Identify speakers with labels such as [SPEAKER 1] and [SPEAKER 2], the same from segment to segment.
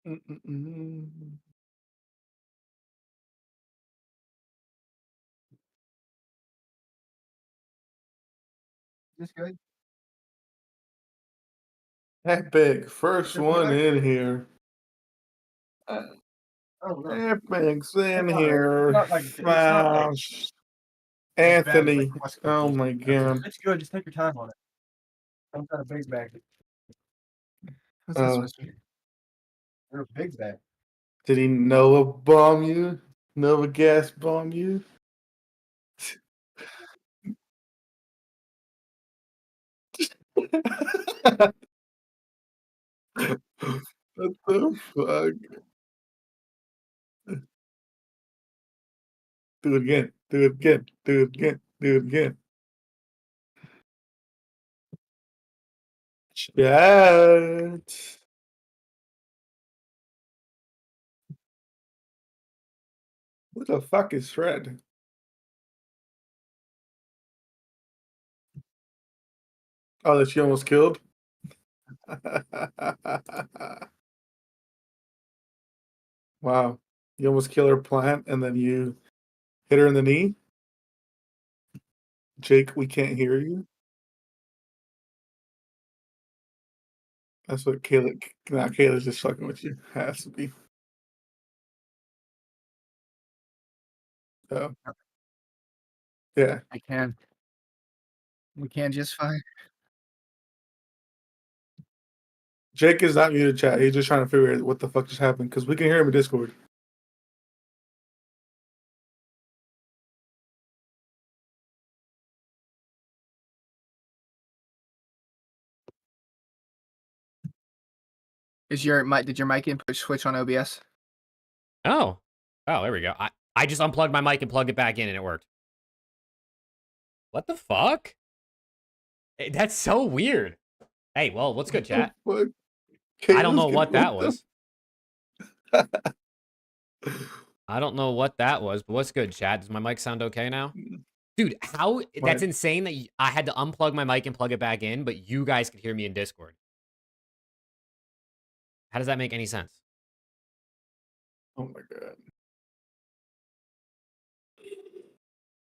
[SPEAKER 1] Mm-mm-mm.
[SPEAKER 2] This good?
[SPEAKER 1] Epic, first
[SPEAKER 2] This
[SPEAKER 1] one
[SPEAKER 2] good?
[SPEAKER 1] in here.
[SPEAKER 2] Uh, oh, no.
[SPEAKER 1] Epic's in
[SPEAKER 2] It's alright.
[SPEAKER 1] here.
[SPEAKER 2] It's not, like, as bad as, like,
[SPEAKER 1] Anthony.
[SPEAKER 2] West Coast
[SPEAKER 1] Oh
[SPEAKER 2] is.
[SPEAKER 1] my god.
[SPEAKER 2] It's good, just take your time on it. I'm trying to big bag it. What's this
[SPEAKER 1] Uh,
[SPEAKER 2] supposed to be? You're a big bag.
[SPEAKER 1] did he Noah bomb you? Nova gas bomb you? What the fuck? Do it again. Do it again. Do it again. Do it again. Chat. What the fuck is Fred? Oh, that she almost killed? Wow. You almost kill her plant and then you hit her in the knee? Jake, we can't hear you. That's what Kayla. Nah, Kayla's just fucking with you. Has to be. Oh, yeah.
[SPEAKER 2] I can. We can just fine.
[SPEAKER 1] Jake is not muted chat. He's just trying to figure out what the fuck just happened because we can hear him in Discord.
[SPEAKER 2] Is your mic did your mic input switch on OBS?
[SPEAKER 3] Oh. Oh, there we go. I just unplugged my mic and plugged it back in and it worked. What the fuck? That's so weird. Hey, well, what's good, chat?
[SPEAKER 1] What?
[SPEAKER 3] I don't know what that was.
[SPEAKER 1] The...
[SPEAKER 3] I don't know what that was, but what's good, chat? Does my mic sound okay now? Dude, how? That's insane that I had to unplug my mic and plug it back in, but you guys could hear me in Discord. How does that make any sense?
[SPEAKER 1] Oh my god.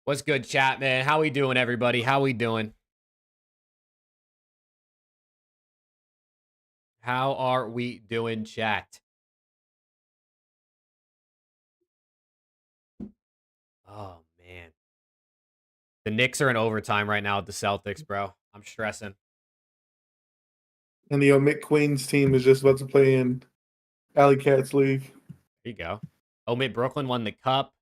[SPEAKER 3] What's good, chat, man? How we doing, everybody? How we doing? How are we doing, chat? Oh, man. The Knicks are in overtime right now with the Celtics, bro. I'm stressing.
[SPEAKER 1] And the Omit Queens team is just about to play in Alley Cats League.
[SPEAKER 3] There you go. Omit Brooklyn won the cup.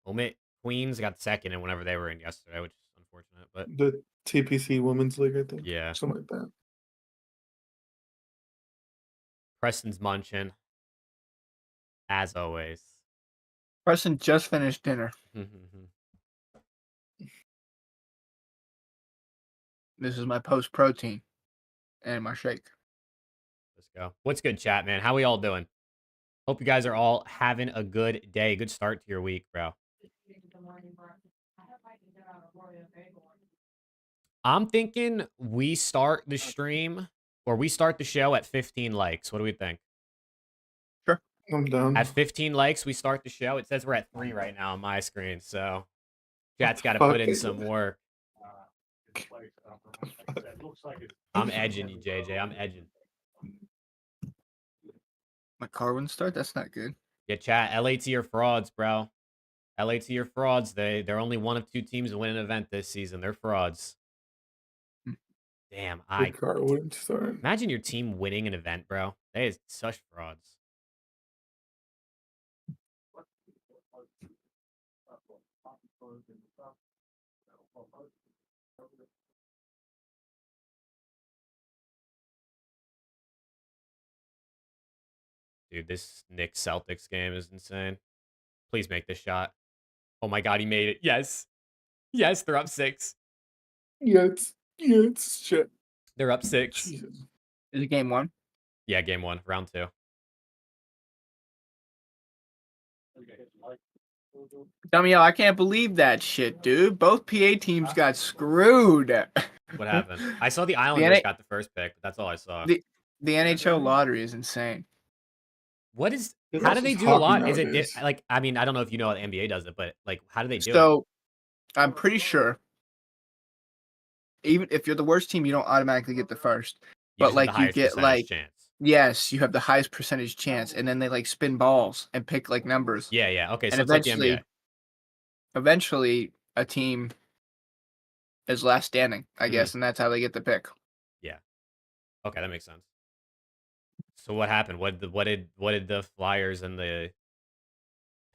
[SPEAKER 3] Omit Queens got second in whenever they were in yesterday, which is unfortunate. But
[SPEAKER 1] the TPC Women's League, I think.
[SPEAKER 3] Yeah.
[SPEAKER 1] Something like that.
[SPEAKER 3] Preston's munching. As always.
[SPEAKER 2] Preston just finished dinner. This is my post protein and my shake.
[SPEAKER 3] Let's go. What's good, chat, man? How we all doing? Hope you guys are all having a good day. Good start to your week, bro. I'm thinking we start the stream or we start the show at 15 likes. What do we think?
[SPEAKER 2] Sure.
[SPEAKER 1] I'm down.
[SPEAKER 3] At 15 likes, we start the show. It says we're at 3 right now on my screen, so chat's got to put in some work. I'm edging you, JJ. I'm edging.
[SPEAKER 2] My car wouldn't start? That's not good.
[SPEAKER 3] Yeah, chat. LAT are frauds, bro. LAT are frauds. They're only one of 2 teams to win an event this season. They're frauds. Damn,
[SPEAKER 1] The car wouldn't start.
[SPEAKER 3] Imagine your team winning an event, bro. That is such frauds. Dude, this Knicks Celtics game is insane. Please make this shot. Oh my god, he made it. Yes. Yes, they're up 6.
[SPEAKER 1] Yes. Yes. Shit.
[SPEAKER 3] They're up 6.
[SPEAKER 1] Jesus.
[SPEAKER 2] Is it game 1?
[SPEAKER 3] Yeah, game 1, round 2.
[SPEAKER 2] Dummy, I can't believe that shit, dude. Both PA teams got screwed.
[SPEAKER 3] What happened? I saw the Islanders got the first pick, but that's all I saw.
[SPEAKER 2] The NHL lottery is insane.
[SPEAKER 3] What is?
[SPEAKER 1] Who
[SPEAKER 3] How
[SPEAKER 1] else
[SPEAKER 3] do they
[SPEAKER 1] is
[SPEAKER 3] do a
[SPEAKER 1] hockey
[SPEAKER 3] lot? Is it
[SPEAKER 1] nowadays?
[SPEAKER 3] like? I mean, I don't know if you know how the NBA does it, but like, how do they do it?
[SPEAKER 2] So I'm pretty sure even if you're the worst team, you don't automatically get the first.
[SPEAKER 3] You
[SPEAKER 2] But
[SPEAKER 3] just have the
[SPEAKER 2] like you
[SPEAKER 3] highest
[SPEAKER 2] get
[SPEAKER 3] percentage
[SPEAKER 2] like
[SPEAKER 3] chance.
[SPEAKER 2] yes, you have the highest percentage chance, and then they like spin balls and pick like numbers,
[SPEAKER 3] Yeah, yeah. Okay,
[SPEAKER 2] and
[SPEAKER 3] so it's like the NBA.
[SPEAKER 2] eventually a team is last standing, I
[SPEAKER 3] Mhm.
[SPEAKER 2] guess, and that's how they get the pick.
[SPEAKER 3] Yeah. Okay, that makes sense. So what happened? What did the Flyers and the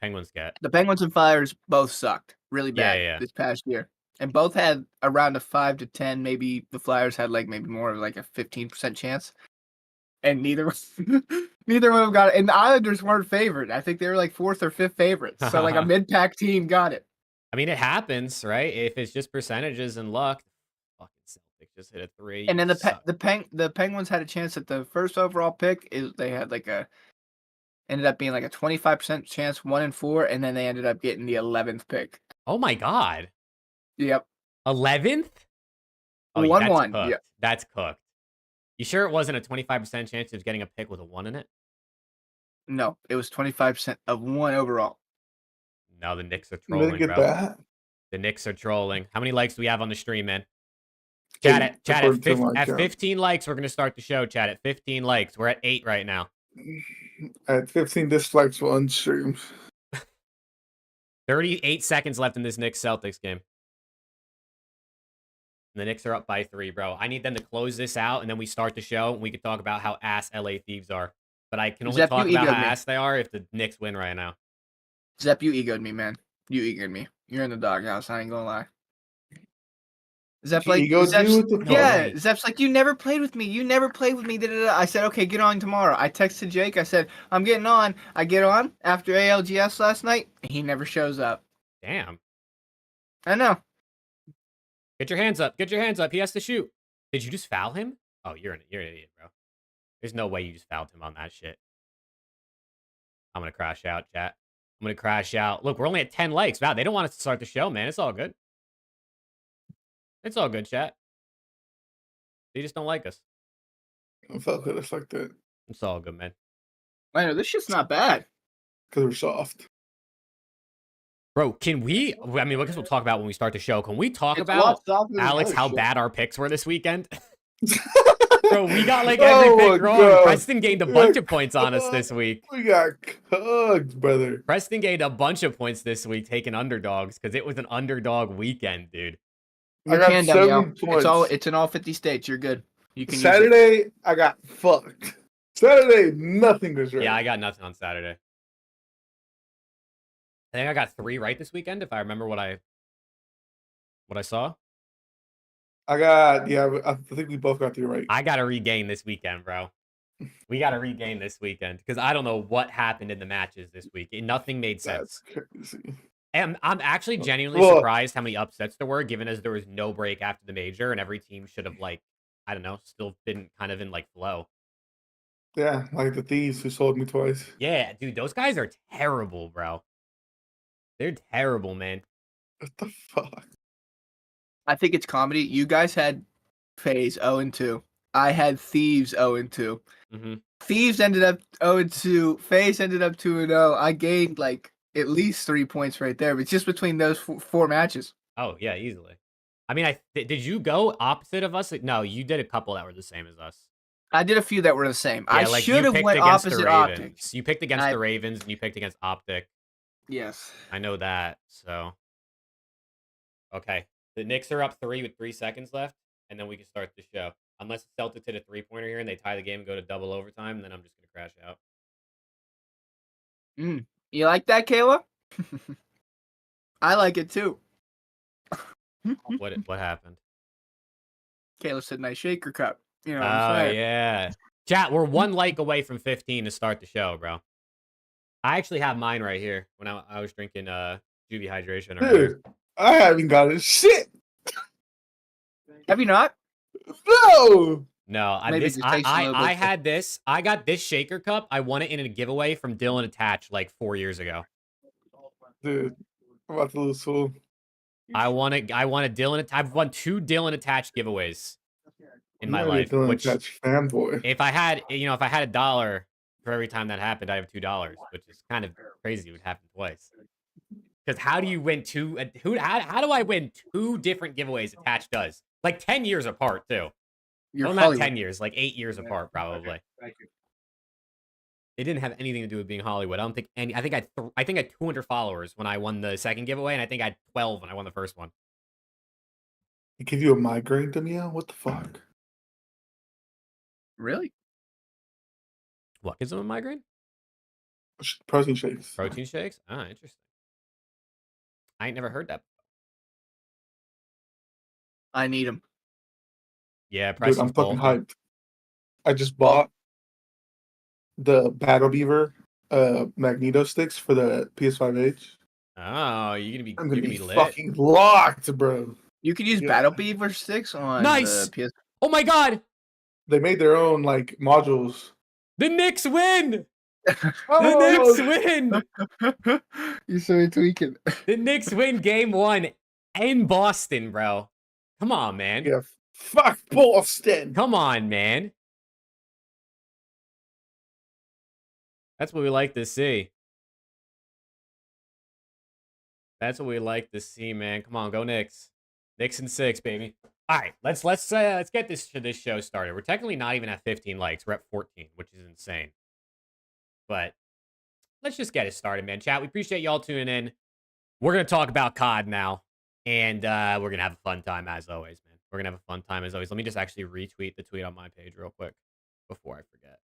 [SPEAKER 3] Penguins get?
[SPEAKER 2] The Penguins and Flyers both sucked really
[SPEAKER 3] Yeah,
[SPEAKER 2] bad
[SPEAKER 3] yeah, yeah.
[SPEAKER 2] this past year, and both had around a 5 to 10. Maybe the Flyers had like maybe more of like a 15% chance, and neither one of them got it. And the Islanders weren't favored. I think they were like fourth or fifth favorites. So like a mid-pack team got it.
[SPEAKER 3] I mean, it happens, right? If it's just percentages and luck, fucking Celtics just hit a 3.
[SPEAKER 2] And
[SPEAKER 3] You
[SPEAKER 2] then
[SPEAKER 3] suck.
[SPEAKER 2] the Penguins had a chance at the first overall pick. They had like a ended up being like a 25% chance, 1-4, and then they ended up getting the 11th pick.
[SPEAKER 3] Oh my god.
[SPEAKER 2] Yep,
[SPEAKER 3] 11th? Oh,
[SPEAKER 2] 1-1.
[SPEAKER 3] that's cooked.
[SPEAKER 2] Yep.
[SPEAKER 3] That's cooked. You sure it wasn't a 25% chance of getting a pick with a 1 in it?
[SPEAKER 2] No, it was 25% of 1 overall.
[SPEAKER 3] No, the Knicks are
[SPEAKER 1] You didn't
[SPEAKER 3] trolling,
[SPEAKER 1] get
[SPEAKER 3] bro.
[SPEAKER 1] that?
[SPEAKER 3] The Knicks are trolling. How many likes do we have on the stream, man?
[SPEAKER 1] Eight,
[SPEAKER 3] Chat
[SPEAKER 1] according to my
[SPEAKER 3] at
[SPEAKER 1] count.
[SPEAKER 3] 15 likes, we're going to start the show, chat. At 15 likes. We're at 8 right now.
[SPEAKER 1] At 15 dislikes on streams.
[SPEAKER 3] 38 seconds left in this Knicks Celtics game. And the Knicks are up by 3, bro. I need them to close this out, and then we start the show, and we can talk about how ass LA Thieves are. But I can only
[SPEAKER 2] Zep,
[SPEAKER 3] talk
[SPEAKER 2] you
[SPEAKER 3] about how
[SPEAKER 2] egoed me.
[SPEAKER 3] ass they are if the Knicks win right now.
[SPEAKER 2] Zep, you egoed me, man. You egoed me. You're in the doghouse. I ain't gonna lie. Zep's like,
[SPEAKER 1] Egoed you? What the fuck?
[SPEAKER 2] yeah.
[SPEAKER 3] fuck?
[SPEAKER 2] Zep's like, you never played with me. You never played with me. Da, da, da. I said, okay, get on tomorrow. I texted Jake. I said, I'm getting on. I get on after ALGS last night. He never shows up.
[SPEAKER 3] Damn.
[SPEAKER 2] I know.
[SPEAKER 3] Get your hands up. Get your hands up. He has to shoot. Did you just foul him? Oh, you're an idiot, bro. There's no way you just fouled him on that shit. I'm going to crash out, chat. I'm going to crash out. Look, we're only at 10 likes. Wow, they don't want us to start the show, man. It's all good. It's all good, chat. They just don't like us.
[SPEAKER 1] I felt good. It's like that.
[SPEAKER 3] It's all good, man.
[SPEAKER 2] I know, this shit's not bad.
[SPEAKER 1] Because we're soft.
[SPEAKER 3] Bro, can we... I mean, I guess we'll talk about when we start the show. Can we talk
[SPEAKER 2] It's a
[SPEAKER 3] about,
[SPEAKER 2] lot softer than
[SPEAKER 3] Alex,
[SPEAKER 2] other
[SPEAKER 3] how
[SPEAKER 2] shit.
[SPEAKER 3] bad our picks were this weekend? Bro, we got like every
[SPEAKER 1] Oh
[SPEAKER 3] pick
[SPEAKER 1] my
[SPEAKER 3] wrong.
[SPEAKER 1] God.
[SPEAKER 3] Preston gained a
[SPEAKER 1] We
[SPEAKER 3] bunch
[SPEAKER 1] got
[SPEAKER 3] of points on us this week.
[SPEAKER 1] We got cooked, brother.
[SPEAKER 3] Preston gained a bunch of points this week taking underdogs because it was an underdog weekend, dude.
[SPEAKER 1] I got
[SPEAKER 2] can,
[SPEAKER 1] 7
[SPEAKER 2] Danielle.
[SPEAKER 1] points.
[SPEAKER 2] It's in all 50 states. You're good. You can use
[SPEAKER 1] Saturday, I got fucked. Saturday, nothing was right.
[SPEAKER 3] Yeah, I got nothing on Saturday. I think I got 3 right this weekend, if I remember what I saw.
[SPEAKER 1] I got, yeah, I think we both got 3 right.
[SPEAKER 3] I got to regain this weekend, bro. We got to regain this weekend because I don't know what happened in the matches this week. Nothing made sense.
[SPEAKER 1] That's crazy.
[SPEAKER 3] And I'm actually genuinely surprised how many upsets there were, given as there was no break after the major, and every team should have, like, I don't know, still been kind of in, like, flow.
[SPEAKER 1] Yeah, like the thieves who sold me twice.
[SPEAKER 3] Yeah, dude, those guys are terrible, bro. They're terrible, man.
[SPEAKER 1] What the fuck?
[SPEAKER 2] I think it's comedy. You guys had FaZe 0-2. I had Thieves 0-2.
[SPEAKER 3] Mm-hmm.
[SPEAKER 2] Thieves ended up 0-2. FaZe ended up 2-0. I gained like at least 3 points right there, but just between those 4 matches.
[SPEAKER 3] Oh, yeah, easily. I mean, did you go opposite of us? No, you did a couple that were the same as us.
[SPEAKER 2] I did a few that were the same.
[SPEAKER 3] Yeah,
[SPEAKER 2] I
[SPEAKER 3] like
[SPEAKER 2] should have went opposite OPTIC.
[SPEAKER 3] You picked against the Ravens, and you picked against OPTIC.
[SPEAKER 2] Yes.
[SPEAKER 3] I know that, so. Okay. The Knicks are up 3 with 3 seconds left, and then we can start the show. Unless the Celtics hit a 3-pointer here and they tie the game and go to double overtime, then I'm just going to crash out.
[SPEAKER 2] You like that, Kayla? I like it too.
[SPEAKER 3] What happened?
[SPEAKER 2] Kayla said nice shaker cup. You know what I'm saying?
[SPEAKER 3] Yeah. Chat, we're 1 like away from 15 to start the show, bro. I actually have mine right here when I was drinking Juvie hydration earlier.
[SPEAKER 1] Dude, I haven't got a shit.
[SPEAKER 2] Have you not?
[SPEAKER 1] No.
[SPEAKER 3] No,
[SPEAKER 2] Maybe it just tastes a little
[SPEAKER 3] I
[SPEAKER 2] bit
[SPEAKER 3] had this. I got this shaker cup. I won it in a giveaway from Dylan Attach like 4 years ago.
[SPEAKER 1] Dude, I'm about to lose fool.
[SPEAKER 3] I won a Dylan. I've won 2 Dylan Attach giveaways in my life. Which,
[SPEAKER 1] Attach fanboy.
[SPEAKER 3] if I had, if I had $1, for every time that happened, I have $2, which is kind of crazy. It would happen twice. Because how do you win two? How do I win two different giveaways attached does? Like 10 years apart, too.
[SPEAKER 2] You're
[SPEAKER 3] Well, not
[SPEAKER 2] Hollywood.
[SPEAKER 3] 10 years, like 8 years apart, probably.
[SPEAKER 1] Thank you.
[SPEAKER 3] It didn't have anything to do with being Hollywood. I don't think any. I think I had 200 followers when I won the second giveaway, and I think I had 12 when I won the first one.
[SPEAKER 1] It give you a migraine, Danielle? What the fuck?
[SPEAKER 2] Really?
[SPEAKER 3] What gives them a migraine?
[SPEAKER 1] Protein shakes.
[SPEAKER 3] Protein shakes? Ah, interesting. I ain't never heard that.
[SPEAKER 2] I need them.
[SPEAKER 3] Yeah,
[SPEAKER 1] Dude,
[SPEAKER 3] Preston's
[SPEAKER 1] I'm fucking
[SPEAKER 3] bold, dude.
[SPEAKER 1] hyped. I just bought the Battle Beaver Magneto sticks for the PS5H.
[SPEAKER 3] Oh, you're
[SPEAKER 1] I'm
[SPEAKER 3] gonna
[SPEAKER 1] gonna
[SPEAKER 3] be
[SPEAKER 1] be
[SPEAKER 3] lit.
[SPEAKER 1] fucking locked, bro.
[SPEAKER 2] You could use
[SPEAKER 1] Yeah.
[SPEAKER 2] Battle Beaver sticks on
[SPEAKER 3] Nice!
[SPEAKER 2] the PS.
[SPEAKER 3] Oh my god!
[SPEAKER 1] They made their own like modules.
[SPEAKER 3] The Knicks win! The
[SPEAKER 1] Oh,
[SPEAKER 3] Knicks win!
[SPEAKER 2] You're so tweaking.
[SPEAKER 3] The Knicks win game 1 in Boston, bro. Come on, man.
[SPEAKER 1] yeah. Fuck Boston.
[SPEAKER 3] Come on, man. That's what we like to see. That's what we like to see, man. Come on, go Knicks. Knicks and 6, baby. All right, let's get this show started. We're technically not even at 15 likes. We're at 14, which is insane. But let's just get it started, man. Chat, we appreciate y'all tuning in. We're gonna talk about COD now, and we're gonna have a fun time as always, man. We're gonna have a fun time as always. Let me just actually retweet the tweet on my page real quick before I forget.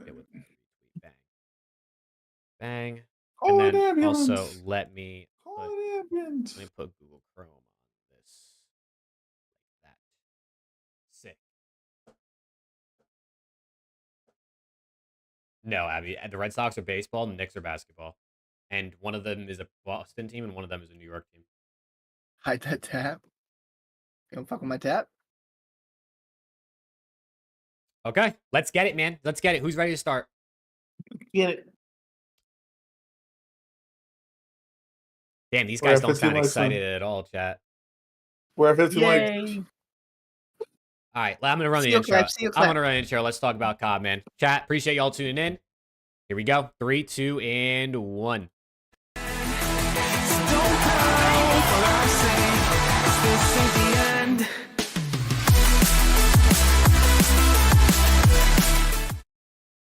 [SPEAKER 3] Get with that retweet. Bang. Bang. And
[SPEAKER 1] Call it
[SPEAKER 3] then
[SPEAKER 1] ambulance.
[SPEAKER 3] also let me
[SPEAKER 1] Call it ambulance.
[SPEAKER 3] put Google Chrome on this. Like that. Sick. No, Abby. The Red Sox are baseball, and the Knicks are basketball. And one of them is a Boston team, and one of them is a New York team.
[SPEAKER 2] Hide that tap. You don't fuck with my tap?
[SPEAKER 3] Okay, let's get it, man. Let's get it. Who's ready to start?
[SPEAKER 1] Get it.
[SPEAKER 3] Damn, these
[SPEAKER 1] We're
[SPEAKER 3] guys
[SPEAKER 1] at
[SPEAKER 3] don't
[SPEAKER 1] 15
[SPEAKER 3] sound
[SPEAKER 1] likes,
[SPEAKER 3] excited at all, chat.
[SPEAKER 1] We're at 15 likes.
[SPEAKER 2] Yay.
[SPEAKER 3] All right, I'm going to run the
[SPEAKER 2] Seal
[SPEAKER 3] intro.
[SPEAKER 2] clap, seal
[SPEAKER 3] I'm
[SPEAKER 2] clap.
[SPEAKER 3] going to run the intro. Let's talk about COD, man. Chat, appreciate y'all tuning in. Here we go. 3, 2, and 1.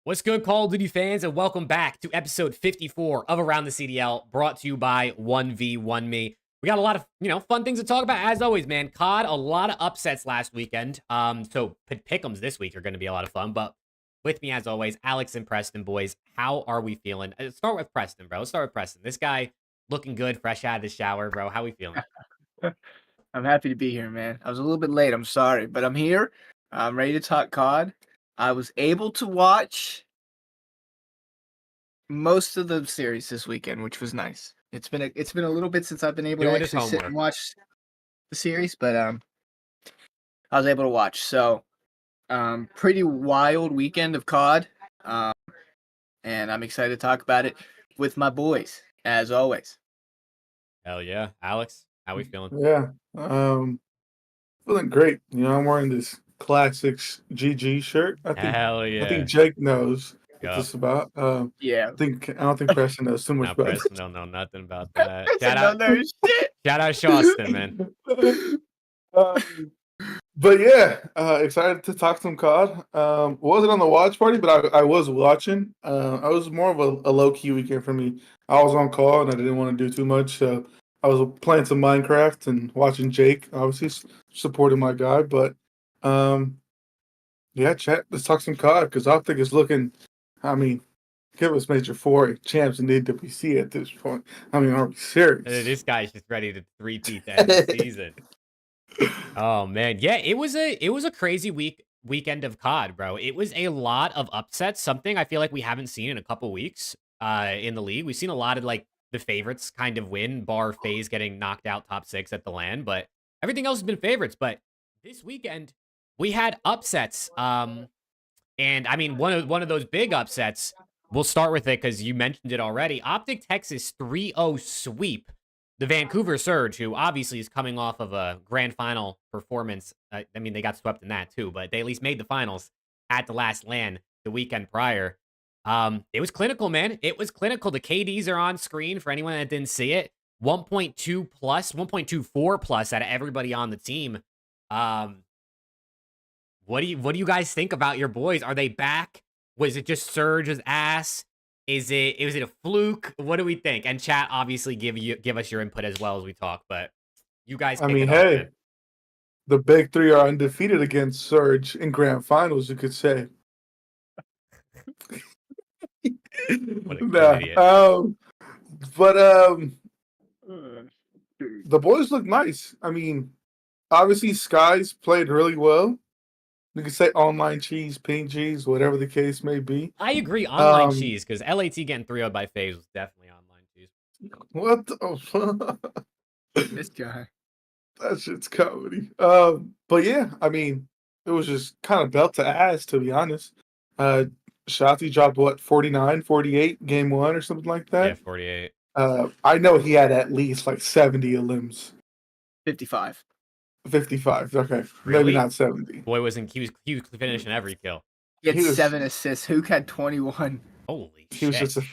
[SPEAKER 3] What's good, Call of Duty fans, and welcome back to episode 54 of Around the CDL, brought to you by 1v1me. We got a lot of, fun things to talk about, as always, man. COD, a lot of upsets last weekend. So pick'ems this week are going to be a lot of fun, but with me, as always, Alex and Preston, boys. How are we feeling? Let's start with Preston, bro. Let's start with Preston. This guy looking good, fresh out of the shower, bro. How we feeling?
[SPEAKER 2] I'm happy to be here, man. I was a little bit late. I'm sorry, but I'm here. I'm ready to talk COD. I was able to watch most of the series this weekend, which was nice. It's been a little bit since I've been able to
[SPEAKER 3] Doing his
[SPEAKER 2] actually sit
[SPEAKER 3] homework.
[SPEAKER 2] and watch the series, but I was able to watch. So, pretty wild weekend of COD, and I'm excited to talk about it with my boys, as always.
[SPEAKER 3] Hell yeah. Alex, how we feeling?
[SPEAKER 1] Yeah. Feeling great. I'm wearing this classics GG shirt. I
[SPEAKER 3] Hell yeah.
[SPEAKER 1] think Jake knows
[SPEAKER 3] Go.
[SPEAKER 1] what this is about.
[SPEAKER 2] Yeah.
[SPEAKER 1] I don't think Preston knows too much
[SPEAKER 3] Now,
[SPEAKER 1] about
[SPEAKER 3] Preston don't know nothing about that.
[SPEAKER 2] I
[SPEAKER 3] Shout
[SPEAKER 2] don't
[SPEAKER 3] out,
[SPEAKER 2] know shit.
[SPEAKER 3] shout out Shawston, man.
[SPEAKER 1] But yeah, excited to talk some COD. Wasn't on the watch party, but I was watching. I was more of a low key weekend for me. I was on call and I didn't want to do too much, so I was playing some Minecraft and watching Jake. Obviously, supporting my guy. But yeah, chat. Let's talk some COD because OPTIC is looking. I mean, give us Major 4 champs in the AWC at this point. I mean, are we serious?
[SPEAKER 3] This guy's just ready to three-peat the end of the season. Oh man, yeah, it was a crazy weekend of COD, bro. It was a lot of upsets, something I feel like we haven't seen in a couple weeks in the league. We've seen a lot of like the favorites kind of win, bar FaZe getting knocked out top 6 at the LAN, but everything else has been favorites. But this weekend we had upsets. And I mean one of those big upsets, we'll start with it because you mentioned it already. OPTIC Texas 3-0 sweep the Vancouver Surge, who obviously is coming off of a grand final performance. I mean, they got swept in that too, but they at least made the finals had to last land the weekend prior. It was clinical, man. It was clinical. The KDs are on screen for anyone that didn't see it. 1.2 plus, 1.24 plus out of everybody on the team. What do you guys think about your boys? Are they back? Was it just Surge's ass? Was it a fluke? What do we think? And chat, obviously give us your input as well as we talk, but you guys
[SPEAKER 1] I
[SPEAKER 3] kick
[SPEAKER 1] mean,
[SPEAKER 3] it off,
[SPEAKER 1] hey,
[SPEAKER 3] man.
[SPEAKER 1] the big three are undefeated against Surge in grand finals, you could say.
[SPEAKER 3] What an
[SPEAKER 1] Nah,
[SPEAKER 3] idiot.
[SPEAKER 1] but the boys look nice. I mean, obviously Skies played really well. You could say online cheese, pink cheese, whatever the case may be.
[SPEAKER 3] I agree, online cheese, because LAT getting 3-0 by FaZe was definitely online cheese.
[SPEAKER 1] What the fuck?
[SPEAKER 2] This guy.
[SPEAKER 1] That shit's comedy. But yeah, I mean, it was just kind of belt to ass, to be honest. Shotzi dropped what, 49, 48 game one or something like
[SPEAKER 3] Yeah,
[SPEAKER 1] that.
[SPEAKER 3] 48.
[SPEAKER 1] I know he had at least like 70 limbs.
[SPEAKER 2] 55.
[SPEAKER 1] 55. Okay,
[SPEAKER 3] Really?
[SPEAKER 1] maybe not 70.
[SPEAKER 3] Boy he was finishing every kill.
[SPEAKER 2] He had
[SPEAKER 1] He was-
[SPEAKER 2] 7 assists. Hook had 21.
[SPEAKER 3] Holy
[SPEAKER 1] He was
[SPEAKER 3] shit.
[SPEAKER 1] just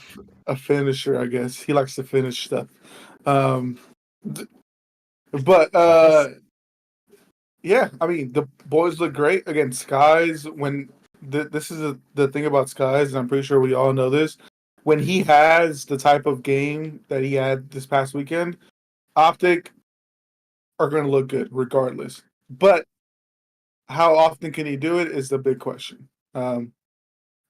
[SPEAKER 1] a finisher, I guess. He likes to finish stuff. But yeah, I mean, the boys look great against Skies. When this is the thing about Skies, and I'm pretty sure we all know this. When he has the type of game that he had this past weekend, OPTIC are going to look good regardless. But how often can he do it is the big question.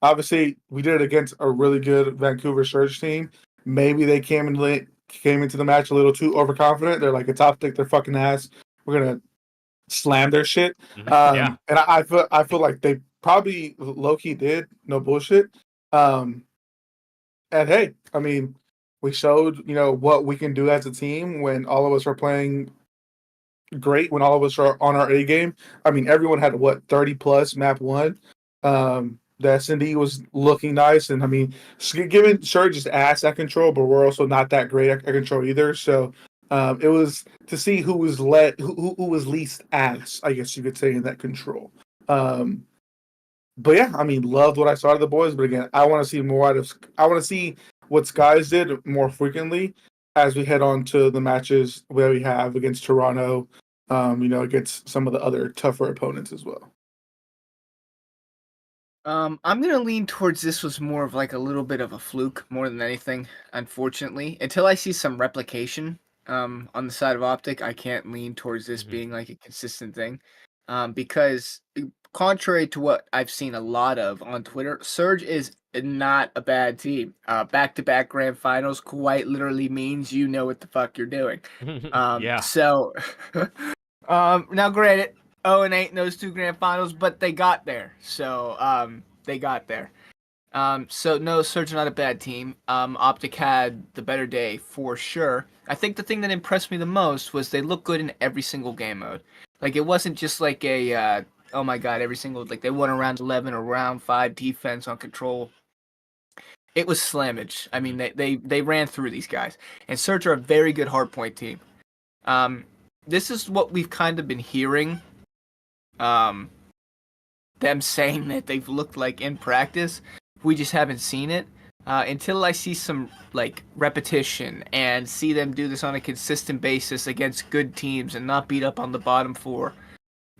[SPEAKER 1] Obviously, we did it against a really good Vancouver Surge team. Maybe they came into the match a little too overconfident. They're like, it's OPTIC, they're fucking ass. We're gonna slam their shit.
[SPEAKER 3] Yeah.
[SPEAKER 1] And I feel like they probably low key did, no bullshit. And hey, I mean, we showed what we can do as a team when all of us are playing great, when all of us are on our A game. I mean, everyone had 30 plus map one. The S&D was looking nice, and I mean, giving Surge's ass at control, but we're also not that great at control either. So it was to see who was who was least ass, I guess you could say, in that control. But yeah, I mean, loved what I saw of the boys. But again, I want to see more out of. I want to see what Skies did more frequently as we head on to the matches where we have against Toronto. Against some of the other tougher opponents as well.
[SPEAKER 2] I'm gonna lean towards this was more of like a little bit of a fluke more than anything, unfortunately. Until I see some replication on the side of OPTIC, I can't lean towards this being like a consistent thing. Because contrary to what I've seen a lot of on Twitter, Surge is not a bad team. Back-to-back grand finals quite literally means you know what the fuck you're doing.
[SPEAKER 3] Yeah.
[SPEAKER 2] So now granted, 0-8 in those 2 grand finals, but they got there. So they got there. So no, Surge not a bad team. OPTIC had the better day for sure. I think the thing that impressed me the most was they looked good in every single game mode. Like it wasn't just like a oh my god, every single like they won a round 11 or round 5 defense on control. It was slammage. I mean, they ran through these guys. And Surge are a very good hardpoint team. This is what we've kind of been hearing. Them saying that they've looked like in practice. We just haven't seen it. Until I see some like repetition and see them do this on a consistent basis against good teams and not beat up on the bottom 4.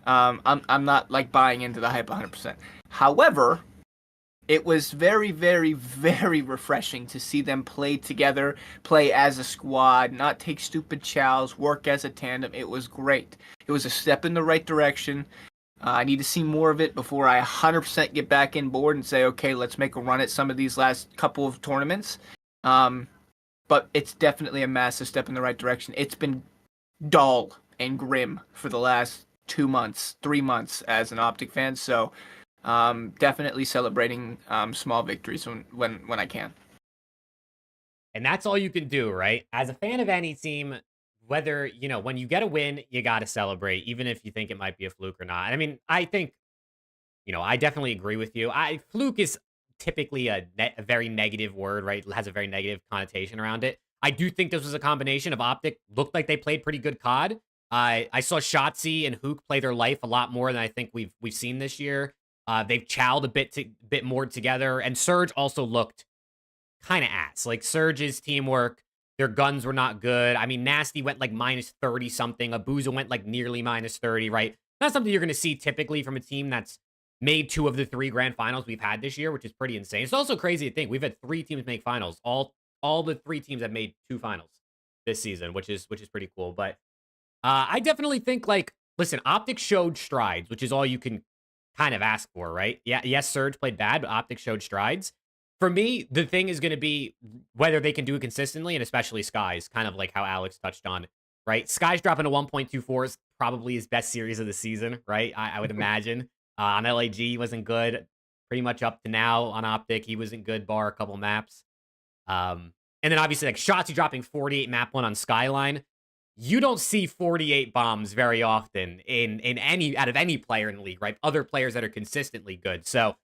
[SPEAKER 2] I'm not like buying into the hype 100%. However, it was very, very, very refreshing to see them play together, play as a squad, not take stupid chows, work as a tandem. It was great. It was a step in the right direction. I need to see more of it before I 100% get back in board and say, okay, let's make a run at some of these last couple of tournaments. But it's definitely a massive step in the right direction. It's been dull and grim for the last 2 months, 3 months as an OPTIC fan. So definitely celebrating small victories when I can.
[SPEAKER 3] And that's all you can do, right? As a fan of any team, whether, when you get a win, you got to celebrate, even if you think it might be a fluke or not. I mean, I think, I definitely agree with you. Fluke is typically a very negative word, right? It has a very negative connotation around it. I do think this was a combination of OPTIC. Looked like they played pretty good COD. I saw Shotzi and Hook play their life a lot more than I think we've seen this year. They've chowed a bit more together, and Surge also looked kind of ass. Like Surge's teamwork, their guns were not good. I mean, Nasty went like minus 30 something. Abuza went like nearly minus 30, right? Not something you're going to see typically from a team that's made 2 of the 3 grand finals we've had this year, which is pretty insane. It's also crazy to think we've had 3 teams make finals. All the 3 teams have made 2 finals this season, which is pretty cool. But I definitely think like, listen, Optic showed strides, which is all you can kind of ask for, right? Yeah, yes, Surge played bad, but Optic showed strides. For me, the thing is going to be whether they can do it consistently, and especially Sky's, kind of like how Alex touched on, right? Sky's dropping to 1.24 is probably his best series of the season, right? I would imagine. On LAG, he wasn't good pretty much up to now. On Optic, he wasn't good, bar a couple maps. And then obviously, like Shotzi dropping 48 map 1 on Skyline. You don't see 48 bombs very often in any out of any player in the league, right? Other players that are consistently good. So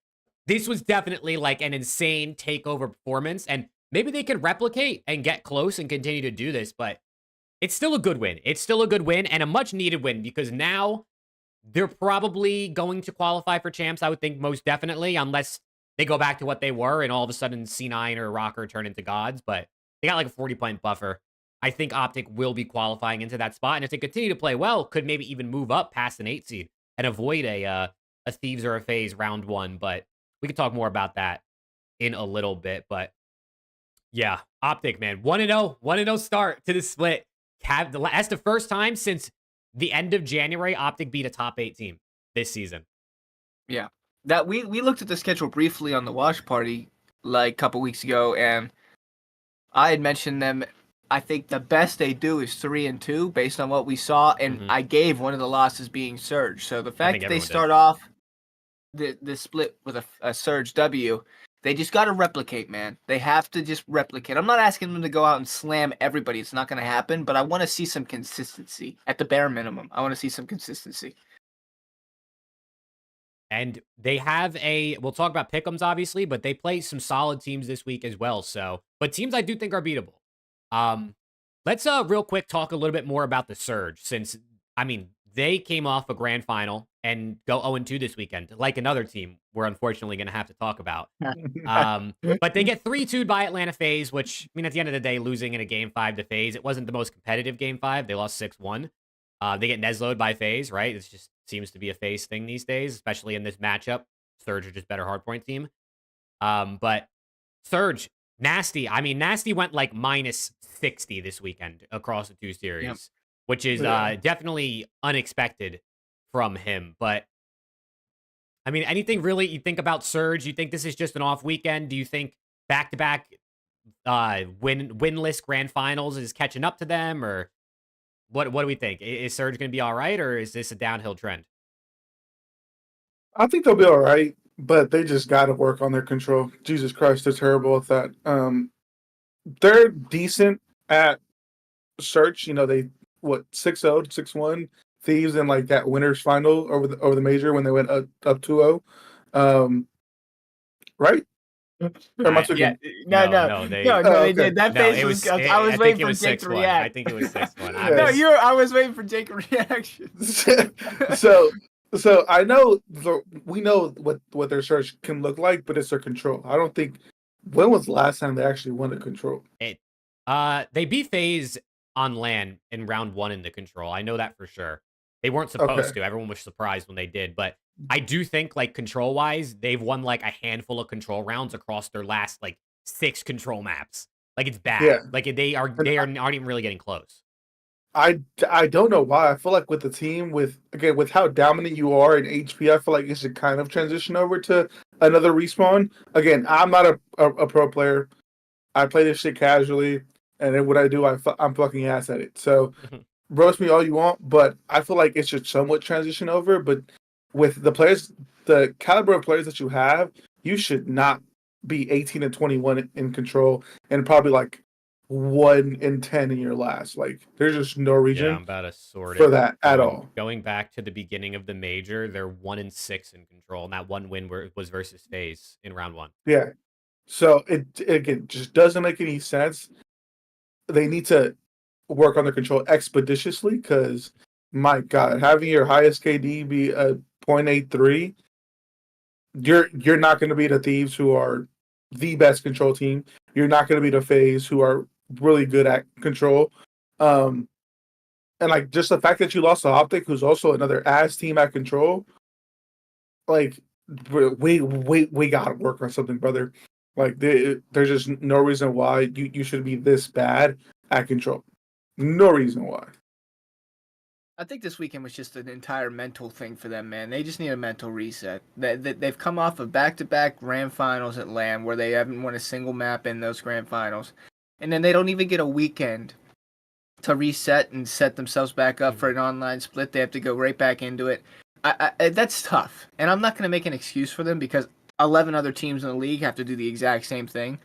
[SPEAKER 3] this was definitely like an insane takeover performance, and maybe they can replicate and get close and continue to do this, but it's still a good win. It's still a good win and a much needed win because now they're probably going to qualify for champs, I would think most definitely, unless they go back to what they were and all of a sudden C9 or Rocker turn into gods, but they got like a 40-point buffer. I think Optic will be qualifying into that spot, and if they continue to play well, could maybe even move up past an 8 seed and avoid a Thieves or a FaZe round 1, but we can talk more about that in a little bit. But yeah, Optic, man, 1-0, 1-0 start to the split. That's the first time since the end of January Optic beat a top 8 team this season.
[SPEAKER 2] Yeah, that we looked at the schedule briefly on the watch party like a couple weeks ago, and I had mentioned them. I think the best they do is 3-2 based on what we saw, and I gave one of the losses being Surge. So the fact that they start off the split with a Surge W, they just got to replicate, man. They have to just replicate. I'm not asking them to go out and slam everybody. It's not going to happen, but I want to see some consistency at the bare minimum. I want to see some consistency.
[SPEAKER 3] And they have we'll talk about pick'ems obviously, but they play some solid teams this week as well. So, but teams I do think are beatable. Let's real quick talk a little bit more about the Surge, since I mean they came off a grand final and go 0-2 this weekend, like another team we're unfortunately going to have to talk about. But they get 3-2'd by Atlanta FaZe, which, I mean, at the end of the day, losing in a Game 5 to FaZe, it wasn't the most competitive Game 5. They lost 6-1. They get Nezlo'd by FaZe, right? It just seems to be a FaZe thing these days, especially in this matchup. Surge are just better hardpoint team. But Surge, Nasty. I mean, Nasty went like minus 60 this weekend across the 2 series, which is definitely unexpected from him. But I mean, anything really you think about Surge? You think this is just an off weekend? Do you think back-to-back winless grand finals is catching up to them, or what do we think? Is Surge going to be all right, or is this a downhill trend?
[SPEAKER 1] I think they'll be all right, but they just got to work on their control. Jesus Christ, they're terrible at that. They're decent at search. You know, they 6-0, 6-1 Thieves in like that winners final over the major when they went up 2-0. Right?
[SPEAKER 2] No, they did. That face was. I was waiting for Jake to react.
[SPEAKER 3] I think it was 6-1.
[SPEAKER 2] I was waiting for Jake to reaction.
[SPEAKER 1] So I know we know what their search can look like, but it's their control. I don't think. When was the last time they actually won the control?
[SPEAKER 3] They beat FaZe on LAN in round 1 in the control. I know that for sure. They weren't supposed to. Everyone was surprised when they did, but I do think, like, control-wise, they've won, like, a handful of control rounds across their last, like, 6 control maps. Like, it's bad. Yeah. Like, they aren't even really getting close.
[SPEAKER 1] I don't know why. I feel like with the team, with how dominant you are in HP, I feel like it should kind of transition over to another respawn. Again, I'm not a pro player. I play this shit casually, and then what I do, I'm fucking ass at it. So, roast me all you want, but I feel like it should somewhat transition over. But with the players, the caliber of players that you have, you should not be 18 and 21 in control, and probably like 1 in 10 in your last. Like, there's just no reason
[SPEAKER 3] I'm about to sort
[SPEAKER 1] for that at all.
[SPEAKER 3] Going back to the beginning of the major, they're 1-6 in control, and that one win was versus FaZe in round 1.
[SPEAKER 1] Yeah. So it again just doesn't make any sense. They need to work on the control expeditiously, because my God, having your highest KD be a 0.83 you're not going to be the Thieves, who are the best control team. You're not going to be the FaZe, who are really good at control. And like just the fact that you lost to Optic, who's also another ass team at control, like we got to work on something, brother. Like there's just no reason why you should be this bad at control. No reason why.
[SPEAKER 2] I think this weekend was just an entire mental thing for them, man. They just need a mental reset. They've come off of back-to-back grand finals at LAN where they haven't won a single map in those grand finals. And then they don't even get a weekend to reset and set themselves back up for an online split. They have to go right back into it. That's tough. And I'm not going to make an excuse for them because 11 other teams in the league have to do the exact same thing.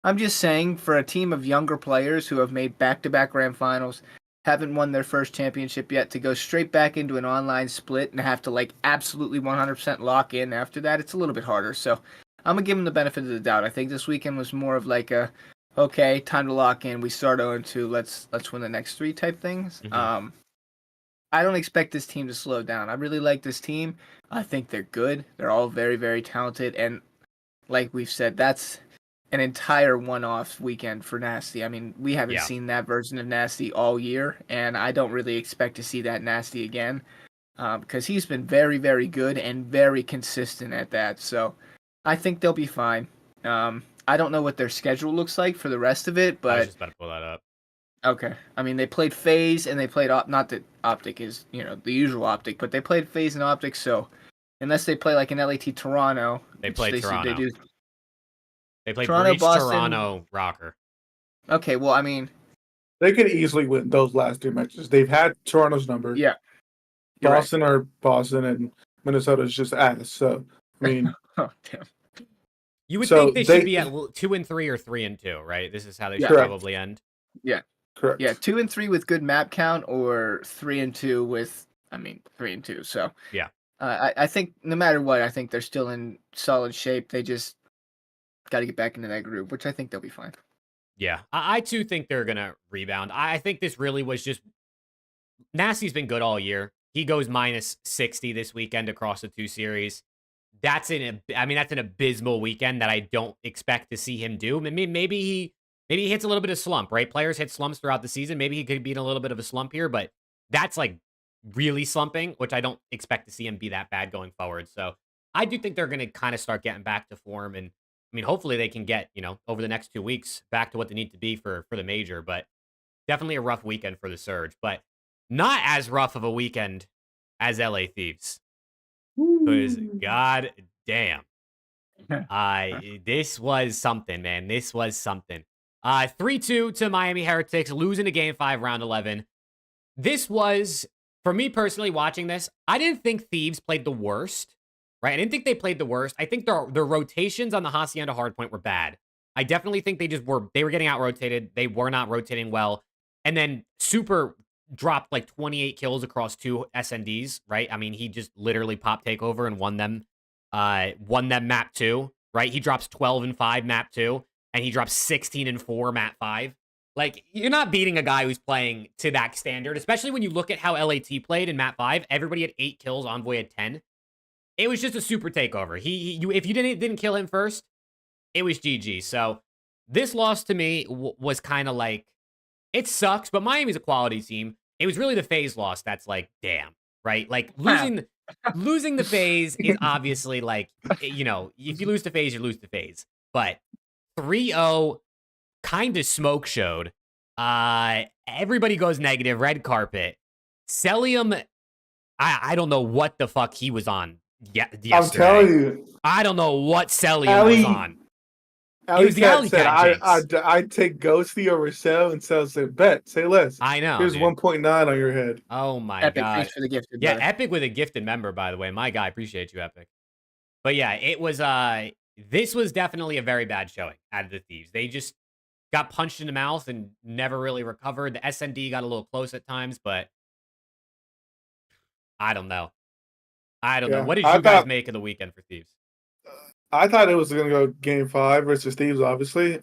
[SPEAKER 2] I'm just saying, for a team of younger players who have made back-to-back grand finals, haven't won their first championship yet, to go straight back into an online split and have to like absolutely 100% lock in after that, it's a little bit harder. So I'm going to give them the benefit of the doubt. I think this weekend was more of like a, okay, time to lock in. We start 0-2. Let's win the next 3 type things.
[SPEAKER 3] Mm-hmm.
[SPEAKER 2] I don't expect this team to slow down. I really like this team. I think they're good. They're all very, very talented. And like we've said, that's an entire one-off weekend for Nasty. I mean, we haven't seen that version of Nasty all year, and I don't really expect to see that Nasty again because he's been very, very good and very consistent at that. So I think they'll be fine. I don't know what their schedule looks like for the rest of it, but
[SPEAKER 3] I was just about to pull that up.
[SPEAKER 2] Okay. I mean, they played FaZe and they played not that OPTIC is, the usual OPTIC, but they played FaZe and OPTIC, so unless they play like an LAT Toronto,
[SPEAKER 3] they played Toronto. They played
[SPEAKER 2] Toronto,
[SPEAKER 3] Breach,
[SPEAKER 2] Boston,
[SPEAKER 3] Toronto, Rocker.
[SPEAKER 2] Okay, well, I mean,
[SPEAKER 1] they could easily win those last 2 matches. They've had Toronto's number.
[SPEAKER 2] Yeah.
[SPEAKER 1] Boston are Boston, and Minnesota's just ass. So I mean,
[SPEAKER 2] oh damn.
[SPEAKER 3] You would think they should be at 2-3 or 3-2, right? This is how they should probably end.
[SPEAKER 2] Yeah.
[SPEAKER 1] Correct.
[SPEAKER 2] Yeah, 2-3 with good map count, or 3-2 with, 3-2. So
[SPEAKER 3] yeah,
[SPEAKER 2] I think no matter what, I think they're still in solid shape. They just got to get back into that group, which I think they'll be fine.
[SPEAKER 3] Yeah, I too think they're gonna rebound. I think this really was just Nasty's been good all year. He goes minus 60 this weekend across the 2 series. That's an abysmal weekend that I don't expect to see him do. Maybe he hits a little bit of slump, right? Players hit slumps throughout the season. Maybe he could be in a little bit of a slump here, but that's like really slumping, which I don't expect to see him be that bad going forward. So I do think they're going to kind of start getting back to form. And hopefully they can get, over the next 2 weeks back to what they need to be for the major, but definitely a rough weekend for the Surge, but not as rough of a weekend as LA Thieves. Because god damn. This was something, man. This was something. 3-2 to Miami Heretics, losing to Game 5, Round 11. This was, for me personally, watching this, I didn't think Thieves played the worst, right? I didn't think they played the worst. I think their rotations on the Hacienda hardpoint were bad. I definitely think they were getting out-rotated. They were not rotating well. And then Super dropped like 28 kills across 2 SNDs, right? He just literally popped takeover and won them map 2, right? He drops 12 and 5 map 2, and he drops 16 and 4 map 5. Like, you're not beating a guy who's playing to that standard, especially when you look at how LAT played in map 5. Everybody had 8 kills, Envoy had 10. It was just a super takeover. If you didn't kill him first, it was GG. So this loss to me was kind of like, it sucks, but Miami's a quality team. It was really the FaZe loss that's like, damn, right? Like, losing the FaZe is obviously like, if you lose to FaZe, you lose to FaZe. But 3-0 kind of smoke showed. Everybody goes negative, red carpet. Celium, I don't know what the fuck he was on yesterday. I'm
[SPEAKER 1] telling you.
[SPEAKER 3] I don't know what Celium was on. It was the Alley
[SPEAKER 1] said,
[SPEAKER 3] Cat
[SPEAKER 1] I'd take Ghosty over Cell, and Cell said, bet, say less.
[SPEAKER 3] I know.
[SPEAKER 1] Here's 1.9 on your head.
[SPEAKER 3] Oh my
[SPEAKER 2] Epic,
[SPEAKER 3] god.
[SPEAKER 2] thanks for the gifted.
[SPEAKER 3] Yeah,
[SPEAKER 2] brother.
[SPEAKER 3] Epic with a gifted member, by the way. My guy, appreciate you, Epic. But yeah, it was this was definitely a very bad showing out of the Thieves. They just got punched in the mouth and never really recovered. The SND got a little close at times, but I don't know. What did you guys make of the weekend for Thieves?
[SPEAKER 1] I thought it was going to go Game 5 versus Thieves, obviously.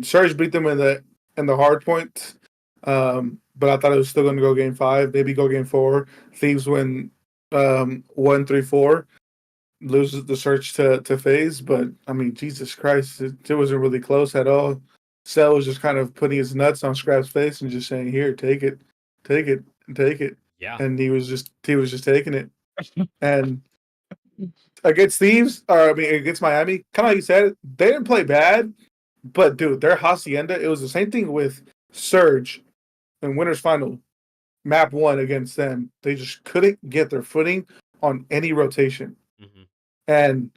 [SPEAKER 1] Surge beat them in the hard point, but I thought it was still going to go Game 5, maybe go Game 4. Thieves win 1-3-4. loses the search to FaZe, but I mean, Jesus Christ, it wasn't really close at all. Cell was just kind of putting his nuts on Scrap's face and just saying, "Here, take it, take it, take it,"
[SPEAKER 3] Yeah.
[SPEAKER 1] and he was just taking it. And against Thieves, or I mean against Miami, kind of like you said, they didn't play bad, but dude, their Hacienda, it was the same thing with Surge in Winners Final, map 1 against them. They just couldn't get their footing on any rotation.
[SPEAKER 3] Mm-hmm.
[SPEAKER 1] And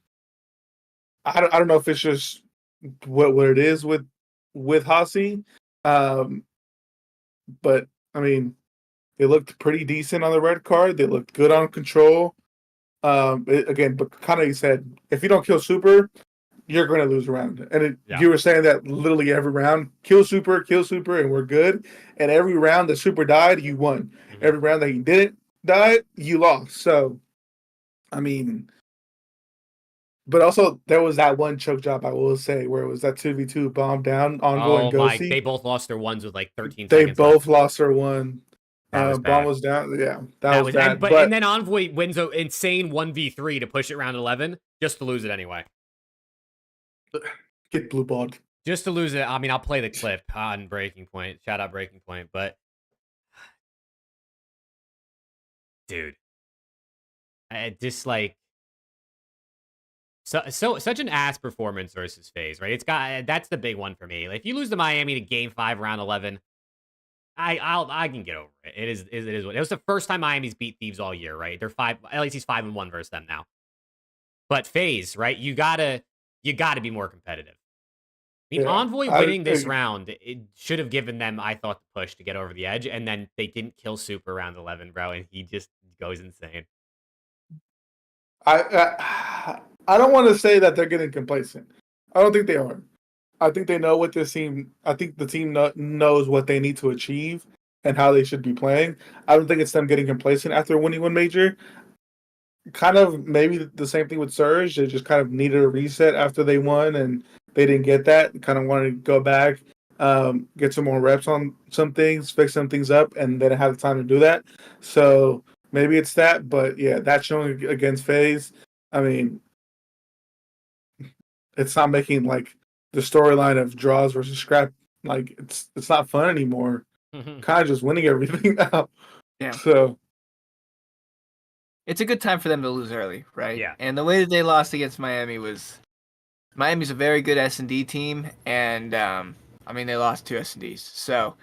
[SPEAKER 1] I don't know if it's just what it is with Hasi, but I mean, they looked pretty decent on the red card. They looked good on control. Again, but kind of you said, if you don't kill Super, you're going to lose a round. And you were saying that literally every round, kill Super, and we're good. And every round that Super died, you won. Mm-hmm. Every round that he didn't die, you lost. So, I mean, but also there was that one choke job, I will say, where it was that 2v2 bomb down Envoy and Ghosty.
[SPEAKER 3] They both lost their ones with like 13
[SPEAKER 1] seconds. They
[SPEAKER 3] both
[SPEAKER 1] both lost their one.
[SPEAKER 3] Bomb
[SPEAKER 1] was down. Yeah, that was bad.
[SPEAKER 3] And then Envoy wins an insane 1v3 to push it round 11 just to lose it anyway.
[SPEAKER 1] Get blue balled.
[SPEAKER 3] Just to lose it. I mean, I'll play the clip on Breaking Point. Shout out Breaking Point. But, dude, just like such an ass performance versus FaZe, right? That's the big one for me. Like, if you lose to Miami to Game 5, round 11. I can get over it. It is what it was. The first time Miami's beat Thieves all year, right? They're at least he's 5-1 versus them now. But FaZe, right? You gotta be more competitive. I mean, Envoy winning this round, it should have given them, I thought, the push to get over the edge, and then they didn't kill Super round 11, bro, and he just goes insane.
[SPEAKER 1] I don't want to say that they're getting complacent. I don't think they are. I think they know what this team. I think the team knows what they need to achieve and how they should be playing. I don't think it's them getting complacent after winning one major. Kind of maybe the same thing with Surge. They just kind of needed a reset after they won, and they didn't get that. Kind of wanted to go back, get some more reps on some things, fix some things up, and they didn't have the time to do that. So maybe it's that. But yeah, that showing against FaZe, I mean, it's not making like the storyline of draws versus Scrap, like it's not fun anymore. Kind of just winning everything now.
[SPEAKER 2] Yeah.
[SPEAKER 1] So
[SPEAKER 2] it's a good time for them to lose early, right?
[SPEAKER 3] Yeah.
[SPEAKER 2] And the way that they lost against Miami was, Miami's a very good S&D team, and I mean they lost 2 S&Ds, so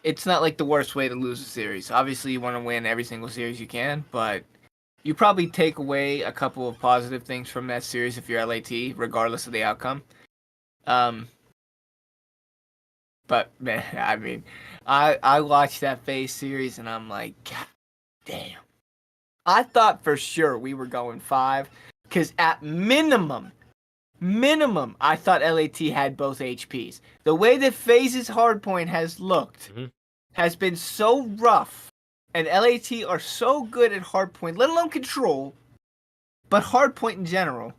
[SPEAKER 2] it's not like the worst way to lose a series. Obviously, you want to win every single series you can, but you probably take away a couple of positive things from that series if you're LAT, regardless of the outcome. But man, I mean, I watched that FaZe series and I'm like, God damn. I thought for sure we were going 5, because at minimum, I thought LAT had both HPs. The way that FaZe's hardpoint has looked has been so rough, and LAT are so good at hardpoint, let alone control, but hardpoint in general.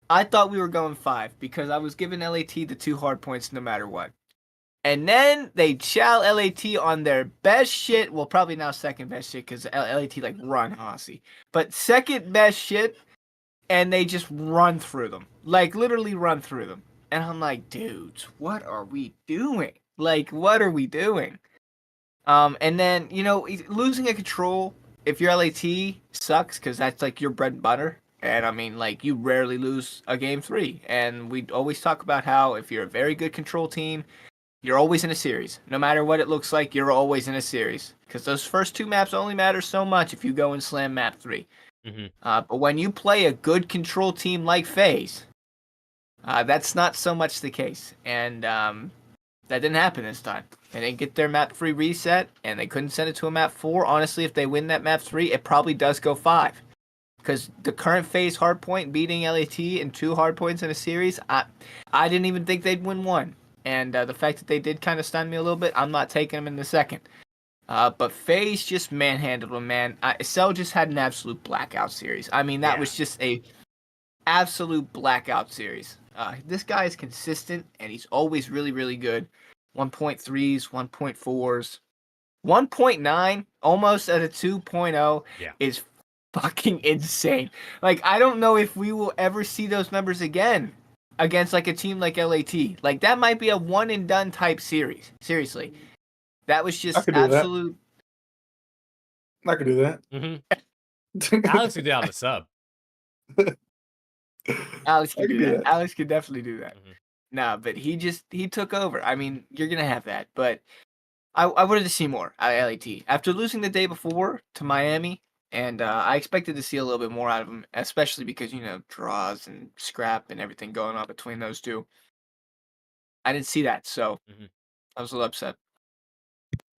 [SPEAKER 2] I thought we were going 5 because I was giving LAT the 2 hardpoints no matter what. And then they chow LAT on their best shit. Well, probably now second best shit because LAT like run Hossie. But second best shit, and they just run through them. Like literally run through them. And I'm like, dudes, what are we doing? Like, what are we doing? And then, you know, losing a control, if you're LAT, sucks because that's like your bread and butter. And I mean, like, you rarely lose a game 3. And we always talk about how if you're a very good control team, you're always in a series. No matter what it looks like, you're always in a series. Because those first 2 maps only matter so much if you go and slam map 3. But when you play a good control team like FaZe, that's not so much the case. And that didn't happen this time. They didn't get their map 3 reset, and they couldn't send it to a map 4. Honestly, if they win that map 3, it probably does go 5. Because the current FaZe hardpoint beating LAT in 2 hardpoints in a series, I didn't even think they'd win 1. And the fact that they did kind of stun me a little bit, I'm not taking them in the second. But FaZe just manhandled them, man. Cell just had an absolute blackout series. I mean, that was just a absolute blackout series. This guy is consistent, and he's always really, really good. 1.3s, 1.4s. 1.9, almost at a 2.0, is fucking insane. Like, I don't know if we will ever see those numbers again against like a team like LAT. Like, that might be a one and done type series. Seriously, that was
[SPEAKER 1] I
[SPEAKER 2] just
[SPEAKER 1] could do that.
[SPEAKER 2] absolute.
[SPEAKER 1] I could do that.
[SPEAKER 3] Alex could do it on the sub.
[SPEAKER 2] Alex
[SPEAKER 1] I
[SPEAKER 2] could
[SPEAKER 1] could
[SPEAKER 2] do
[SPEAKER 1] do
[SPEAKER 2] that.
[SPEAKER 1] that.
[SPEAKER 2] Alex could definitely do that.
[SPEAKER 3] Mhm.
[SPEAKER 2] Nah, but he took over. I mean, you're gonna have that, but I wanted to see more out of LAT after losing the day before to Miami, and I expected to see a little bit more out of him, especially because draws and scrap and everything going on between those two. I didn't see that, so
[SPEAKER 3] Mhm.
[SPEAKER 2] I was a little upset.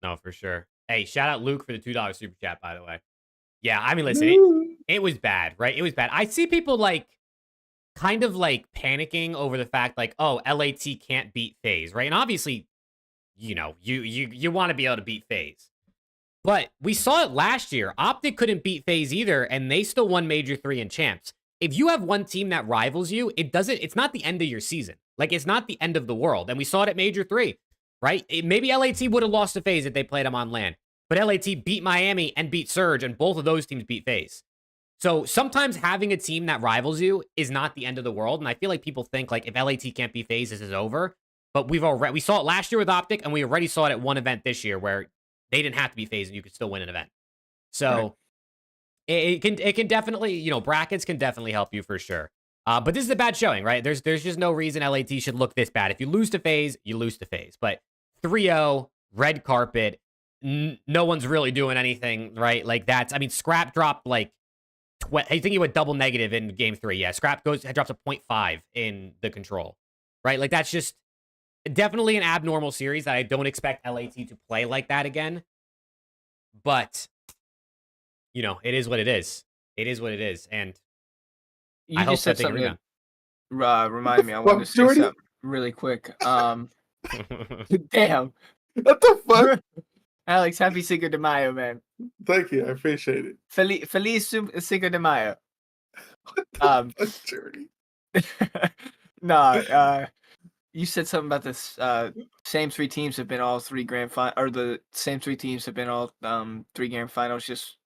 [SPEAKER 3] No, for sure. Hey, shout out Luke for the $2 super chat, by the way. Yeah, I mean, listen, it was bad, right? It was bad. I see people kind of panicking over the fact oh, LAT can't beat FaZe, right? And obviously, you want to be able to beat FaZe. But we saw it last year. OPTIC couldn't beat FaZe either, and they still won Major 3 and Champs. If you have one team that rivals you, it's not the end of your season. It's not the end of the world. And we saw it at Major 3, right? Maybe LAT would have lost to FaZe if they played them on LAN. But LAT beat Miami and beat Surge, and both of those teams beat FaZe. So sometimes having a team that rivals you is not the end of the world. And I feel like people think if LAT can't beat FaZe, this is over. But we saw it last year with OPTIC, and we already saw it at one event this year where they didn't have to be FaZe and you could still win an event. So it can definitely, brackets can definitely help you for sure. But this is a bad showing, right? There's just no reason LAT should look this bad. If you lose to FaZe, you lose to FaZe. But 3-0, red carpet, no one's really doing anything, right? Scrap dropped I think he went double negative in game 3. Yeah, Scrap drops a 0.5 in the control, right? That's just definitely an abnormal series that I don't expect LAT to play like that again. But, it is what it is. It is what it is. And
[SPEAKER 2] You
[SPEAKER 3] I hope
[SPEAKER 2] just said
[SPEAKER 3] that they can
[SPEAKER 2] something
[SPEAKER 3] rebound.
[SPEAKER 2] that reminded me. I wanted to say
[SPEAKER 1] Jordy?
[SPEAKER 2] something really quick. Damn,
[SPEAKER 1] What the fuck?
[SPEAKER 2] Alex, happy Cinco de Mayo, man.
[SPEAKER 1] Thank you. I appreciate it.
[SPEAKER 2] Feliz Cinco de Mayo.
[SPEAKER 1] Jordy.
[SPEAKER 2] No, you said something about this. Same three teams have been all three grand final, or the same three teams have been all 3 grand finals, just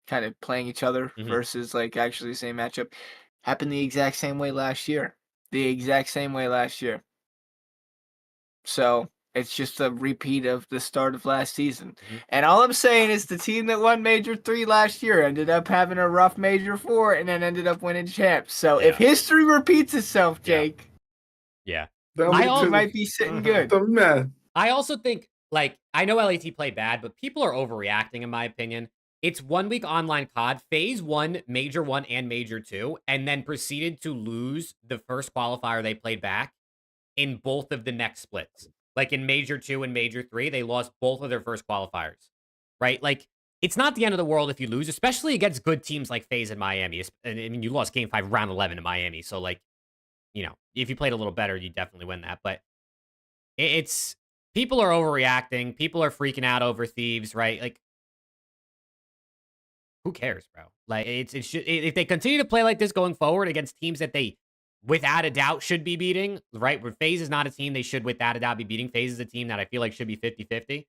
[SPEAKER 2] kind of playing each other versus actually the same matchup. Happened the exact same way last year. The exact same way last year. So it's just a repeat of the start of last season. And all I'm saying is the team that won Major 3 last year ended up having a rough Major 4 and then ended up winning champs. So if history repeats itself, Jake.
[SPEAKER 3] Yeah.
[SPEAKER 2] I might be sitting good.
[SPEAKER 1] Man.
[SPEAKER 3] I also think, I know LAT played bad, but people are overreacting, in my opinion. It's 1 week online COD. FaZe won Major 1 and Major 2, and then proceeded to lose the first qualifier they played back in both of the next splits. In Major 2 and Major 3, they lost both of their first qualifiers, right? It's not the end of the world if you lose, especially against good teams like FaZe and Miami. I mean, you lost Game 5, Round 11 in Miami, so, if you played a little better, you definitely win that. But it's people are overreacting. People are freaking out over Thieves, right? Who cares, bro? If they continue to play like this going forward against teams that they, without a doubt, should be beating, right? Where FaZe is not a team they should, without a doubt, be beating. FaZe is a team that I feel like should be 50-50.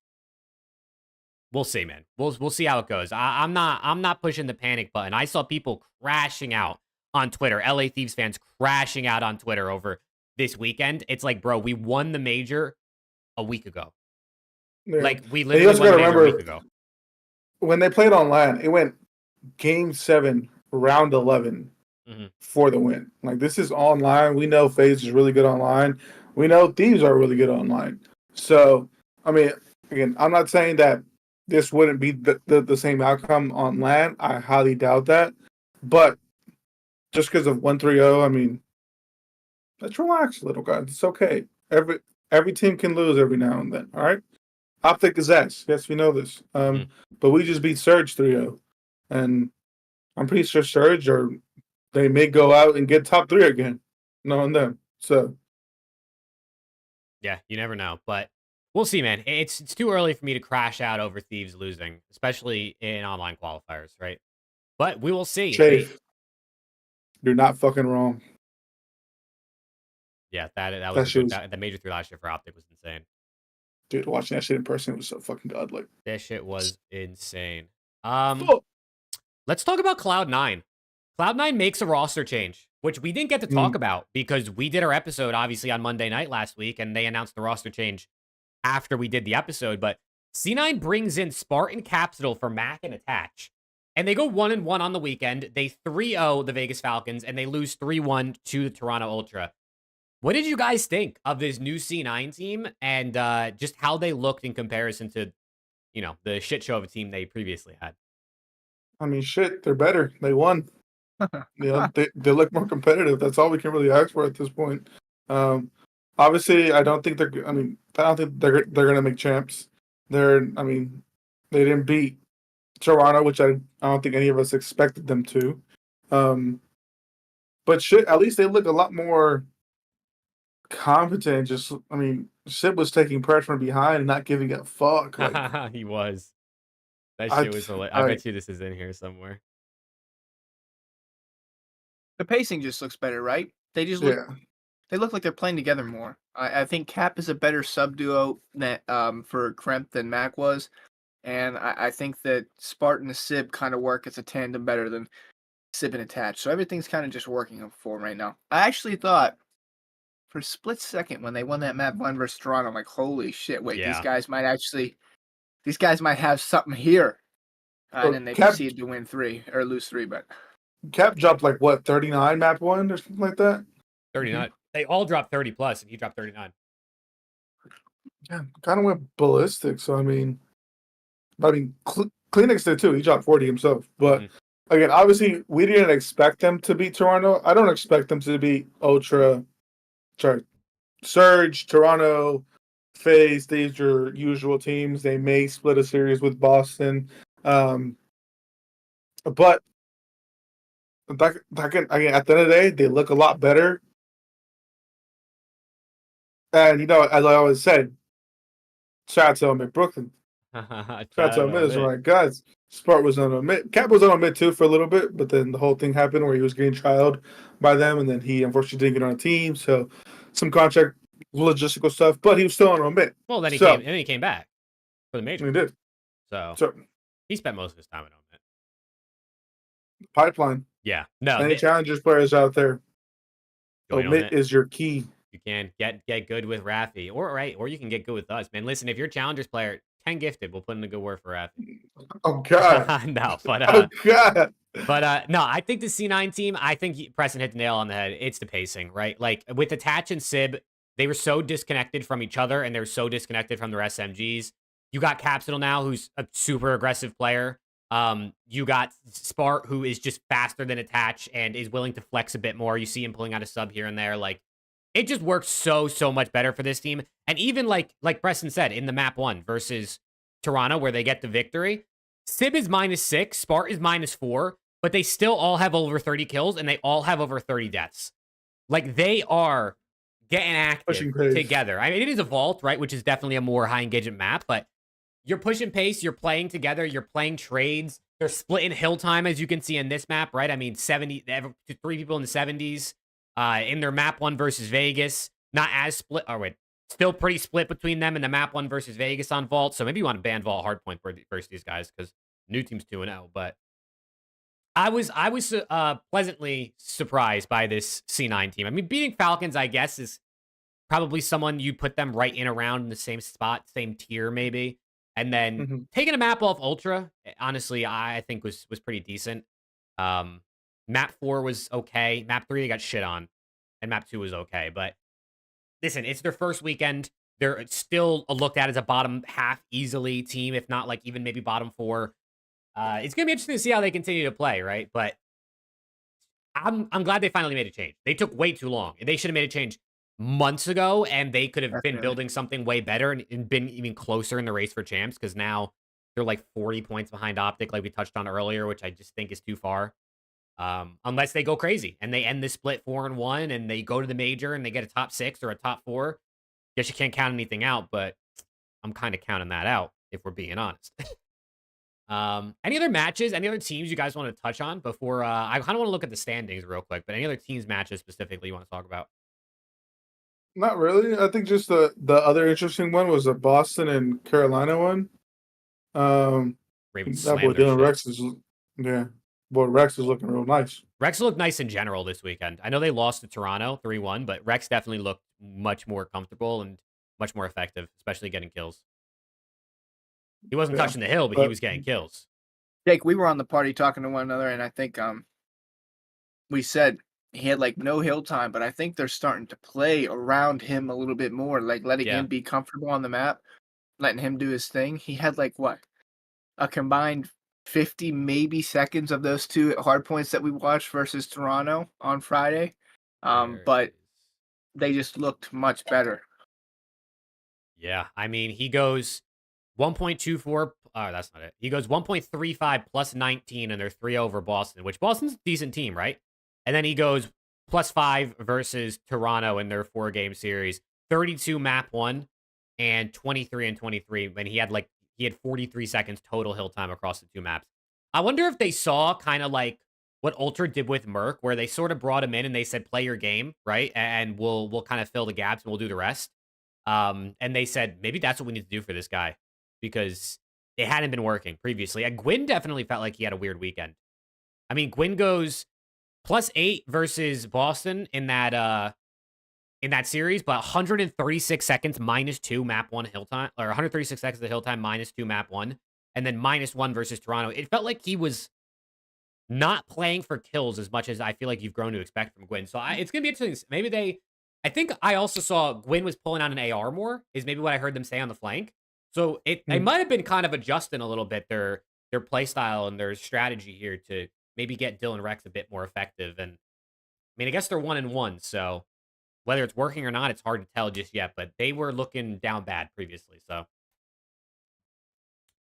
[SPEAKER 3] We'll see, man. We'll see how it goes. I'm not pushing the panic button. I saw people crashing out on Twitter. LA Thieves fans crashing out on Twitter over this weekend. It's bro, we won the major a week ago.
[SPEAKER 1] Yeah.
[SPEAKER 3] We literally won the major a week ago.
[SPEAKER 1] When they played online, it went Game 7, Round 11 for the win. This is online. We know FaZe is really good online. We know Thieves are really good online. So, I mean, again, I'm not saying that this wouldn't be the same outcome on LAN. I highly doubt that. But just because of 1-3-0, I mean, let's relax a little, guys. It's okay. Every team can lose every now and then, all right? OPTIC is ass. Yes, we know this. But we just beat Surge 3-0. And I'm pretty sure Surge, or they may go out and get top 3 again, knowing them. So,
[SPEAKER 3] yeah, you never know. But we'll see, man. It's too early for me to crash out over Thieves losing, especially in online qualifiers, right? But we will see.
[SPEAKER 1] Chafe, you're not fucking wrong.
[SPEAKER 3] Yeah, that was the Major 3 last year for OPTIC was insane.
[SPEAKER 1] Dude, watching that shit in person was so fucking godlike.
[SPEAKER 3] That shit was insane. let's talk about Cloud9. Cloud9 makes a roster change, which we didn't get to talk about because we did our episode, obviously, on Monday night last week, and they announced the roster change after we did the episode. But C9 brings in Spartan Capsule for Mac and Attach. And they go 1-1 on the weekend. They 3-0 the Vegas Falcons, and they lose 3-1 to the Toronto Ultra. What did you guys think of this new C9 team and just how they looked in comparison to, the shit show of a team they previously had?
[SPEAKER 1] I mean, shit, they're better. They won. They look more competitive. That's all we can really ask for at this point. Obviously, I don't think they're gonna make champs. They didn't beat Toronto, which I don't think any of us expected them to. But shit, at least they look a lot more competent. Sid was taking pressure from behind and not giving a fuck. Like,
[SPEAKER 3] He was. That shit was hilarious. I bet you this is in here somewhere.
[SPEAKER 2] The pacing just looks better, right? They just look.
[SPEAKER 1] yeah.
[SPEAKER 2] They look like they're playing together more. I think Cap is a better sub duo that for Kremp than Mac was, and I think that Spartan and Sib kind of work as a tandem better than Sib and Attach. So everything's kind of just working for them right now. I actually thought for a split second when they won that map 1 versus Toronto, I'm like, holy shit! Wait,
[SPEAKER 3] Yeah.
[SPEAKER 2] these guys might have something here. And then they proceeded to win 3 or lose 3, but
[SPEAKER 1] Cap dropped like what 39 map 1 or something like that.
[SPEAKER 3] 39. They all dropped 30 plus, and he dropped 39.
[SPEAKER 1] Yeah, kind of went ballistic. So Kleenex did too. He dropped 40 himself. But again, obviously, we didn't expect them to beat Toronto. I don't expect them to beat Surge, Toronto, FaZe. These are usual teams. They may split a series with Boston. But again, at the end of the day, they look a lot better. And as I always said, shout out to Omid Brooklyn. Shout out to Omid. Right, guys. Spart was on Omid. Cap was on Omid too for a little bit, but then the whole thing happened where he was getting trialed by them, and then he unfortunately didn't get on a team. So some contract logistical stuff, but he was still on Omid.
[SPEAKER 3] Well, then he came back for the major.
[SPEAKER 1] He did.
[SPEAKER 3] So he spent most of his time at Omid.
[SPEAKER 1] Pipeline.
[SPEAKER 3] Yeah. No.
[SPEAKER 1] Any challengers players out there,
[SPEAKER 3] Omid
[SPEAKER 1] is your key.
[SPEAKER 3] You can get good with Rafi, or you can get good with us, man. Listen, if you're a challengers player, 10 gifted, we'll put in a good word for Rafi.
[SPEAKER 1] Oh God,
[SPEAKER 3] no, but
[SPEAKER 1] oh God.
[SPEAKER 3] But no, I think the C9 team. I think Preston hit the nail on the head. It's the pacing, right? Like with Attach and Sib, they were so disconnected from each other, and they were so disconnected from their SMGs. You got Capsule now, who's a super aggressive player. You got Spart, who is just faster than Attach and is willing to flex a bit more. You see him pulling out a sub here and there, like. It just works so much better for this team. And even like Preston said, in the map 1 versus Toronto, where they get the victory, Sib is -6, Spart is -4, but they still all have over 30 kills, and they all have over 30 deaths. Like, they are getting active together. I mean, it is a vault, right, which is definitely a more high engagement map, but you're pushing pace, you're playing together, you're playing trades. They're splitting hill time, as you can see in this map, right? I mean, 3 people in the 70s. In their map 1 versus Vegas, not as split. Oh, wait. Still pretty split between them in the map 1 versus Vegas on Vault. So maybe you want to ban Vault Hardpoint versus these guys because new team's 2-0. But I was pleasantly surprised by this C9 team. I mean, beating Falcons, I guess, is probably someone you put them right in around in the same spot, same tier maybe. And then taking a map off Ultra, honestly, I think was pretty decent. Map 4 was okay. Map 3, they got shit on. And map 2 was okay. But listen, it's their first weekend. They're still looked at as a bottom half easily team, if not like even maybe bottom 4. It's going to be interesting to see how they continue to play, right? But I'm glad they finally made a change. They took way too long. They should have made a change months ago, and they could have been building something way better and been even closer in the race for champs, because now they're like 40 points behind Optic, like we touched on earlier, which I just think is too far. Unless they go crazy and they end the split 4-1 and they go to the major and they get a top 6 or a top 4. Guess you can't count anything out, but I'm kind of counting that out if we're being honest. Any other matches, any other teams you guys want to touch on before I kind of want to look at the standings real quick, but any other teams matches specifically you want to talk about?
[SPEAKER 1] Not really. I think just the other interesting one was the Boston and Carolina one.
[SPEAKER 3] Ravens
[SPEAKER 1] that boy
[SPEAKER 3] slammed their
[SPEAKER 1] Dylan
[SPEAKER 3] shit.
[SPEAKER 1] Rex is, yeah. Boy, Rex is looking real nice.
[SPEAKER 3] Rex looked nice in general this weekend. I know they lost to Toronto 3-1, but Rex definitely looked much more comfortable and much more effective, especially getting kills. He wasn't
[SPEAKER 1] Yeah,
[SPEAKER 3] touching the hill, but he was getting kills.
[SPEAKER 2] Jake, we were on the party talking to one another, and I think we said he had like no hill time, but I think they're starting to play around him a little bit more, like letting
[SPEAKER 3] Yeah.
[SPEAKER 2] him be comfortable on the map, letting him do his thing. He had like what, a combined 50 maybe seconds of those two hard points that we watched versus Toronto on Friday. But they just looked much better.
[SPEAKER 3] Yeah, I mean, he goes 1.24. Oh, that's not it. He goes 1.35 plus 19, and they're 3 over Boston, which Boston's a decent team, right? And then he goes plus 5 versus Toronto in their 4-game series, 32 map 1, and 23 and 23. When he had 43 seconds total hill time across the 2 maps. I wonder if they saw kind of like what Ultra did with Merc, where they sort of brought him in and they said, "Play your game, right? And we'll kind of fill the gaps and we'll do the rest." And they said, maybe that's what we need to do for this guy because it hadn't been working previously. And Gwyn definitely felt like he had a weird weekend. I mean, Gwyn goes +8 versus Boston in that series, but 136 seconds -2 map 1 hill time, or 136 seconds of hill time -2 map 1, and then -1 versus Toronto. It felt like he was not playing for kills as much as I feel like you've grown to expect from Gwyn. So it's going to be interesting. Maybe I think I also saw Gwyn was pulling out an AR more, is maybe what I heard them say on the flank. So they might have been kind of adjusting a little bit their play style and their strategy here to maybe get Dylan Rex a bit more effective. And I mean, I guess they're 1-1, so whether it's working or not, it's hard to tell just yet. But they were looking down bad previously, so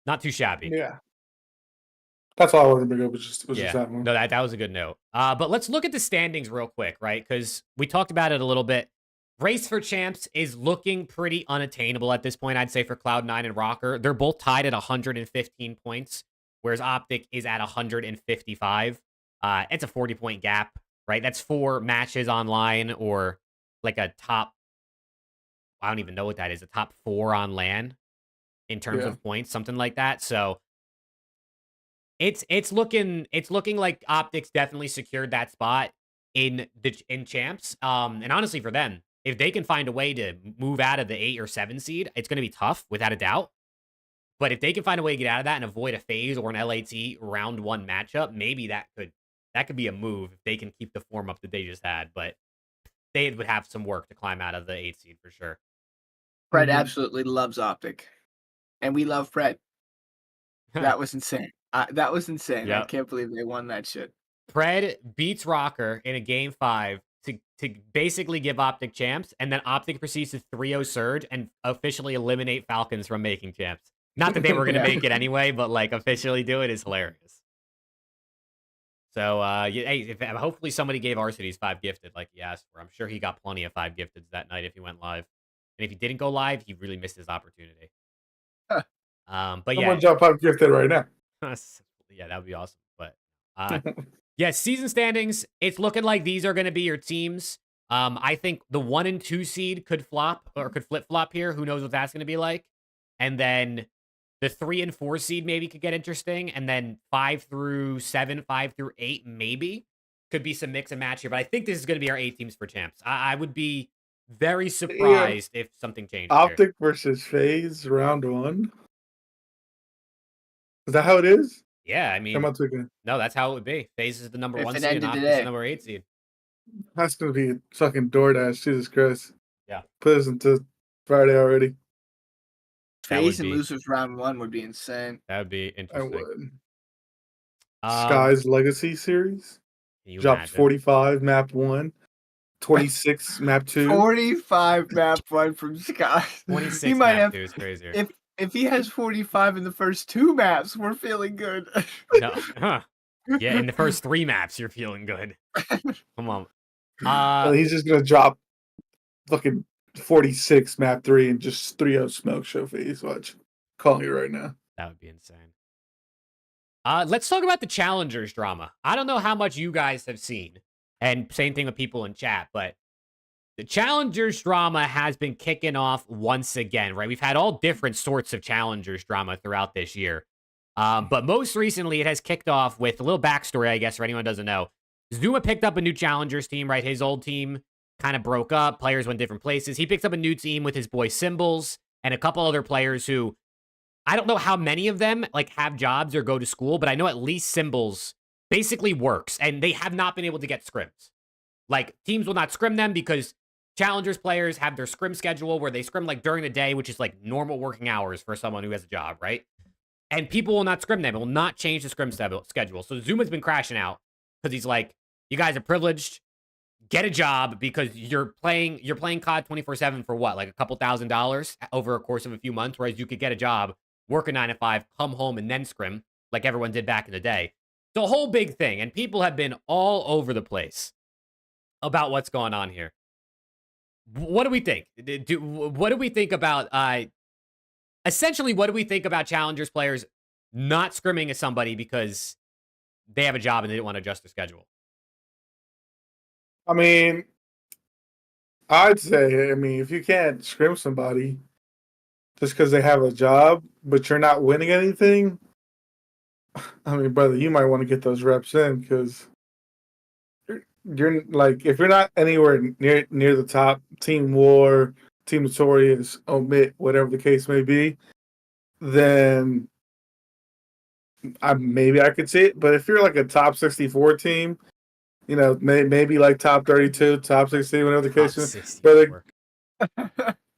[SPEAKER 3] not too shabby.
[SPEAKER 1] Yeah. That's all I wanted to bring up. Was just
[SPEAKER 3] Yeah,
[SPEAKER 1] that one.
[SPEAKER 3] no, that was a good note. But let's look at the standings real quick, right? Because we talked about it a little bit. Race for Champs is looking pretty unattainable at this point, I'd say, for Cloud9 and Rocker. They're both tied at 115 points, whereas Optic is at 155. It's a 40-point gap, right? That's 4 matches online or like a top, I don't even know what that is, a top 4 on LAN in terms of points, something like that. So it's looking like Optics definitely secured that spot in Champs. And honestly, for them, if they can find a way to move out of the 8 or 7 seed, it's going to be tough without a doubt. But if they can find a way to get out of that and avoid a FaZe or an LAT round 1 matchup, maybe that could be a move if they can keep the form up that they just had. But they would have some work to climb out of the 8 seed for sure.
[SPEAKER 2] Fred absolutely loves Optic, and we love Fred. That was insane. That was insane.
[SPEAKER 3] Yep.
[SPEAKER 2] I can't believe they won that shit.
[SPEAKER 3] Pred beats Rocker in a game 5 to basically give Optic champs, and then Optic proceeds to 3-0 surge and officially eliminate Falcons from making champs. Not that they were going to make it anyway, but like officially do it is hilarious. So, hey, hopefully somebody gave Arcides 5 gifted like he asked for. I'm sure he got plenty of 5 gifteds that night if he went live. And if he didn't go live, he really missed his opportunity.
[SPEAKER 1] Huh.
[SPEAKER 3] But yeah.
[SPEAKER 1] Someone jump 5 gifted right now.
[SPEAKER 3] Yeah, that would be awesome. But yeah, season standings, it's looking like these are going to be your teams. I think the 1 and 2 seed could flop or could flip-flop here. Who knows what that's going to be like. And then the 3 and 4 seed maybe could get interesting. And then 5 through 7, 5 through 8 maybe could be some mix and match here. But I think this is going to be our 8 teams for champs. I would be very surprised if something changed
[SPEAKER 1] Optic
[SPEAKER 3] here.
[SPEAKER 1] versus FaZe round 1? Is that how it is?
[SPEAKER 3] Yeah, I mean, no, that's how it would be. FaZe is the number 1 seed and Optic is the number 8 seed.
[SPEAKER 1] That's going to be fucking DoorDash. Jesus Christ.
[SPEAKER 3] Yeah.
[SPEAKER 1] Put us into Friday already.
[SPEAKER 2] FaZe and losers round 1 would be insane.
[SPEAKER 3] That would be interesting.
[SPEAKER 1] I would. Sky's Legacy Series. Dropped
[SPEAKER 3] imagine?
[SPEAKER 1] 45 map 1. 26 map 2.
[SPEAKER 2] 45 map 1 from Sky.
[SPEAKER 3] 26
[SPEAKER 2] he might
[SPEAKER 3] map
[SPEAKER 2] have,
[SPEAKER 3] 2 is crazier.
[SPEAKER 2] If he has 45 in the first 2 maps, we're feeling good.
[SPEAKER 3] No. Huh. Yeah, in the first 3 maps, you're feeling good. Come on.
[SPEAKER 1] He's just going to drop fucking 46 map 3 and just 3-0 smoke show FaZe. Watch. Calling you right now.
[SPEAKER 3] That would be insane. Let's talk about the Challengers drama. I don't know how much you guys have seen. And same thing with people in chat, but the Challengers drama has been kicking off once again, right? We've had all different sorts of Challengers drama throughout this year. But most recently, it has kicked off with a little backstory, I guess, for anyone who doesn't know. Zuma picked up a new challengers team, right? His old team kind of broke up. Players went different places. He picked up a new team with his boy Symbols and a couple other players who I don't know how many of them like have jobs or go to school, but I know at least Symbols basically works, and they have not been able to get scrims. Like teams will not scrim them because challengers players have their scrim schedule where they scrim like during the day, which is like normal working hours for someone who has a job, right? And people will not scrim them. It will not change the scrim schedule. So Zuma's been crashing out because he's like, you guys are privileged. Get a job because you're playing COD 24/7 for what? Like a couple $1,000s over a course of a few months, whereas you could get a job, work a 9 to 5, come home and then scrim like everyone did back in the day. It's a whole big thing, and people have been all over the place about what's going on here. What do we think? What do we think about essentially, what do we think about challengers players not scrimming as somebody because they have a job and they didn't want to adjust their schedule?
[SPEAKER 1] I mean, I'd say, if you can't scrim somebody just because they have a job, but you're not winning anything, brother, you might want to get those reps in because you're like, if you're not anywhere near the top, Team War, Team Notorious, Omit, whatever the case may be, then maybe I could see it. But if you're like a top 64 team, maybe like top 32, top 16, whatever the case is, brother,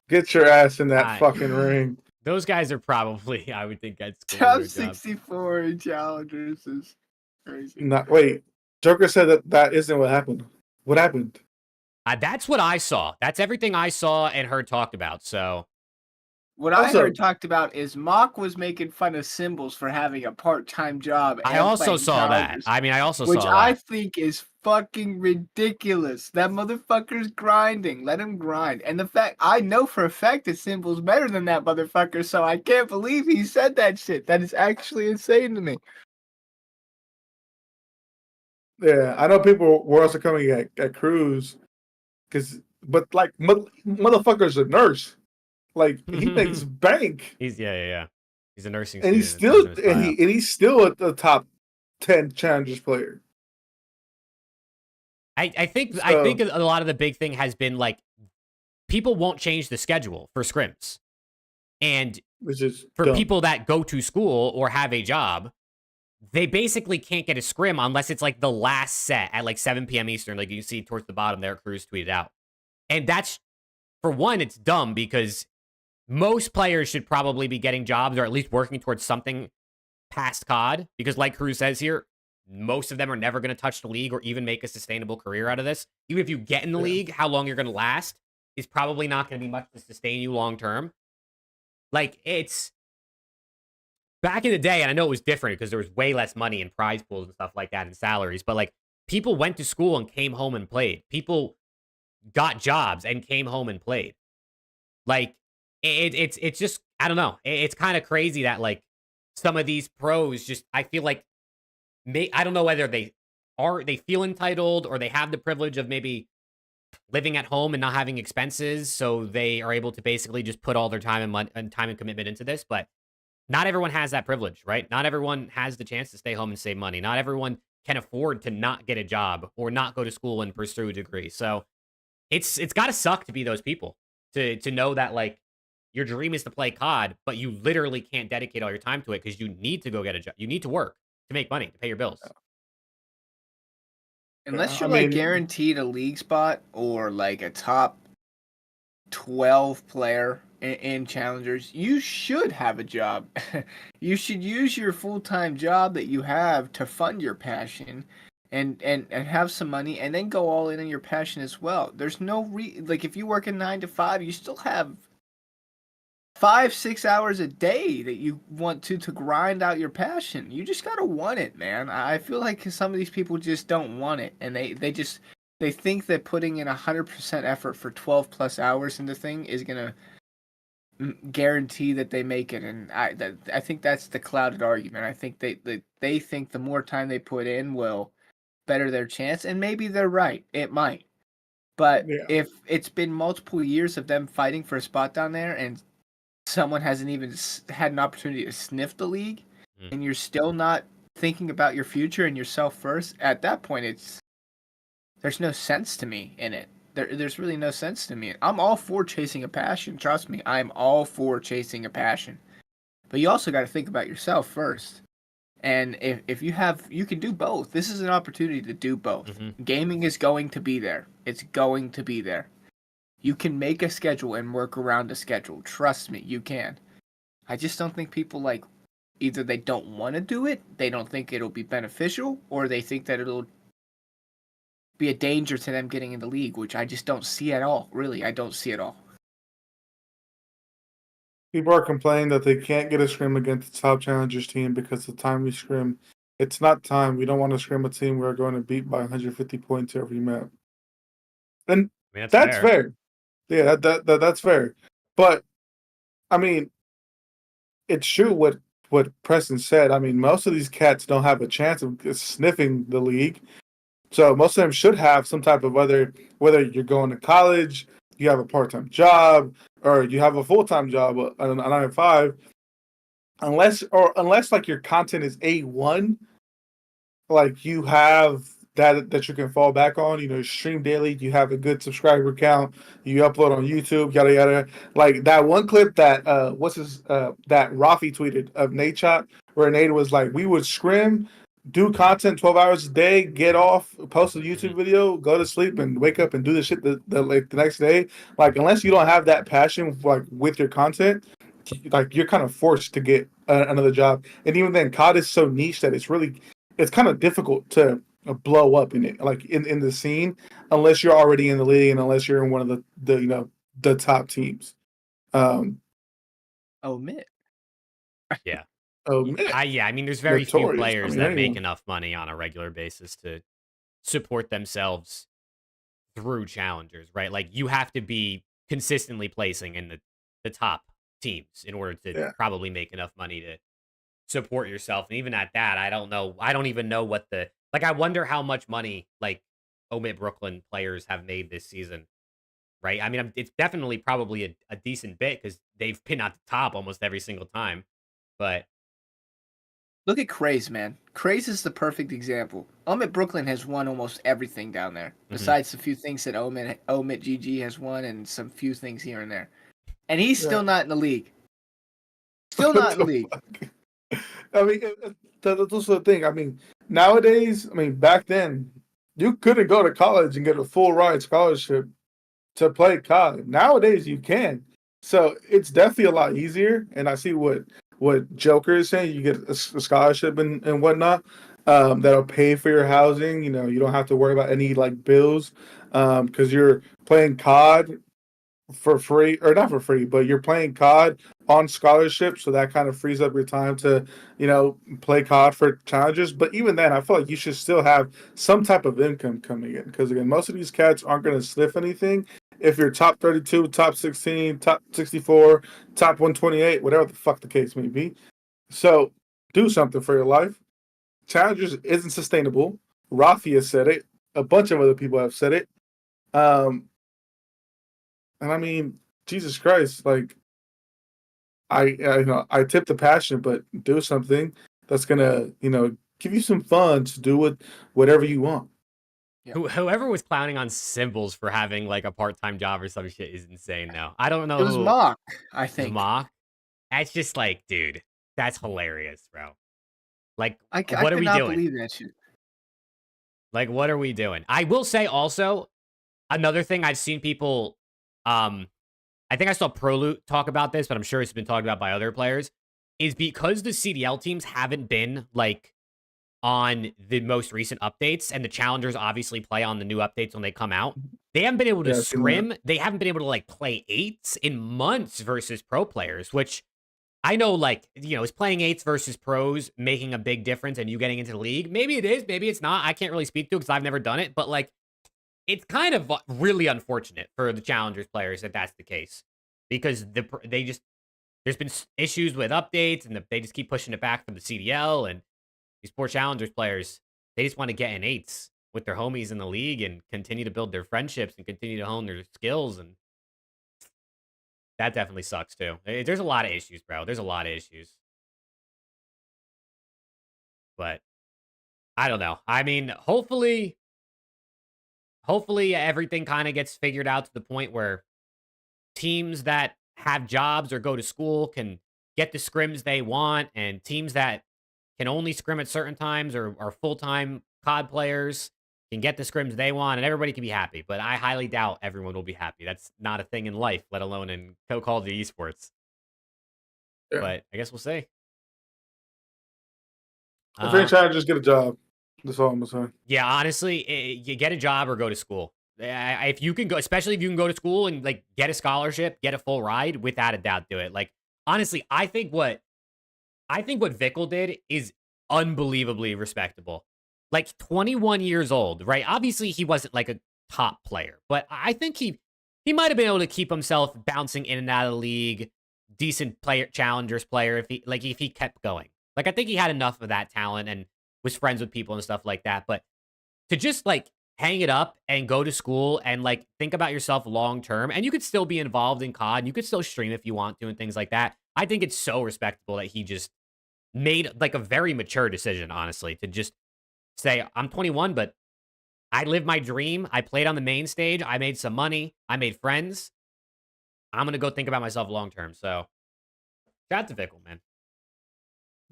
[SPEAKER 1] get your ass in that fucking ring.
[SPEAKER 3] Those guys are probably, I would think, at school.
[SPEAKER 2] Top 64 in challengers is crazy.
[SPEAKER 1] Wait, Joker said that isn't what happened. What happened?
[SPEAKER 3] That's what I saw. That's everything I saw and heard talked about. So,
[SPEAKER 2] what I heard talked about is Mock was making fun of Symbols for having a part-time job.
[SPEAKER 3] I also saw that. I also saw that.
[SPEAKER 2] Which I think is fucking ridiculous. That motherfucker's grinding. Let him grind. And the fact, I know for a fact that Symbols better than that motherfucker, so I can't believe he said that shit. That is actually insane to me.
[SPEAKER 1] Yeah, I know people were also coming at Cruz, but like motherfucker's a nurse. Like he makes bank.
[SPEAKER 3] He's He's a nursing
[SPEAKER 1] and
[SPEAKER 3] student.
[SPEAKER 1] He's still at the top 10 challengers player.
[SPEAKER 3] I think a lot of the big thing has been like people won't change the schedule for scrims, and
[SPEAKER 1] which is
[SPEAKER 3] for
[SPEAKER 1] dumb.
[SPEAKER 3] people that go to school or have a job, they basically can't get a scrim unless it's like the last set at like 7 p.m. Eastern, like you see towards the bottom there. Cruz tweeted out, and that's for one, it's dumb because most players should probably be getting jobs or at least working towards something past COD because, like Cruz says here, most of them are never going to touch the league or even make a sustainable career out of this. Even if you get in the league, how long you're going to last is probably not going to be much to sustain you long term. Like, it's back in the day, and I know it was different because there was way less money in prize pools and stuff like that and salaries, but like people went to school and came home and played. People got jobs and came home and played. Like, it's just, I don't know. It's kind of crazy that like some of these pros just, I feel like, I don't know whether they feel entitled or they have the privilege of maybe living at home and not having expenses, so they are able to basically just put all their time and commitment into this. But not everyone has that privilege, right? Not everyone has the chance to stay home and save money. Not everyone can afford to not get a job or not go to school and pursue a degree. So it's got to suck to be those people, to know that like your dream is to play COD, but you literally can't dedicate all your time to it because you need to go get a job. You need to work to make money, to pay your bills.
[SPEAKER 2] Unless you're guaranteed a league spot or like a top 12 player in challengers, you should have a job. You should use your full-time job that you have to fund your passion and have some money and then go all in on your passion as well. There's no like if you work a 9 to 5, you still have 5-6 hours a day that you want to grind out your passion. You just gotta want it, man. I feel like some of these people just don't want it, and they think that putting in 100% effort for 12 plus hours into thing is gonna guarantee that they make it. And I think that's the clouded argument. I think they think the more time they put in will better their chance, and maybe they're right. It might, but if it's been multiple years of them fighting for a spot down there and someone hasn't even had an opportunity to sniff the league, and you're still not thinking about your future and yourself first, at that point, there's no sense to me in it. There's really no sense to me. I'm all for chasing a passion. Trust me, I'm all for chasing a passion. But you also got to think about yourself first. And if you can do both. This is an opportunity to do both. Gaming is going to be there. It's going to be there. You can make a schedule and work around a schedule. Trust me, you can. I just don't think people either they don't want to do it, they don't think it'll be beneficial, or they think that it'll be a danger to them getting in the league, which I just don't see at all. Really, I don't see at all.
[SPEAKER 1] People are complaining that they can't get a scrim against the top challengers team because the time we scrim, it's not time. We don't want to scrim a team we're going to beat by 150 points every map. And
[SPEAKER 3] I mean,
[SPEAKER 1] that's fair. Yeah, that's fair. But I mean, it's true what Preston said. I mean, most of these cats don't have a chance of sniffing the league. So most of them should have some type of whether you're going to college, you have a part-time job, or you have a full-time job, a 9 to 5. Unless like your content is A1, like you have that you can fall back on. You know, stream daily. You have a good subscriber count. You upload on YouTube. Yada yada. Like that one clip that that Rafi tweeted of Nate Shot, where Nate was like, "We would scrim, do content 12 hours a day, get off, post a YouTube video, go to sleep, and wake up and do the shit the next day." Like unless you don't have that passion like with your content, like you're kind of forced to get another job. And even then, COD is so niche that it's kind of difficult to blow up in it, like in the scene, unless you're already in the league and unless you're in one of the top teams.
[SPEAKER 2] Omit.
[SPEAKER 3] Yeah.
[SPEAKER 1] Omit.
[SPEAKER 3] I mean, there's very few
[SPEAKER 1] Notorious.
[SPEAKER 3] players
[SPEAKER 1] I mean,
[SPEAKER 3] that
[SPEAKER 1] anyone.
[SPEAKER 3] make enough money on a regular basis to support themselves through challengers, right? Like you have to be consistently placing in the top teams in order to
[SPEAKER 1] Yeah.
[SPEAKER 3] probably make enough money to support yourself. And even at that, I don't know. I don't even know what I wonder how much money like Omit Brooklyn players have made this season, right? I mean, it's definitely probably a decent bit because they've been at the top almost every single time. But
[SPEAKER 2] Look at Craze, man. Craze is the perfect example. Omit Brooklyn has won almost everything down there, besides a few things that Omit GG has won and some few things here and there. And he's still not in the league. Still not in the league.
[SPEAKER 1] I mean, that's also the thing. I mean, nowadays, I mean, back then, you couldn't go to college and get a full ride scholarship to play COD. Nowadays, you can. So it's definitely a lot easier. And I see what Joker is saying. You get a scholarship and whatnot that'll pay for your housing. You know, you don't have to worry about any like bills because you're playing COD for free, or not for free, but you're playing COD on scholarship, so that kind of frees up your time to, play COD for challenges. But even then, I feel like you should still have some type of income coming in, because again, most of these cats aren't going to sniff anything if you're top 32, top 16, top 64, top 128, whatever the fuck the case may be. So do something for your life. Challengers isn't sustainable. Rafi has said it. A bunch of other people have said it. And I mean, Jesus Christ, like I tip the passion, but do something that's gonna, give you some fun to do whatever you want.
[SPEAKER 2] Yeah.
[SPEAKER 3] Whoever was clowning on Symbols for having like a part-time job or some shit is insane now. I don't know
[SPEAKER 2] It was
[SPEAKER 3] who
[SPEAKER 2] Mock, I
[SPEAKER 3] was
[SPEAKER 2] think.
[SPEAKER 3] Mock. That's just like, dude, that's hilarious, bro. Like,
[SPEAKER 2] I
[SPEAKER 3] what are we
[SPEAKER 2] cannot
[SPEAKER 3] doing?
[SPEAKER 2] believe that shit.
[SPEAKER 3] Like, what are we doing? I will say also, another thing I've seen people, I think I saw ProLoot talk about this, but I'm sure it's been talked about by other players, is because the CDL teams haven't been like on the most recent updates, and the challengers obviously play on the new updates when they come out. They haven't been able to
[SPEAKER 1] Yeah, I've seen that.
[SPEAKER 3] scrim. They haven't been able to like play eights in months versus pro players, which I know, like, is playing eights versus pros making a big difference and you getting into the league? Maybe it is, maybe it's not. I can't really speak to it because I've never done it, but like, it's kind of really unfortunate for the challengers players that that's the case, because there's been issues with updates and they just keep pushing it back from the CDL, and these poor challengers players, they just want to get in eights with their homies in the league and continue to build their friendships and continue to hone their skills, and that definitely sucks too. There's a lot of issues, bro. There's a lot of issues. But I don't know. I mean, hopefully everything kind of gets figured out to the point where teams that have jobs or go to school can get the scrims they want, and teams that can only scrim at certain times or are full-time COD players can get the scrims they want, and everybody can be happy. But I highly doubt everyone will be happy. That's not a thing in life, let alone in Call of Duty esports.
[SPEAKER 1] Yeah.
[SPEAKER 3] But I guess we'll see.
[SPEAKER 1] If you're trying to just get a job, that's all I'm saying.
[SPEAKER 3] Yeah, honestly, you get a job or go to school. If you can go, especially if you can go to school and like get a scholarship, get a full ride, without a doubt, do it. Like honestly, I think what Vickle did is unbelievably respectable. Like 21 years old, right? Obviously, he wasn't like a top player, but I think he might have been able to keep himself bouncing in and out of the league, decent player, challengers player if he kept going. Like I think he had enough of that talent and was friends with people and stuff like that. But to just like hang it up and go to school and like think about yourself long term, and you could still be involved in COD, you could still stream if you want to and things like that. I think it's so respectable that he just made like a very mature decision, honestly, to just say, I'm 21, but I lived my dream. I played on the main stage. I made some money. I made friends. I'm going to go think about myself long term. So, shout out to Vickle, man.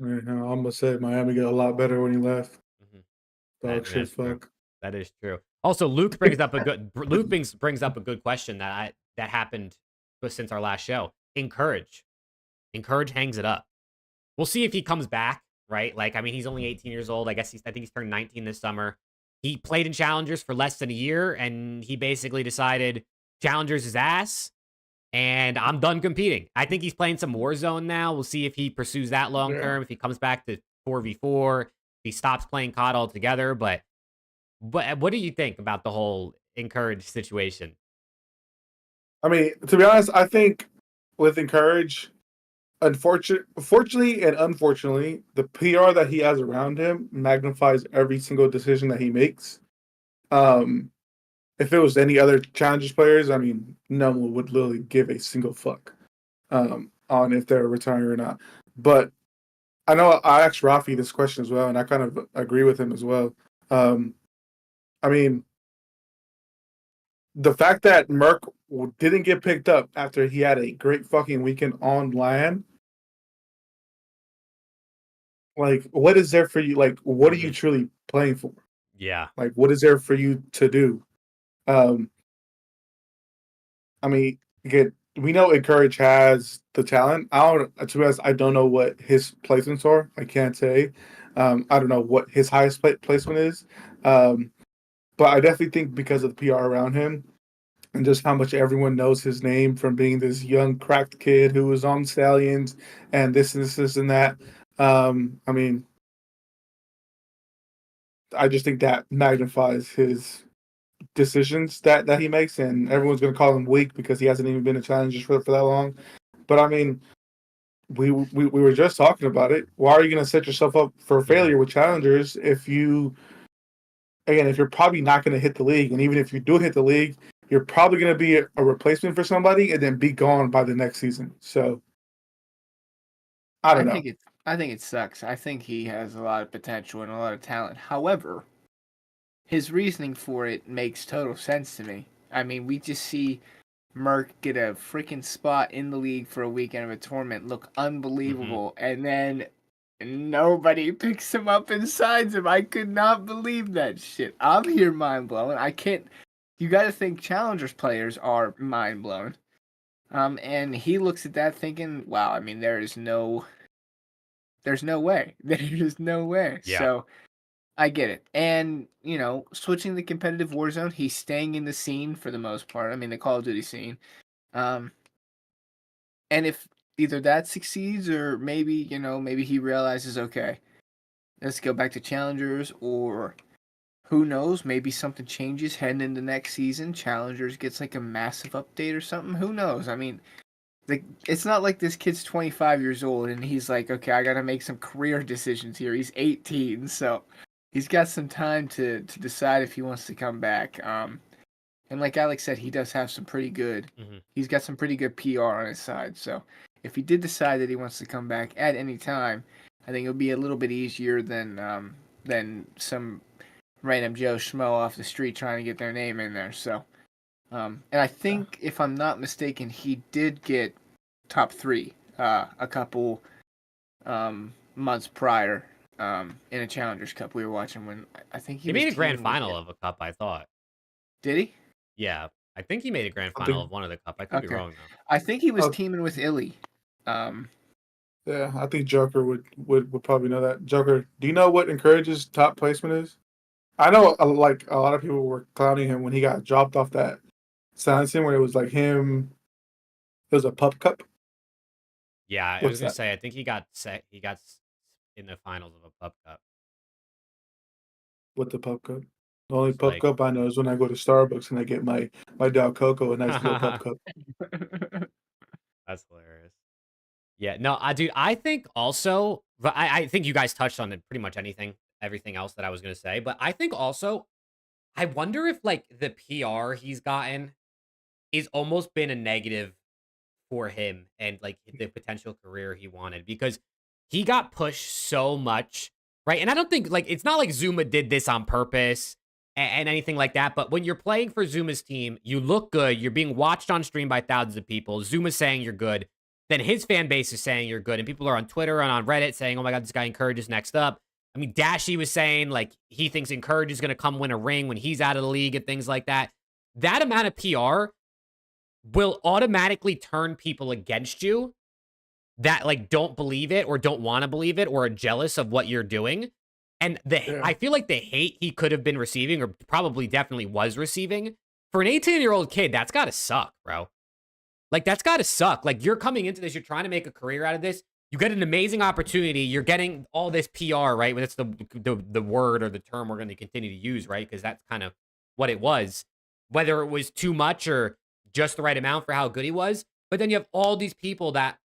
[SPEAKER 1] Yeah, no, I'm gonna say Miami got a lot better when he left.
[SPEAKER 3] Mhm.
[SPEAKER 1] Dog shit,
[SPEAKER 3] That's true.
[SPEAKER 1] fuck.
[SPEAKER 3] That is true. Also, Luke brings up a good question that happened since our last show. Encourage hangs it up. We'll see if he comes back, right? Like, I mean, he's only 18 years old. I think he's turned 19 this summer. He played in Challengers for less than a year, and he basically decided Challengers is ass, and I'm done competing. I think he's playing some Warzone now. We'll see if he pursues that long term, if he comes back to 4v4, if he stops playing COD altogether. But what do you think about the whole Encourage situation?
[SPEAKER 1] I mean, to be honest, I think with Encourage, fortunately and unfortunately, the PR that he has around him magnifies every single decision that he makes. If it was any other Challengers players, I mean, no one would literally give a single fuck on if they're retiring or not. But I know I asked Rafi this question as well, and I kind of agree with him as well. I mean, the fact that Merc didn't get picked up after he had a great fucking weekend on LAN, like, what is there for you? Like, what are you truly playing for?
[SPEAKER 3] Yeah.
[SPEAKER 1] Like, what is there for you to do? I mean, again, we know Encourage has the talent. To be honest, I don't know what his placements are. I can't say. I don't know what his highest placement is. But I definitely think because of the PR around him and just how much everyone knows his name from being this young cracked kid who was on Stallions and this and that. I mean, I just think that magnifies his decisions that he makes, and everyone's going to call him weak because he hasn't even been a challenger for that long. But I mean, we were just talking about it. Why are you going to set yourself up for failure with challengers if you're probably not going to hit the league, and even if you do hit the league, you're probably going to be a replacement for somebody and then be gone by the next season. So I don't know.
[SPEAKER 2] I think it sucks. I think he has a lot of potential and a lot of talent. However, his reasoning for it makes total sense to me. I mean, we just see Merc get a freaking spot in the league for a weekend of a tournament, look unbelievable, and then nobody picks him up and signs him. I could not believe that shit. I'm here mind blown. I can't. You got to think Challengers players are mind blown. And he looks at that thinking, wow. I mean, there's no way. There's no way.
[SPEAKER 3] Yeah.
[SPEAKER 2] So I get it. And, switching the competitive Warzone, he's staying in the scene for the most part. I mean, the Call of Duty scene. And if either that succeeds or maybe he realizes, okay, let's go back to Challengers, or who knows, maybe something changes heading into next season. Challengers gets like a massive update or something. Who knows? I mean, it's not like this kid's 25 years old and he's like, okay, I got to make some career decisions here. He's 18, so he's got some time to decide if he wants to come back. And like Alex said, he does have some pretty good. He's got some pretty good PR on his side. So if he did decide that he wants to come back at any time, I think it would be a little bit easier than some random Joe Schmo off the street trying to get their name in there. So, and I think if I'm not mistaken, he did get top 3 a couple months prior in a Challengers Cup we were watching when I think
[SPEAKER 3] He
[SPEAKER 2] was
[SPEAKER 3] made a grand
[SPEAKER 2] teaming
[SPEAKER 3] final
[SPEAKER 2] with
[SPEAKER 3] of a cup, I thought.
[SPEAKER 2] Did he?
[SPEAKER 3] Yeah, I think he made a grand
[SPEAKER 1] I
[SPEAKER 3] final
[SPEAKER 1] think,
[SPEAKER 3] of one of the cup. I could be
[SPEAKER 2] Okay.
[SPEAKER 3] wrong though.
[SPEAKER 2] I think he was
[SPEAKER 1] uh,
[SPEAKER 2] teaming with Illy.
[SPEAKER 1] yeah, I think Joker would probably know that. Joker, do you know what Encourage's top placement is? I know, like a lot of people were clowning him when he got dropped off that silencing where it was like him. It was a pup cup.
[SPEAKER 3] Yeah, I was
[SPEAKER 1] What's
[SPEAKER 3] gonna
[SPEAKER 1] that?
[SPEAKER 3] say I think he got set. He got in the finals of a pup cup.
[SPEAKER 1] What the pup cup? The only
[SPEAKER 3] It's
[SPEAKER 1] pup
[SPEAKER 3] like
[SPEAKER 1] cup I know is when I go to Starbucks and I get my dog Coco a nice little pup cup.
[SPEAKER 3] that's hilarious. Yeah, no, I think also, but I think you guys touched on it, pretty much everything else that I was gonna say. But I think also, I wonder if like the PR he's gotten is almost been a negative for him and like the potential career he wanted because he got pushed so much, right? And I don't think like it's not like Zuma did this on purpose and anything like that. But when you're playing for Zuma's team, you look good. You're being watched on stream by thousands of people. Zuma's saying you're good. Then his fan base is saying you're good. And people are on Twitter and on Reddit saying, oh my God, this guy Encourage is next up. I mean, Dashy was saying like he thinks Encourage is going to come win a ring when he's out of the league and things like that. That amount of PR will automatically turn people against you that like don't believe it or don't want to believe it or are jealous of what you're doing. And
[SPEAKER 1] Yeah.
[SPEAKER 3] I feel like the hate he could have been receiving or probably definitely was receiving for an 18-year-old kid, that's got to suck, bro. Like that's got to suck. Like you're coming into this, you're trying to make a career out of this. You get an amazing opportunity. You're getting all this PR, right? That's the word or the term we're going to continue to use, right? Because that's kind of what it was. Whether it was too much or just the right amount for how good he was. But then you have all these people that,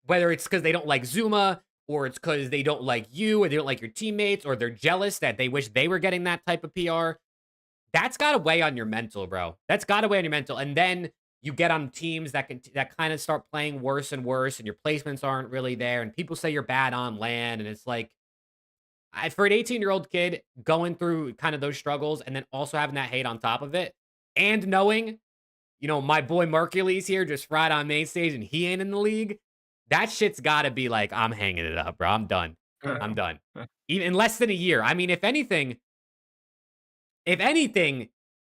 [SPEAKER 3] whether it's because they don't like Zuma or it's because they don't like you or they don't like your teammates or they're jealous that they wish they were getting that type of PR. That's got to weigh on your mental, bro. That's got to weigh on your mental. And then you get on teams that kind of start playing worse and worse, and your placements aren't really there, and people say you're bad on land, and it's like, for an 18-year-old kid going through kind of those struggles, and then also having that hate on top of it, and knowing, you know, my boy Mercury's here just right on main stage, and he ain't in the league. That shit's got to be like, I'm hanging it up, bro. I'm done. I'm done. Even in less than a year. I mean, if anything,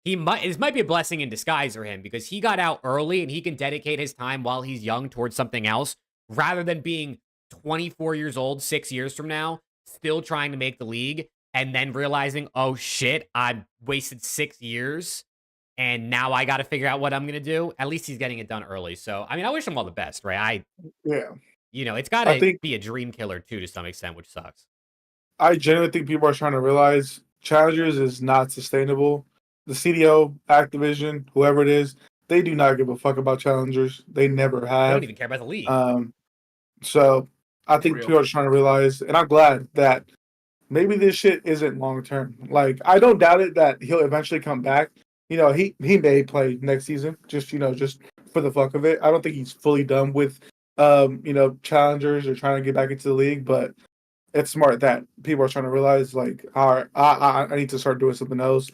[SPEAKER 3] this might be a blessing in disguise for him because he got out early and he can dedicate his time while he's young towards something else rather than being 24 years old 6 years from now, still trying to make the league and then realizing, oh shit, I wasted 6 years and now I got to figure out what I'm going to do. At least he's getting it done early. So, I mean, I wish him all the best, right?
[SPEAKER 1] Yeah.
[SPEAKER 3] It's got
[SPEAKER 1] I
[SPEAKER 3] to
[SPEAKER 1] think
[SPEAKER 3] be a dream killer too, to some extent, which sucks.
[SPEAKER 1] I genuinely think people are trying to realize Challengers is not sustainable. The CDL, Activision, whoever it is, they do not give a fuck about Challengers. They never
[SPEAKER 3] They
[SPEAKER 1] have.
[SPEAKER 3] don't even care about the league.
[SPEAKER 1] So I think
[SPEAKER 2] Real.
[SPEAKER 1] people are trying to realize, and I'm glad that maybe this shit isn't long term. Like I don't doubt it that he'll eventually come back. You know, he may play next season, just just for the fuck of it. I don't think he's fully done with challengers or trying to get back into the league, but it's smart that people are trying to realize like, all right, I need to start doing something else.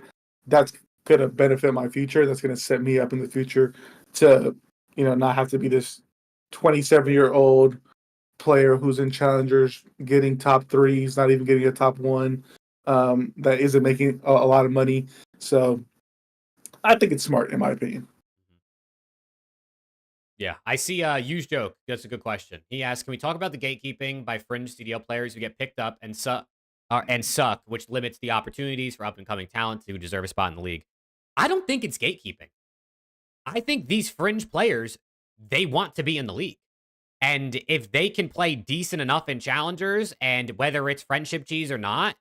[SPEAKER 1] That's gonna benefit my future. That's gonna set me up in the future to, not have to be this 27-year-old player who's in challengers getting top threes, not even getting a top one, that isn't making a lot of money. So I think it's smart in my opinion.
[SPEAKER 3] Yeah, I see Used Joke. That's a good question. He asked, can we talk about the gatekeeping by fringe CDL players who get picked up and suck, which limits the opportunities for up-and-coming talent who deserve a spot in the league? I don't think it's gatekeeping. I think these fringe players, they want to be in the league. And if they can play decent enough in challengers, and whether it's friendship cheese or not,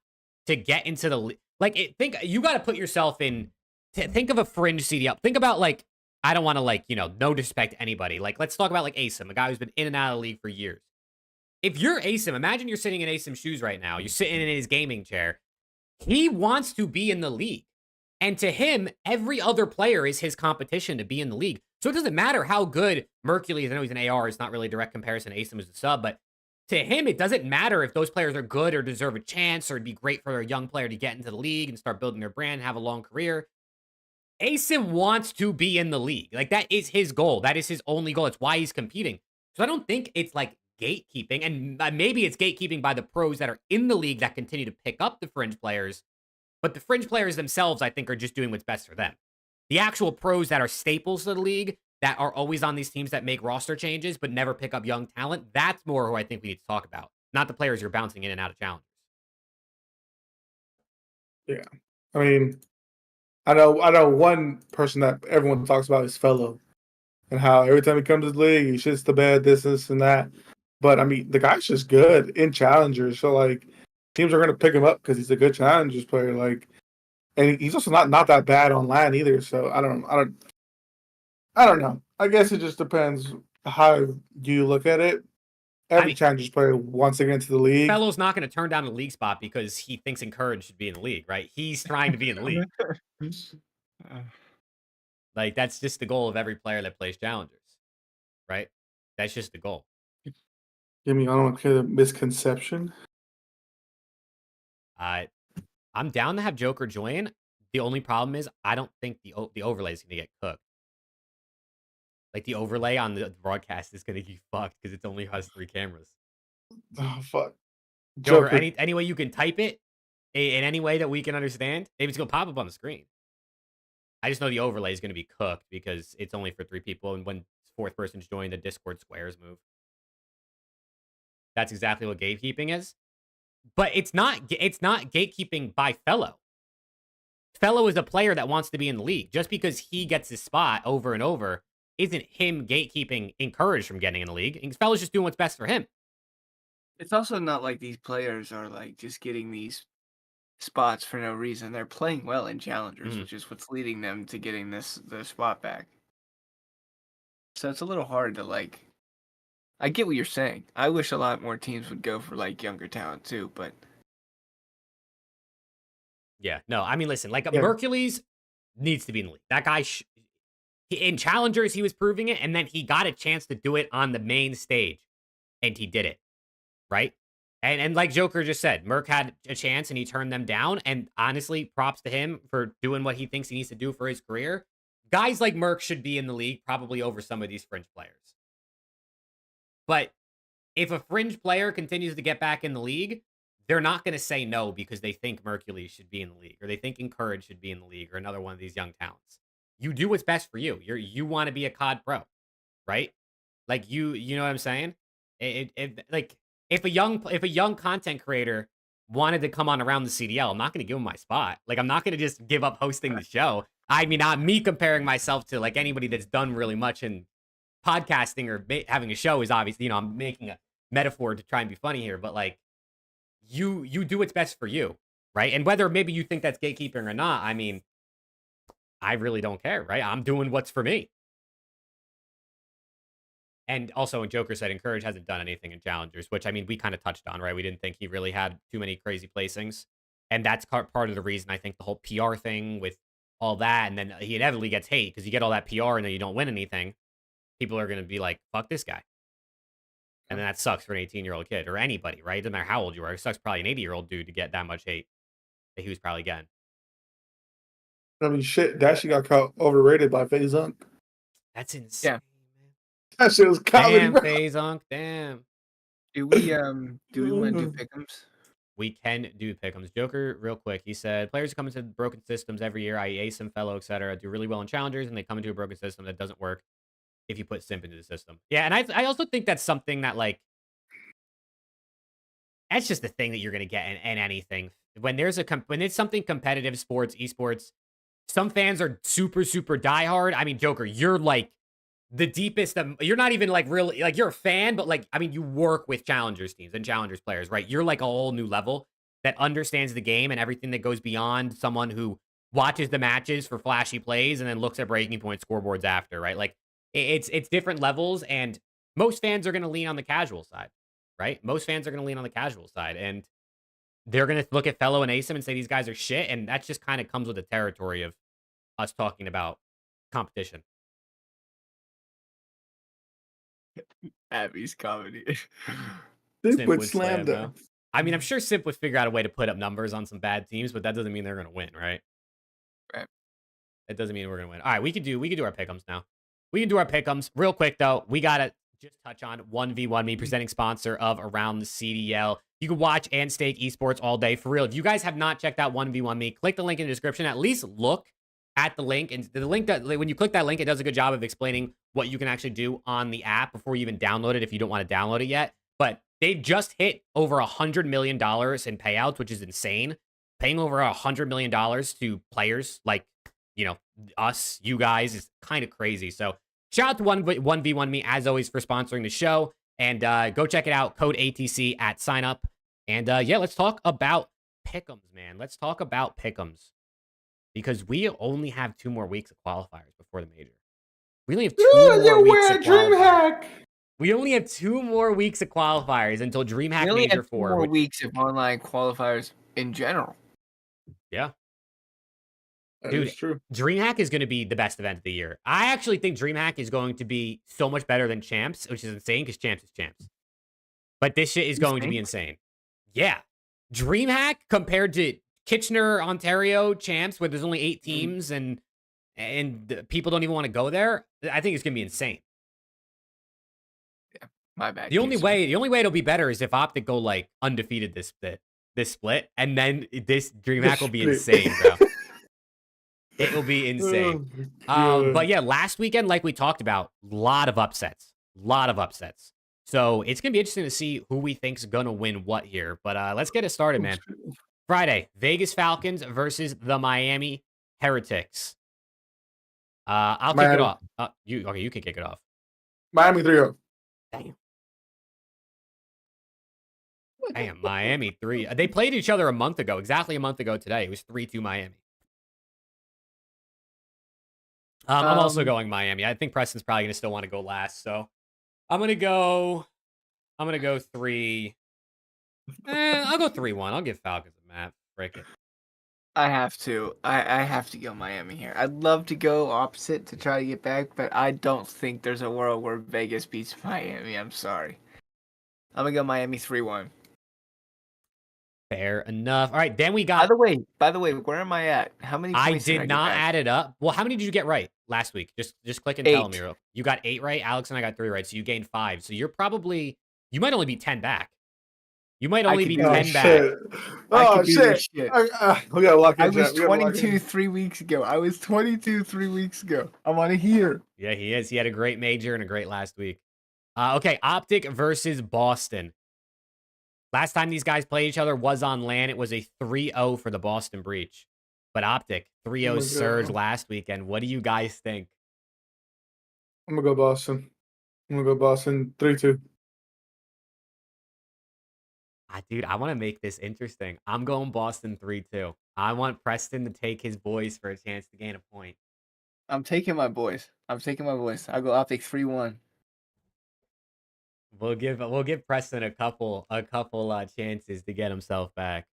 [SPEAKER 3] to get into the league, think you got to put yourself in. Think of a fringe CDL. Think about I don't want to no disrespect to anybody. Let's talk about Asim, a guy who's been in and out of the league for years. If you're Asim, imagine you're sitting in Asim's shoes right now. You're sitting in his gaming chair. He wants to be in the league. And to him, every other player is his competition to be in the league. So it doesn't matter how good Mercury is. I know he's an AR. It's not really a direct comparison. Asim is a sub. But to him, it doesn't matter if those players are good or deserve a chance, or it'd be great for a young player to get into the league and start building their brand, have a long career. Asim wants to be in the league. Like, that is his goal. That is his only goal. It's why he's competing. So I don't think it's like gatekeeping. And maybe it's gatekeeping by the pros that are in the league that continue to pick up the fringe players. But the fringe players themselves, I think, are just doing what's best for them. The actual pros that are staples to the league, that are always on these teams that make roster changes but never pick up young talent, that's more who I think we need to talk about. Not the players you're bouncing in and out of challengers.
[SPEAKER 1] Yeah. I mean, I know one person that everyone talks about is Fellow, and how every time he comes to the league, he shits the bed, this and that. But I mean, the guy's just good in challengers, so like teams are gonna pick him up because he's a good challengers player. Like, and he's also not that bad online either. So I don't know. I guess it just depends how you look at it. Every challengers player wants to get into the league.
[SPEAKER 3] Fellow's not going to turn down a league spot because he thinks Encourage should be in the league, right? He's trying to be in the league. Like, that's just the goal of every player that plays challengers, right? That's just the goal.
[SPEAKER 1] I mean, I don't care the misconception.
[SPEAKER 3] I'm down to have Joker join. The only problem is I don't think the overlay is going to get cooked. Like, the overlay on the broadcast is going to get fucked because it only has 3 cameras.
[SPEAKER 1] Oh fuck,
[SPEAKER 3] Joker, any way you can type it in any way that we can understand, maybe it's going to pop up on the screen. I just know the overlay is going to be cooked because it's only for 3 people, and when 4th person's joined, the Discord squares move. That's exactly what gatekeeping is. But it's not gatekeeping by Fellow. Fellow is a player that wants to be in the league. Just because he gets his spot over and over isn't him gatekeeping Encourage from getting in the league. Fellow's just doing what's best for him.
[SPEAKER 2] It's also not like these players are like just getting these spots for no reason. They're playing well in challengers, which is what's leading them to getting the spot back. So it's a little hard to like. I get what you're saying. I wish a lot more teams would go for like younger talent too, but
[SPEAKER 3] yeah, no, I mean, listen, like Mercules needs to be in the league. That guy, in challengers, he was proving it, and then he got a chance to do it on the main stage, and he did it, right? And like Joker just said, Merc had a chance, and he turned them down, and honestly, props to him for doing what he thinks he needs to do for his career. Guys like Merc should be in the league, probably over some of these fringe players. But if a fringe player continues to get back in the league, they're not going to say no because they think Mercules should be in the league, or they think Encourage should be in the league, or another one of these young talents. You do what's best for you. You want to be a COD pro, right? Like, you know what I'm saying? Like, if a young content creator wanted to come on around the CDL, I'm not going to give him my spot. Like, I'm not going to just give up hosting the show. I mean, not me comparing myself to like anybody that's done really much in podcasting or having a show is obviously, I'm making a metaphor to try and be funny here, but like, you do what's best for you, right? And whether maybe you think that's gatekeeping or not, I mean, I really don't care, right? I'm doing what's for me. And also, when Joker said Encourage hasn't done anything in challengers, which I mean, we kind of touched on, right? We didn't think he really had too many crazy placings. And that's part of the reason I think the whole PR thing with all that, and then he inevitably gets hate because you get all that PR and then you don't win anything. People are going to be like, fuck this guy. And then that sucks for an 18-year-old kid or anybody, right? Doesn't matter how old you are. It sucks probably an 80-year-old dude to get that much hate that he was probably getting.
[SPEAKER 1] I mean, shit, that shit got caught overrated by FaZe Unk.
[SPEAKER 3] That's insane.
[SPEAKER 2] Yeah.
[SPEAKER 1] That shit was comedy,
[SPEAKER 3] Damn,
[SPEAKER 1] bro.
[SPEAKER 3] FaZe Unk, damn.
[SPEAKER 2] do we want to do pick'ems?
[SPEAKER 3] We can do pick'ems. Joker, real quick, he said, players come into broken systems every year, i.e. Asim, Fellow, etc., do really well in challengers, and they come into a broken system that doesn't work if you put Simp into the system. Yeah, and I also think that's something that, like, that's just the thing that you're going to get in anything. When there's when it's something competitive, sports, esports, some fans are super, super diehard. I mean, Joker, you're like the deepest. You're not even like really, like, you're a fan, but like, I mean, you work with challengers teams and challengers players, right? You're like a whole new level that understands the game and everything that goes beyond someone who watches the matches for flashy plays and then looks at breaking point scoreboards after, right? Like, it's different levels, and most fans are going to lean on the casual side, right? Most fans are going to lean on the casual side, and they're going to look at Fellow and Asim and say these guys are shit, and that just kind of comes with the territory of us talking about competition.
[SPEAKER 2] Abby's comedy.
[SPEAKER 1] Simp would slam
[SPEAKER 3] though.
[SPEAKER 1] them.
[SPEAKER 3] I mean, I'm sure Simp would figure out a way to put up numbers on some bad teams, but that doesn't mean they're gonna win, right?
[SPEAKER 2] Right.
[SPEAKER 3] That doesn't mean we're gonna win. All right, we can do our pick'ems now. We can do our pick'ems real quick though. We gotta just touch on 1v1 me, presenting sponsor of Around the CDL. You can watch and stake esports all day for real. If you guys have not checked out 1v1 me, click the link in the description. At least look at the link, and the link that when you click that link, it does a good job of explaining what you can actually do on the app before you even download it if you don't want to download it yet. But they just hit over $100 million in payouts, which is insane. Paying over $100 million to players like, you know, us, you guys, is kind of crazy. So shout out to 1v1 me, as always, for sponsoring the show. And go check it out. Code ATC at sign up. And yeah, let's talk about pick'ems, man. Let's talk about pick'ems. Because we only have 2 more weeks of qualifiers before the major. We only have 2 more weeks of qualifiers. We only have 2 more weeks of qualifiers until DreamHack
[SPEAKER 2] We only
[SPEAKER 3] Major
[SPEAKER 2] have 2
[SPEAKER 3] 4.
[SPEAKER 2] more weeks of online qualifiers in general.
[SPEAKER 3] Yeah.
[SPEAKER 1] That
[SPEAKER 3] Dude,
[SPEAKER 1] is true.
[SPEAKER 3] DreamHack is going to be the best event of the year. I actually think DreamHack is going to be so much better than Champs, which is insane because Champs is Champs. But this shit is going to be insane. Yeah. DreamHack compared to Kitchener, Ontario, Champs, where there's only 8 teams and people don't even want to go there. I think it's going to be insane.
[SPEAKER 2] Yeah, my bad.
[SPEAKER 3] The only way it'll be better is if OPTIC go like undefeated this split, and then this DreamHack will be insane, bro. It will be insane. But yeah, last weekend, like we talked about, a lot of upsets. So it's gonna be interesting to see who we think's gonna win what here. But let's get it started, man. Friday, Vegas Falcons versus the Miami Heretics. I'll kick it off. You can kick it off.
[SPEAKER 1] Miami 3-0.
[SPEAKER 3] Damn, Miami 3. They played each other exactly a month ago today. It was 3-2 Miami. I'm also going Miami. I think Preston's probably gonna still want to go last, so I'm gonna go 3. I'll go 3-1. I'll give Falcons a map. Frick it.
[SPEAKER 2] I have to. I have to go Miami here. I'd love to go opposite to try to get back, but I don't think there's a world where Vegas beats Miami. I'm sorry. I'm gonna go Miami 3-1.
[SPEAKER 3] Fair enough. All right, then we got.
[SPEAKER 2] By the way, where am I at? How many
[SPEAKER 3] I
[SPEAKER 2] points
[SPEAKER 3] did not add it up. Well, how many did you get right last week? Just click and
[SPEAKER 2] 8.
[SPEAKER 3] tell me. You got 8 right. Alex and I got 3 right, so you gained 5. So you might only be 10 back. You might only be 10 back.
[SPEAKER 1] Oh shit! We gotta lock in.
[SPEAKER 2] I was 22 3 weeks ago. I want to hear.
[SPEAKER 3] Yeah, he is. He had a great major and a great last week. Okay, OPTIC versus Boston. Last time these guys played each other was on LAN. It was a 3-0 for the Boston Breach. But OPTIC, 3-0 surge last weekend. What do you guys think?
[SPEAKER 1] I'm gonna go Boston. 3-2.
[SPEAKER 3] Dude, I want to make this interesting. I'm going Boston 3-2. I want Preston to take his boys for a chance to gain a point.
[SPEAKER 2] I'm taking my boys. I'll go OPTIC 3-1.
[SPEAKER 3] We'll give Preston a couple chances to get himself back.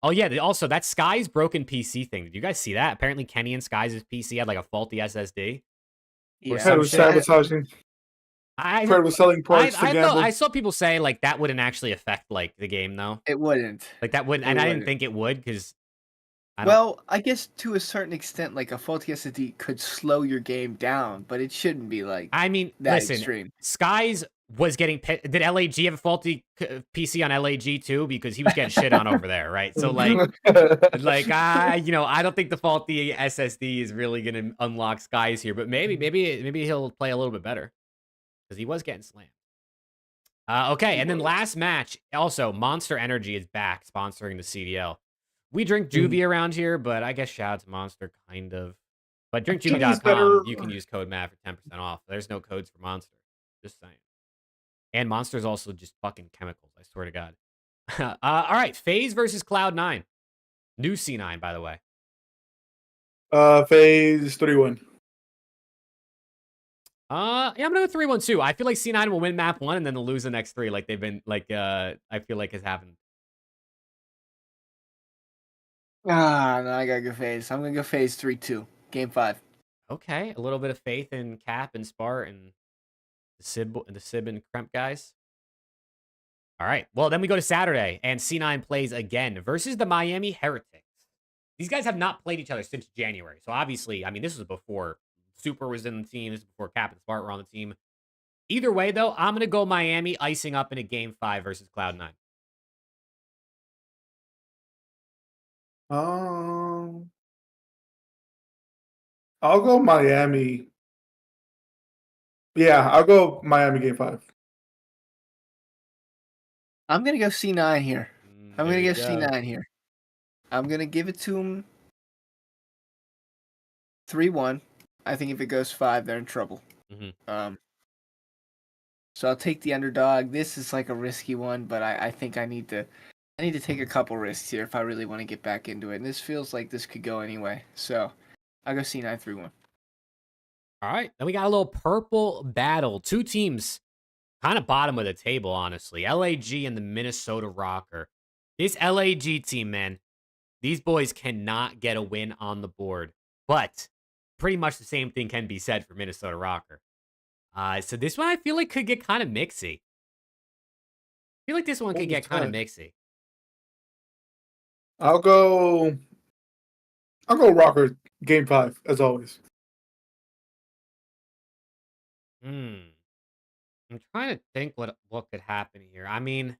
[SPEAKER 3] Oh yeah, also that Sky's broken PC thing. Did you guys see that? Apparently Kenny and Sky's PC had like a faulty SSD.
[SPEAKER 2] Yeah,
[SPEAKER 1] It was sabotaging.
[SPEAKER 3] I
[SPEAKER 1] was selling parts to gamble.
[SPEAKER 3] I saw people say like that wouldn't actually affect like the game though.
[SPEAKER 2] It wouldn't.
[SPEAKER 3] Like that wouldn't, and I didn't think it would because.
[SPEAKER 2] Well, I guess to a certain extent, like a faulty SSD could slow your game down, but it shouldn't be like.
[SPEAKER 3] I mean,
[SPEAKER 2] that
[SPEAKER 3] listen,
[SPEAKER 2] extreme.
[SPEAKER 3] Skies was getting. Did LAG have a faulty PC on LAG too? Because he was getting shit on over there, right? So like I don't think the faulty SSD is really gonna unlock Skies here, but maybe he'll play a little bit better because he was getting slammed. Okay, and then last match, also Monster Energy is back sponsoring the CDL. We drink Juvie around here, but I guess shout out to Monster, kind of. But drinkjuvie.com, you can use code MAT for 10% off. There's no codes for Monster. Just saying. And Monster's also just fucking chemicals, I swear to God. All right, FaZe versus Cloud9. New C9, by the way.
[SPEAKER 1] FaZe 3-1.
[SPEAKER 3] Yeah, I'm gonna go 3-1 too. I feel like C9 will win map 1 and then they'll lose the next 3, like they've been I feel like has happened.
[SPEAKER 2] No, I gotta go FaZe. I'm gonna go FaZe 3-2. Game 5.
[SPEAKER 3] Okay, a little bit of faith in Cap and Spart and the Sib and Kremp guys. All right. Well, then we go to Saturday, and C9 plays again versus the Miami Heretics. These guys have not played each other since January. So obviously, I mean, this was before Super was in the team. This is before Cap and Smart were on the team. Either way, though, I'm going to go Miami icing up in a game 5 versus Cloud9.
[SPEAKER 1] I'll go Miami. Yeah, I'll go Miami game 5.
[SPEAKER 2] I'm gonna go C9 here. I'm
[SPEAKER 3] There
[SPEAKER 2] gonna
[SPEAKER 3] you
[SPEAKER 2] go
[SPEAKER 3] go.
[SPEAKER 2] C9 here. I'm gonna give it to him 3-1. I think if it goes 5, they're in trouble.
[SPEAKER 3] Mhm.
[SPEAKER 2] So I'll take the underdog. This is like a risky one, but I think I need to take a couple risks here if I really want to get back into it. And this feels like this could go anyway. So I'll go C9 3-1.
[SPEAKER 3] All right. Then we got a little purple battle. Two teams kind of bottom of the table, honestly. LAG and the Minnesota Rocker. This LAG team, man, these boys cannot get a win on the board. But pretty much the same thing can be said for Minnesota Rocker. So this one I feel like could get kind of mixy. I feel like this one could get kind of mixy.
[SPEAKER 1] I'll go Rocker game 5 as always.
[SPEAKER 3] I'm trying to think what could happen here. I mean,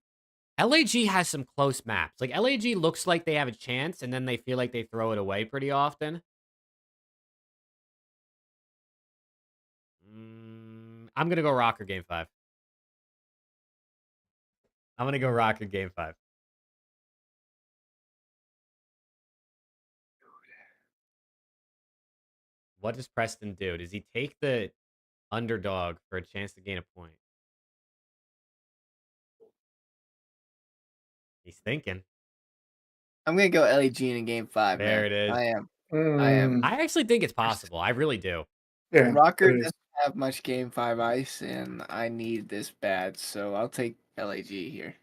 [SPEAKER 3] LAG has some close maps. Like LAG looks like they have a chance, and then they feel like they throw it away pretty often. I'm gonna go Rocker game 5. I'm gonna go Rocker game 5. What does Preston do? Does he take the underdog for a chance to gain a point? He's thinking.
[SPEAKER 2] I'm gonna go LAG in game 5.
[SPEAKER 3] There
[SPEAKER 2] Man.
[SPEAKER 3] it is.
[SPEAKER 2] I am.
[SPEAKER 3] I actually think it's possible. I really do.
[SPEAKER 1] Yeah,
[SPEAKER 2] Rocker
[SPEAKER 1] it is.
[SPEAKER 2] doesn't have much game 5 ice, and I need this bad, so I'll take LAG here.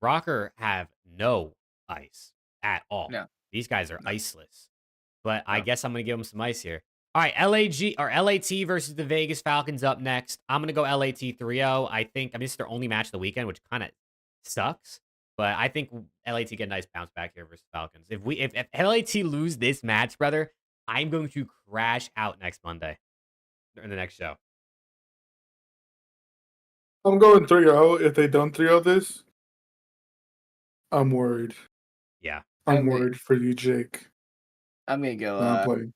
[SPEAKER 3] Rocker have no ice at all.
[SPEAKER 2] No.
[SPEAKER 3] These guys are
[SPEAKER 2] No.
[SPEAKER 3] iceless. But I
[SPEAKER 2] No.
[SPEAKER 3] guess I'm going to give them some ice here. All right, LAG or LAT versus the Vegas Falcons up next. I'm going to go LAT 3-0. I think, this is their only match of the weekend, which kind of sucks. But I think LAT get a nice bounce back here versus Falcons. If LAT lose this match, brother, I'm going to crash out next Monday in the next show.
[SPEAKER 1] I'm going 3-0. If they don't 3-0 this, I'm worried.
[SPEAKER 3] Yeah.
[SPEAKER 1] I'm worried for you, Jake.
[SPEAKER 2] I'm gonna go
[SPEAKER 1] I'm playing.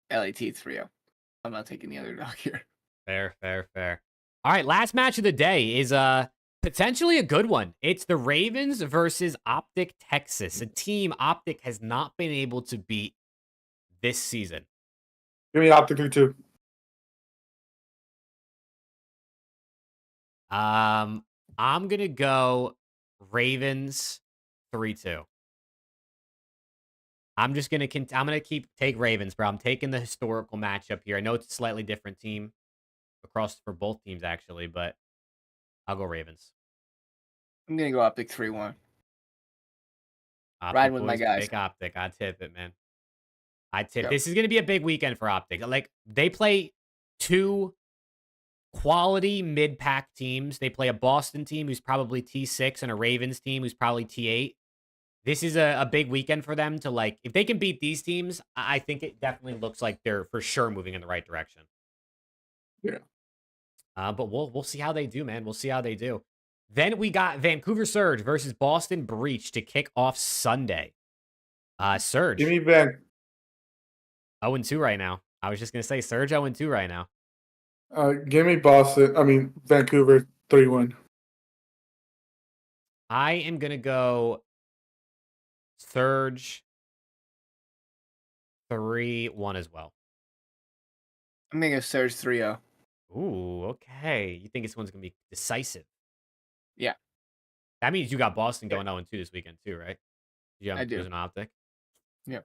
[SPEAKER 2] LAT 3-0. I'm not taking the underdog here.
[SPEAKER 3] Fair. All right, last match of the day is potentially a good one. It's the Ravens versus OPTIC Texas, a team OPTIC has not been able to beat this season.
[SPEAKER 1] Give me OPTIC too.
[SPEAKER 3] I'm gonna go Ravens 3-2. I'm gonna take Ravens, bro. I'm taking the historical matchup here. I know it's a slightly different team for both teams actually, but I'll go Ravens.
[SPEAKER 2] I'm gonna go OPTIC 3-1.
[SPEAKER 3] OPTIC
[SPEAKER 2] Riding with my
[SPEAKER 3] boys,
[SPEAKER 2] guys.
[SPEAKER 3] Take OPTIC. I tip it, man. I tip.
[SPEAKER 2] Go.
[SPEAKER 3] This is gonna be a big weekend for OPTIC. Like they play two quality mid-pack teams. They play a Boston team who's probably T6 and a Ravens team who's probably T8. This is a big weekend for them to like. If they can beat these teams, I think it definitely looks like they're for sure moving in the right direction.
[SPEAKER 1] Yeah.
[SPEAKER 3] But we'll see how they do, man. We'll see how they do. Then we got Vancouver Surge versus Boston Breach to kick off Sunday. Surge.
[SPEAKER 1] Give me back.
[SPEAKER 3] 0-2 right now. I was just gonna say Surge 0-2 right now.
[SPEAKER 1] Give me Vancouver 3-1.
[SPEAKER 3] I am gonna go Surge 3-1 as well.
[SPEAKER 2] I'm gonna go Surge 3-0.
[SPEAKER 3] Ooh, okay. You think this one's gonna be decisive?
[SPEAKER 2] Yeah.
[SPEAKER 3] That means you got Boston going 0-2 this weekend too, right?
[SPEAKER 2] I do.
[SPEAKER 3] There's an OPTIC.
[SPEAKER 2] Yeah.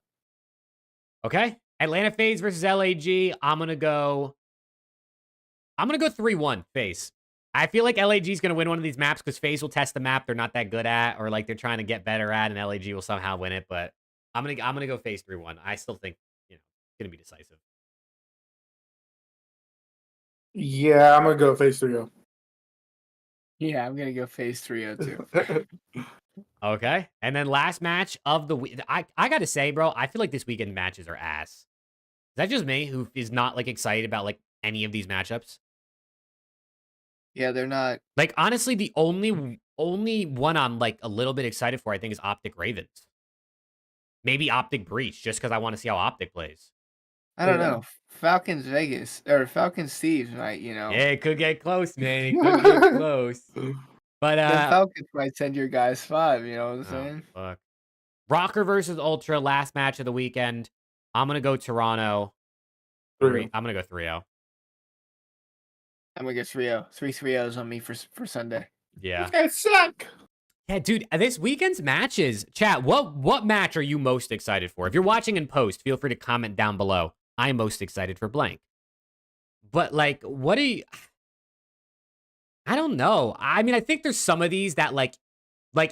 [SPEAKER 3] Okay. Atlanta FaZe versus LAG. I'm gonna go 3-1 FaZe. I feel like LAG is gonna win one of these maps because FaZe will test the map they're not that good at, or like they're trying to get better at, and LAG will somehow win it. But I'm gonna go FaZe 3-1. I still think it's gonna be decisive.
[SPEAKER 1] Yeah, I'm gonna go FaZe 3-0.
[SPEAKER 2] Yeah, I'm gonna go phase 302.
[SPEAKER 3] Okay. And then last match of the week. I gotta say, bro, I feel like this weekend matches are ass. Is that just me who is not like excited about like any of these matchups?
[SPEAKER 2] Yeah, they're not.
[SPEAKER 3] Like honestly, the only one I'm like a little bit excited for, I think, is Optic Ravens. Maybe Optic Breach, just because I want to see how Optic plays.
[SPEAKER 2] I don't
[SPEAKER 1] Yeah.
[SPEAKER 2] know. Falcons Vegas or Falcons Steves might, you know.
[SPEAKER 3] Yeah, it could get close, man. It could get close. But
[SPEAKER 2] The Falcons might send your guys 5, you know what I'm
[SPEAKER 3] oh
[SPEAKER 2] saying?
[SPEAKER 3] fuck. Rocker versus Ultra, last match of the weekend. I'm gonna go Toronto.
[SPEAKER 1] True.
[SPEAKER 3] I'm gonna go 3-0.
[SPEAKER 2] I'm gonna get 3-0. 3-3-0s on me for Sunday.
[SPEAKER 3] Yeah.
[SPEAKER 1] You guys suck.
[SPEAKER 3] Yeah, dude, this weekend's matches. Chat, what match are you most excited for? If you're watching in post, feel free to comment down below. I'm most excited for blank. But like, what do you I don't know. I mean, I think there's some of these that like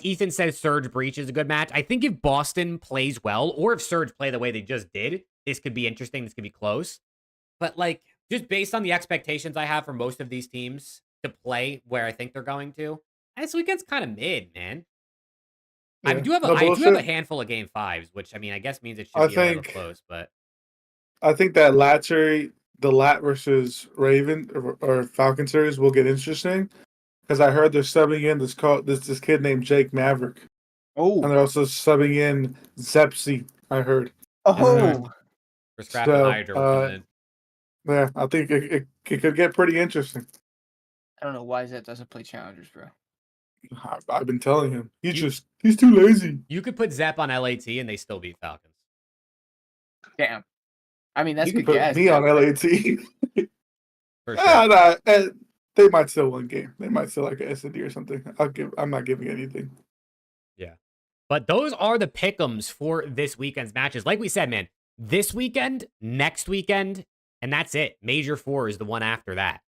[SPEAKER 3] Ethan says Surge Breach is a good match. I think if Boston plays well, or if Surge play the way they just did, this could be interesting. This could be close. But like, just based on the expectations I have for most of these teams to play where I think they're going to, this weekend's kind of mid, man. I
[SPEAKER 1] Yeah.
[SPEAKER 3] do have
[SPEAKER 1] No
[SPEAKER 3] I do have a
[SPEAKER 1] bullshit.
[SPEAKER 3] handful of game fives, which I mean, I guess means it should
[SPEAKER 1] I
[SPEAKER 3] be a little
[SPEAKER 1] think
[SPEAKER 3] close, but
[SPEAKER 1] I think that LAT series, the LAT versus Raven or Falcon series will get interesting because I heard they're subbing in this kid named Jake Maverick, and
[SPEAKER 2] Oh.
[SPEAKER 1] they're also subbing in Zepsi. I heard.
[SPEAKER 2] Oh.
[SPEAKER 3] for Scrap and
[SPEAKER 1] So
[SPEAKER 3] Hydra, we're coming in.
[SPEAKER 1] yeah, I think it could get pretty interesting.
[SPEAKER 2] I don't know why Zet doesn't play challengers, bro.
[SPEAKER 1] I've been telling him he's too lazy.
[SPEAKER 3] You could put Zep on LAT and they still beat Falcons.
[SPEAKER 2] Damn. I mean, that's
[SPEAKER 1] You can
[SPEAKER 2] good
[SPEAKER 1] put
[SPEAKER 2] gas.
[SPEAKER 1] me on LAT.
[SPEAKER 3] For sure.
[SPEAKER 1] They might still win game. They might still like a SD or something. I'm not giving anything.
[SPEAKER 3] Yeah. But those are the pick'ems for this weekend's matches. Like we said, man, this weekend, next weekend, and that's it. Major 4 is the one after that.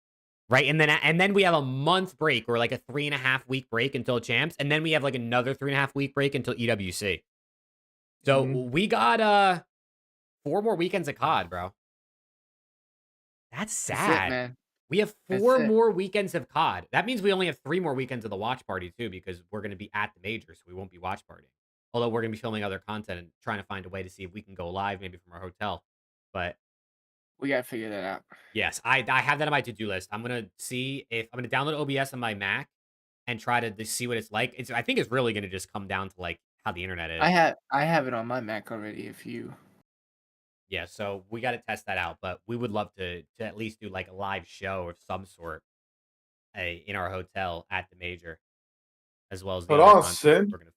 [SPEAKER 3] Right? And then we have a month break or like a 3.5 week break until champs. And then we have like another 3.5 week break until EWC. So we got 4 more weekends of COD, bro. That's sad.
[SPEAKER 2] That's it, man.
[SPEAKER 3] We have
[SPEAKER 2] That's
[SPEAKER 3] 4
[SPEAKER 2] it.
[SPEAKER 3] more weekends of COD. That means we only have 3 more weekends of the watch party too, because we're going to be at the major, so we won't be watch partying. Although we're going to be filming other content and trying to find a way to see if we can go live, maybe from our hotel. But
[SPEAKER 2] We gotta figure that out.
[SPEAKER 3] yes, I have that on my to-do list. I'm going to see if I'm going to download OBS on my Mac and try to see what it's like. I think it's really going to just come down to like how the internet is.
[SPEAKER 2] I have it on my Mac already. If you.
[SPEAKER 3] Yeah, so we got to test that out, but we would love to at least do like a live show of some sort in our hotel at the major, as well as the
[SPEAKER 1] But
[SPEAKER 3] other
[SPEAKER 1] on
[SPEAKER 3] content
[SPEAKER 1] Sin,
[SPEAKER 3] we're gonna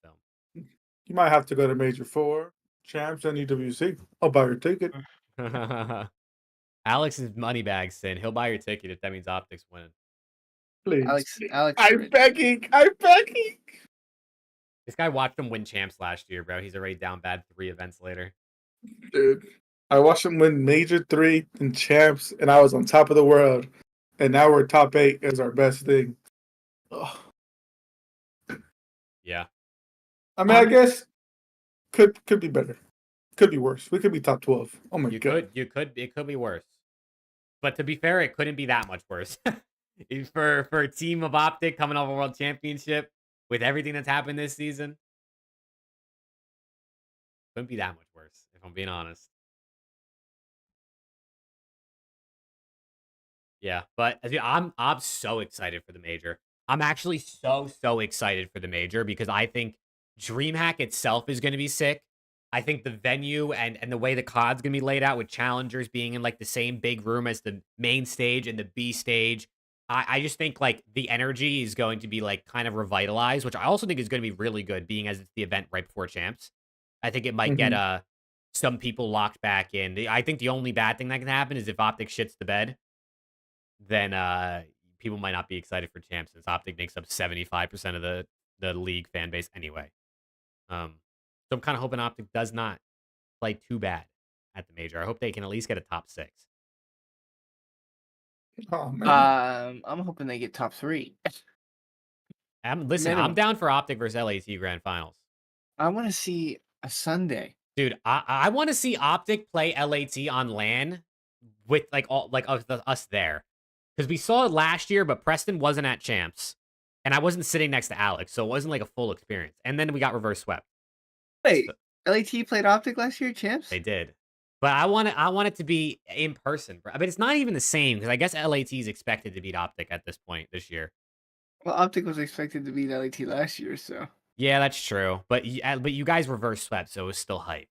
[SPEAKER 1] you might have to go to Major 4, Champs, and EWC. I'll buy your ticket.
[SPEAKER 3] film. Alex is money bags, Sin. He'll buy your ticket if that means Optics win.
[SPEAKER 1] Please.
[SPEAKER 2] Alex.
[SPEAKER 1] I'm begging. I'm begging.
[SPEAKER 3] This guy watched him win champs last year, bro. He's already down bad 3 events later.
[SPEAKER 1] Dude, I watched him win Major 3 and Champs, and I was on top of the world. And now we're top 8 is our best thing. Ugh.
[SPEAKER 3] Yeah.
[SPEAKER 1] I mean, I guess could be better. Could be worse. We could be top 12. Oh my god.
[SPEAKER 3] It could be worse. But to be fair, it couldn't be that much worse. for a team of Optic coming off a world championship with everything that's happened this season. Couldn't be that much worse, if I'm being honest. Yeah, but dude, I'm so excited for the major. I'm actually so excited for the major because I think DreamHack itself is going to be sick. I think the venue and the way the COD's going to be laid out with challengers being in like the same big room as the main stage and the B stage. I just think like the energy is going to be like kind of revitalized, which I also think is going to be really good being as it's the event right before champs. I think it might get some people locked back in. I think the only bad thing that can happen is if Optic shits the bed, then people might not be excited for champs since Optic makes up 75% of the league fan base anyway. So I'm kind of hoping Optic does not play too bad at the major. I hope they can at least get a top 6.
[SPEAKER 1] Oh man.
[SPEAKER 2] I'm hoping they get top 3.
[SPEAKER 3] Listen, I'm
[SPEAKER 2] Minimum.
[SPEAKER 3] down for Optic versus LAT Grand Finals.
[SPEAKER 2] I want to see a Sunday.
[SPEAKER 3] Dude, I want to see Optic play LAT on LAN with like all like us there. Because we saw it last year, but Preston wasn't at champs. And I wasn't sitting next to Alex, so it wasn't like a full experience. And then we got reverse swept.
[SPEAKER 2] Wait,
[SPEAKER 3] So
[SPEAKER 2] LAT played Optic last year, champs?
[SPEAKER 3] they did. But I want it to be in person. But it's not even the same because I guess LAT is expected to beat Optic at this point this year.
[SPEAKER 2] Well, Optic was expected to beat LAT last year, so.
[SPEAKER 3] Yeah, that's true. But you guys reverse swept, so it was still hype.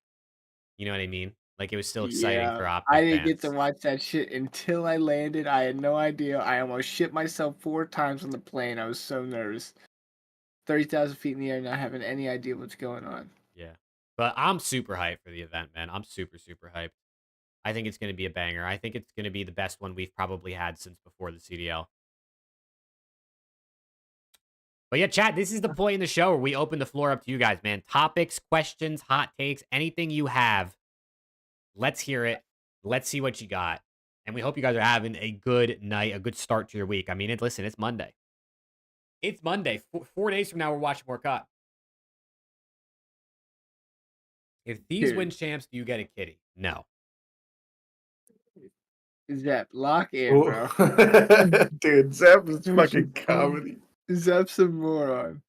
[SPEAKER 3] You know what I mean? Like it was still exciting
[SPEAKER 2] Yeah,
[SPEAKER 3] for
[SPEAKER 2] I
[SPEAKER 3] Optic
[SPEAKER 2] didn't get to
[SPEAKER 3] fans.
[SPEAKER 2] watch that shit until I landed. I had no idea. I almost shit myself 4 times on the plane. I was so nervous. 30,000 feet in the air, not having any idea what's going on.
[SPEAKER 3] Yeah. But I'm super hyped for the event, man. I'm super, super hyped. I think it's going to be a banger. I think it's going to be the best one we've probably had since before the CDL. But yeah, chat, this is the point in the show where we open the floor up to you guys, man. Topics, questions, hot takes, anything you have. Let's hear it. Let's see what you got. And we hope you guys are having a good night, a good start to your week. I mean, listen, it's Monday. It's Monday. 4 days from now, we're watching more COD. If these
[SPEAKER 2] Dude.
[SPEAKER 3] win champs, do you get a kitty? No.
[SPEAKER 2] Zep, lock in, bro.
[SPEAKER 1] Dude, Zep is fucking comedy.
[SPEAKER 2] Zep's a moron.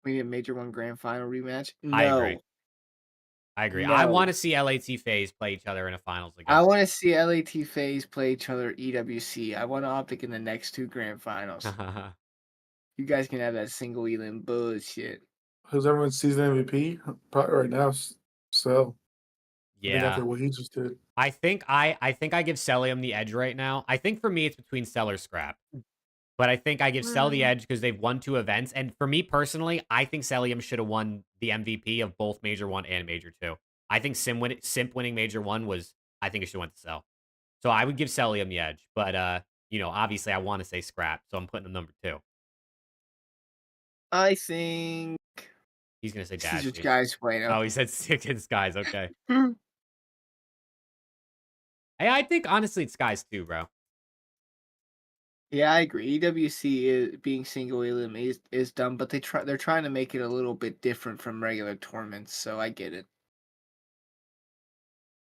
[SPEAKER 2] We need a Major 1 Grand Final rematch? No.
[SPEAKER 3] I agree. I agree. I want to see LAT FaZe play each other in a finals again.
[SPEAKER 2] I want to see LAT FaZe play each other at EWC. I want Optic in the next 2 Grand Finals. You guys can have that single Elim bullshit.
[SPEAKER 1] Who's everyone's season MVP? Probably right now, so.
[SPEAKER 3] Yeah.
[SPEAKER 1] After what he just did.
[SPEAKER 3] I think I give Celium the edge right now. I think for me it's between Cell or Scrap. But I think I give Cell the edge because they've won 2 events. And for me personally, I think Celium should have won the MVP of both Major 1 and Major 2. I think Simp winning Major 1 was, I think it should have went to Cell. So I would give Celium the edge. But, you know, obviously I want to say Scrap. So I'm putting him number 2.
[SPEAKER 2] I think
[SPEAKER 3] He's going to say
[SPEAKER 2] this is
[SPEAKER 3] Dash.
[SPEAKER 2] just guys playing.
[SPEAKER 3] Oh, he said 6 in Skies. Okay. Hey, I think honestly it's Skies too, bro.
[SPEAKER 2] Yeah, I agree. EWC is being single elim is dumb, but they're trying to make it a little bit different from regular tournaments, so I get it.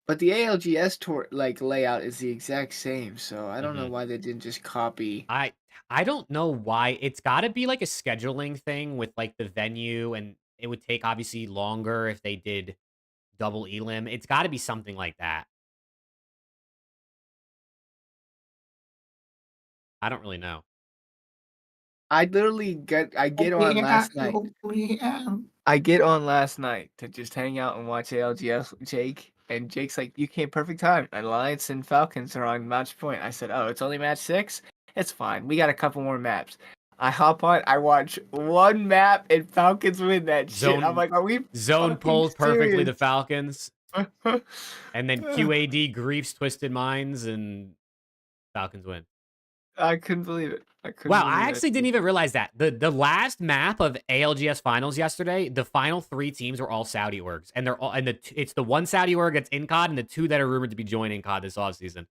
[SPEAKER 2] But the ALGS tour layout is the exact same, so I don't know why they didn't just copy.
[SPEAKER 3] I don't know why. It's got to be like a scheduling thing with like the venue, and it would take obviously longer if they did double elim. It's got to be something like that. I don't really know.
[SPEAKER 2] I literally get on last night. I get on last night to just hang out and watch ALGS with Jake, and Jake's like, "You came perfect time. Alliance and Falcons are on match point." I said, "Oh, it's only match 6? It's fine. We got a couple more maps." I hop on, I watch 1 map, and Falcons win that shit. I'm like, "Are we
[SPEAKER 3] zone pulled perfectly the Falcons?"
[SPEAKER 2] serious?"
[SPEAKER 3] And then QAD griefs Twisted Minds, and Falcons win.
[SPEAKER 2] I couldn't believe it.
[SPEAKER 3] Wow, I actually didn't even realize that. The last map of ALGS finals yesterday, the final 3 teams were all Saudi orgs. And they're all it's the 1 Saudi org that's in COD and the 2 that are rumored to be joining COD this offseason.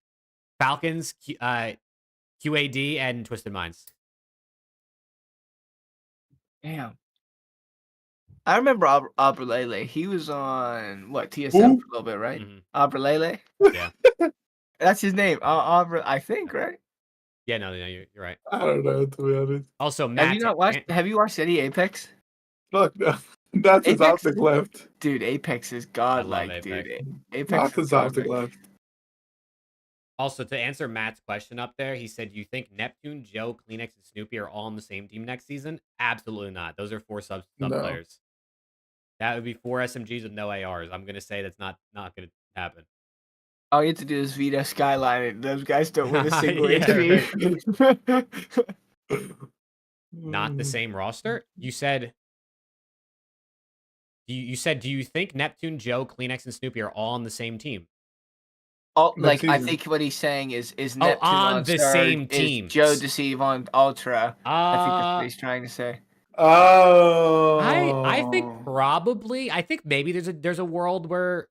[SPEAKER 3] Falcons, QAD, and Twisted Minds.
[SPEAKER 2] Damn. I remember Abralele. He was on what, TSM for a little bit, right? Abralele?
[SPEAKER 3] Yeah.
[SPEAKER 2] That's his name. I think, right?
[SPEAKER 3] Yeah, no, you're right.
[SPEAKER 1] I don't know, to be honest.
[SPEAKER 3] Also, Matt,
[SPEAKER 2] have you watched any Apex?
[SPEAKER 1] Look, no. That's his
[SPEAKER 2] Apex?
[SPEAKER 1] Optic left.
[SPEAKER 2] Dude, Apex is godlike, dude. Apex
[SPEAKER 1] Not his Optic left.
[SPEAKER 3] Also, to answer Matt's question up there, he said, "You think Neptune, Joe, Kleenex, and Snoopy are all on the same team next season?" Absolutely not. Those are 4 sub players. That would be 4 SMGs with no ARs. I'm gonna say that's not gonna happen.
[SPEAKER 2] All you have to do is veto Skyline, and those guys don't win a single
[SPEAKER 3] Yeah,
[SPEAKER 2] HP.
[SPEAKER 3] Not the same roster. You said. You said, do you think Neptune, Joe, Kleenex, and Snoopy are all on the same team?
[SPEAKER 2] Oh, like I think what he's saying is Neptune
[SPEAKER 3] on the
[SPEAKER 2] Surge,
[SPEAKER 3] same team.
[SPEAKER 2] Joe Deceive on Ultra. I think that's what he's trying to say.
[SPEAKER 1] Oh,
[SPEAKER 3] I think probably. I think maybe there's a world where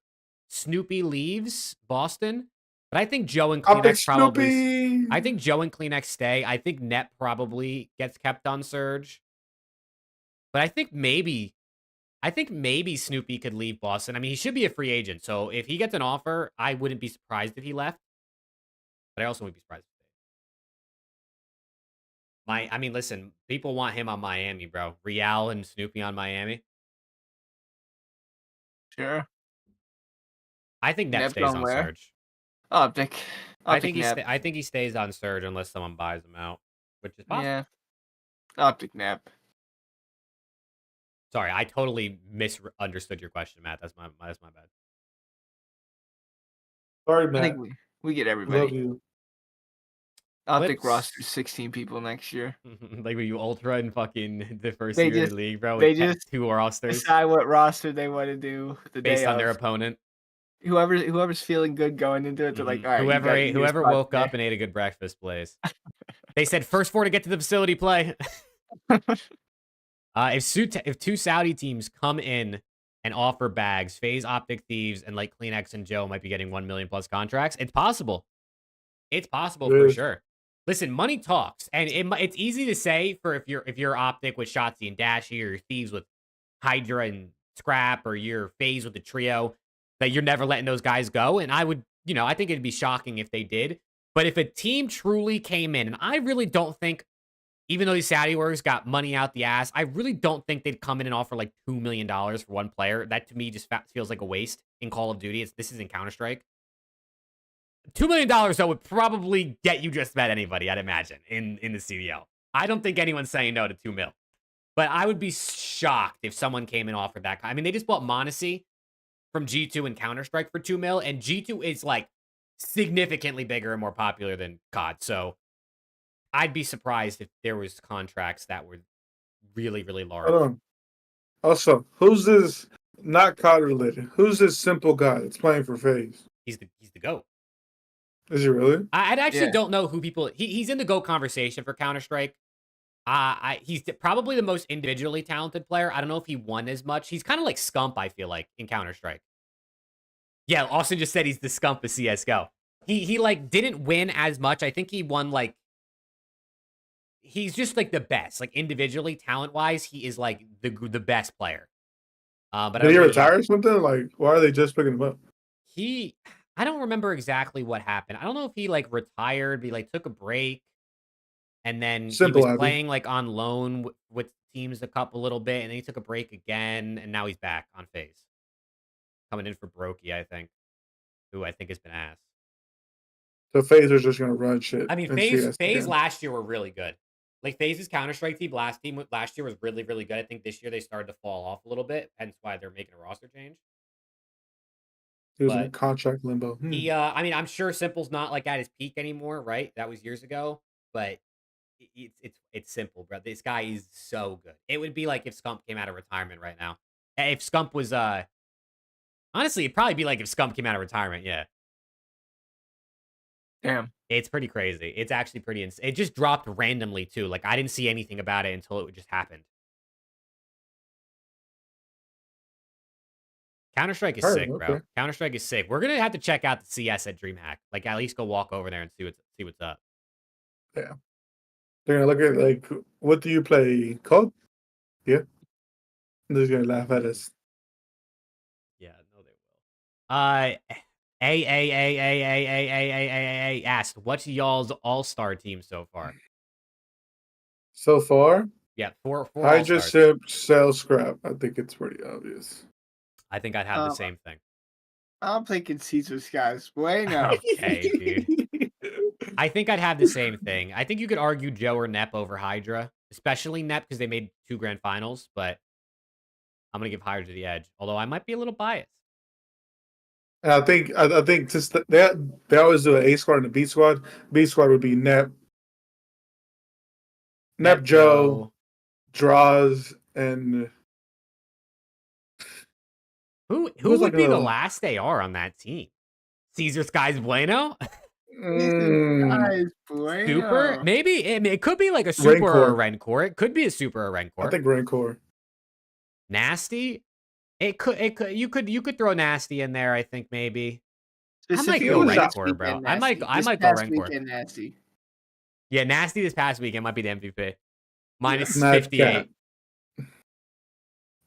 [SPEAKER 3] Snoopy leaves Boston, but I think Joe and Kleenex probably. I think Joe and Kleenex stay. I think Nep probably gets kept on Surge, but I think maybe Snoopy could leave Boston. I mean, he should be a free agent, so if he gets an offer, I wouldn't be surprised if he left. But I also wouldn't be surprised. I mean, listen, people want him on Miami, bro. Real and Snoopy on Miami.
[SPEAKER 2] Sure.
[SPEAKER 3] I think Nep
[SPEAKER 2] Nep
[SPEAKER 3] stays
[SPEAKER 2] going
[SPEAKER 3] on
[SPEAKER 2] where?
[SPEAKER 3] Surge.
[SPEAKER 2] Optic. Optic Nep.
[SPEAKER 3] I think he stays on Surge unless someone buys him out, which is possible.
[SPEAKER 2] Yeah. Optic Nep.
[SPEAKER 3] Sorry, I totally misunderstood your question, Matt. That's my bad.
[SPEAKER 1] Sorry,
[SPEAKER 2] I think
[SPEAKER 1] Matt.
[SPEAKER 2] we get
[SPEAKER 1] Love
[SPEAKER 2] everybody.
[SPEAKER 1] you.
[SPEAKER 2] Optic
[SPEAKER 3] Flips.
[SPEAKER 2] roster 16 people next year.
[SPEAKER 3] Like when you ultra in fucking the first
[SPEAKER 2] They
[SPEAKER 3] year of
[SPEAKER 2] just
[SPEAKER 3] the league, bro,
[SPEAKER 2] they
[SPEAKER 3] with
[SPEAKER 2] just
[SPEAKER 3] 2 rosters
[SPEAKER 2] decide what roster they want to do the
[SPEAKER 3] based
[SPEAKER 2] day
[SPEAKER 3] on their
[SPEAKER 2] of.
[SPEAKER 3] opponent.
[SPEAKER 2] Whoever's feeling good going into it, they're like, all right, you need a
[SPEAKER 3] Whoever
[SPEAKER 2] spot
[SPEAKER 3] woke
[SPEAKER 2] today.
[SPEAKER 3] up and ate a good breakfast plays. They said first 4 to get to the facility play. If 2 Saudi teams come in and offer bags, FaZe, Optic Thieves, and like Kleenex and Joe might be getting 1 million plus contracts. It's possible. It's possible for
[SPEAKER 1] Yes.
[SPEAKER 3] sure. Listen, money talks, and it's easy to say for if you're Optic with Shotzi and Dashy, or your Thieves with Hydra and Scrap, or your FaZe with the trio, that you're never letting those guys go. And I would, I think it'd be shocking if they did. But if a team truly came in, and I really don't think, even though these Saudi orgs got money out the ass, I really don't think they'd come in and offer like $2 million for one player. That to me just feels like a waste in Call of Duty. This is in Counter-Strike. $2 million, though, would probably get you just about anybody, I'd imagine, in the CDL. I don't think anyone's saying no to 2 mil. But I would be shocked if someone came and offered that. I mean, they just bought Monacy from G2 and Counter-Strike for 2 mil, and G2 is like significantly bigger and more popular than COD. So I'd be surprised if there was contracts that were really, really large.
[SPEAKER 1] Hold on. Also, who's this? Not COD related. Who's this simple guy that's playing for FaZe?
[SPEAKER 3] He's the GOAT.
[SPEAKER 1] Is he really?
[SPEAKER 3] I actually
[SPEAKER 2] Yeah.
[SPEAKER 3] don't know who people. He's in the GOAT conversation for Counter-Strike. He's probably the most individually talented player. I don't know if he won as much. He's kind of like Scump, I feel like, in Counter-Strike. Yeah, Austin just said he's the Scump of CSGO. He like didn't win as much. I think he won like, he's just like the best. Like individually, talent-wise, he is like the best player. But
[SPEAKER 1] Did he retire or something? Like, why are they just picking him up?
[SPEAKER 3] I don't remember exactly what happened. I don't know if he like retired, but he like took a break. And then
[SPEAKER 1] Simple,
[SPEAKER 3] he was
[SPEAKER 1] Abby.
[SPEAKER 3] playing like on loan with teams a little bit, and then he took a break again, and now he's back on FaZe. Coming in for Brokey, I think, who I think has been asked.
[SPEAKER 1] So FaZe are just gonna run shit.
[SPEAKER 3] I mean,
[SPEAKER 1] in
[SPEAKER 3] FaZe
[SPEAKER 1] CS again.
[SPEAKER 3] last year were really good. Like FaZe's Counter-Strike team last year was really, really good. I think this year they started to fall off a little bit, hence why they're making a roster change.
[SPEAKER 1] He was in a
[SPEAKER 3] But
[SPEAKER 1] contract limbo.
[SPEAKER 3] I mean, I'm sure Simple's not like at his peak anymore, right? That was years ago, but it's simple, bro. This guy is so good. It would be like if Scump came out of retirement right now. If Scump was honestly, it'd probably be like if Scump came out of retirement, yeah.
[SPEAKER 2] Damn.
[SPEAKER 3] It's pretty crazy. It's actually pretty insane. It just dropped randomly too. Like I didn't see anything about it until it just happened. Counter-Strike is sick, bro.
[SPEAKER 1] Okay.
[SPEAKER 3] Counter-Strike is sick. We're gonna have to check out the CS at DreamHack. Like at least go walk over there and see what's up.
[SPEAKER 1] Yeah. They're gonna look at like, what do you play? COD? Yeah. They're just gonna laugh at us.
[SPEAKER 3] Yeah, no, they will. A asked, what's y'all's all-star team so far?
[SPEAKER 1] So far,
[SPEAKER 3] Yeah, four
[SPEAKER 1] Hydra,
[SPEAKER 3] all-stars.
[SPEAKER 1] Sip, Cell, Scrap. I think it's pretty obvious.
[SPEAKER 3] I think I'd have the same thing.
[SPEAKER 2] I'm thinking Caesar Skies. Bueno.
[SPEAKER 3] Okay, dude. I think I'd have the same thing. I think you could argue Joe or Nep over Hydra, especially Nep because they made 2 grand finals, but I'm going to give Hydra the edge, although I might be a little biased.
[SPEAKER 1] And I think just they always do an A squad and a B squad. B squad would be Nep, Joe, Draws, and
[SPEAKER 3] who
[SPEAKER 1] who's
[SPEAKER 3] would
[SPEAKER 1] like
[SPEAKER 3] be the
[SPEAKER 1] a-
[SPEAKER 3] last AR on that team? Caesar Skies Bueno?
[SPEAKER 2] Guys, bueno.
[SPEAKER 3] Super? Maybe. It could be like a super or a Rencor. It could be a super or a Rencor.
[SPEAKER 1] I think Rancor.
[SPEAKER 3] Nasty? You could throw Nasty in there, I think maybe. I might
[SPEAKER 2] Specifically
[SPEAKER 3] go
[SPEAKER 2] last
[SPEAKER 3] Rencor, bro.
[SPEAKER 2] weekend,
[SPEAKER 3] I might
[SPEAKER 2] Nasty.
[SPEAKER 3] go
[SPEAKER 2] This past
[SPEAKER 3] Rencor.
[SPEAKER 2] weekend, Nasty.
[SPEAKER 3] Yeah, Nasty this past weekend might be the MVP. Minus
[SPEAKER 1] Mad
[SPEAKER 3] 58.
[SPEAKER 1] Cat.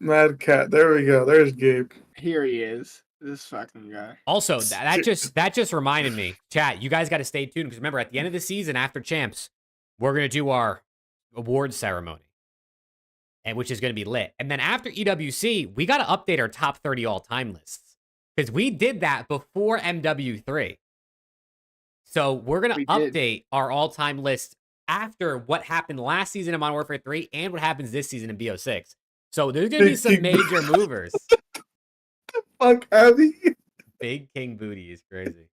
[SPEAKER 1] Mad Cat. There we go. There's Gabe.
[SPEAKER 2] Here he is. This fucking guy.
[SPEAKER 3] Also, that just reminded me, chat. You guys got to stay tuned because remember, at the end of the season, after champs, we're gonna do our awards ceremony, and which is going to be lit. And then after EWC, we got to update our top 30 all-time lists because we did that before MW3. So we're going to update our all-time list after what happened last season in Modern Warfare 3 and what happens this season in BO6. So there's going to be some major movers.
[SPEAKER 1] Fuck, Abby.
[SPEAKER 3] Big King Booty is crazy.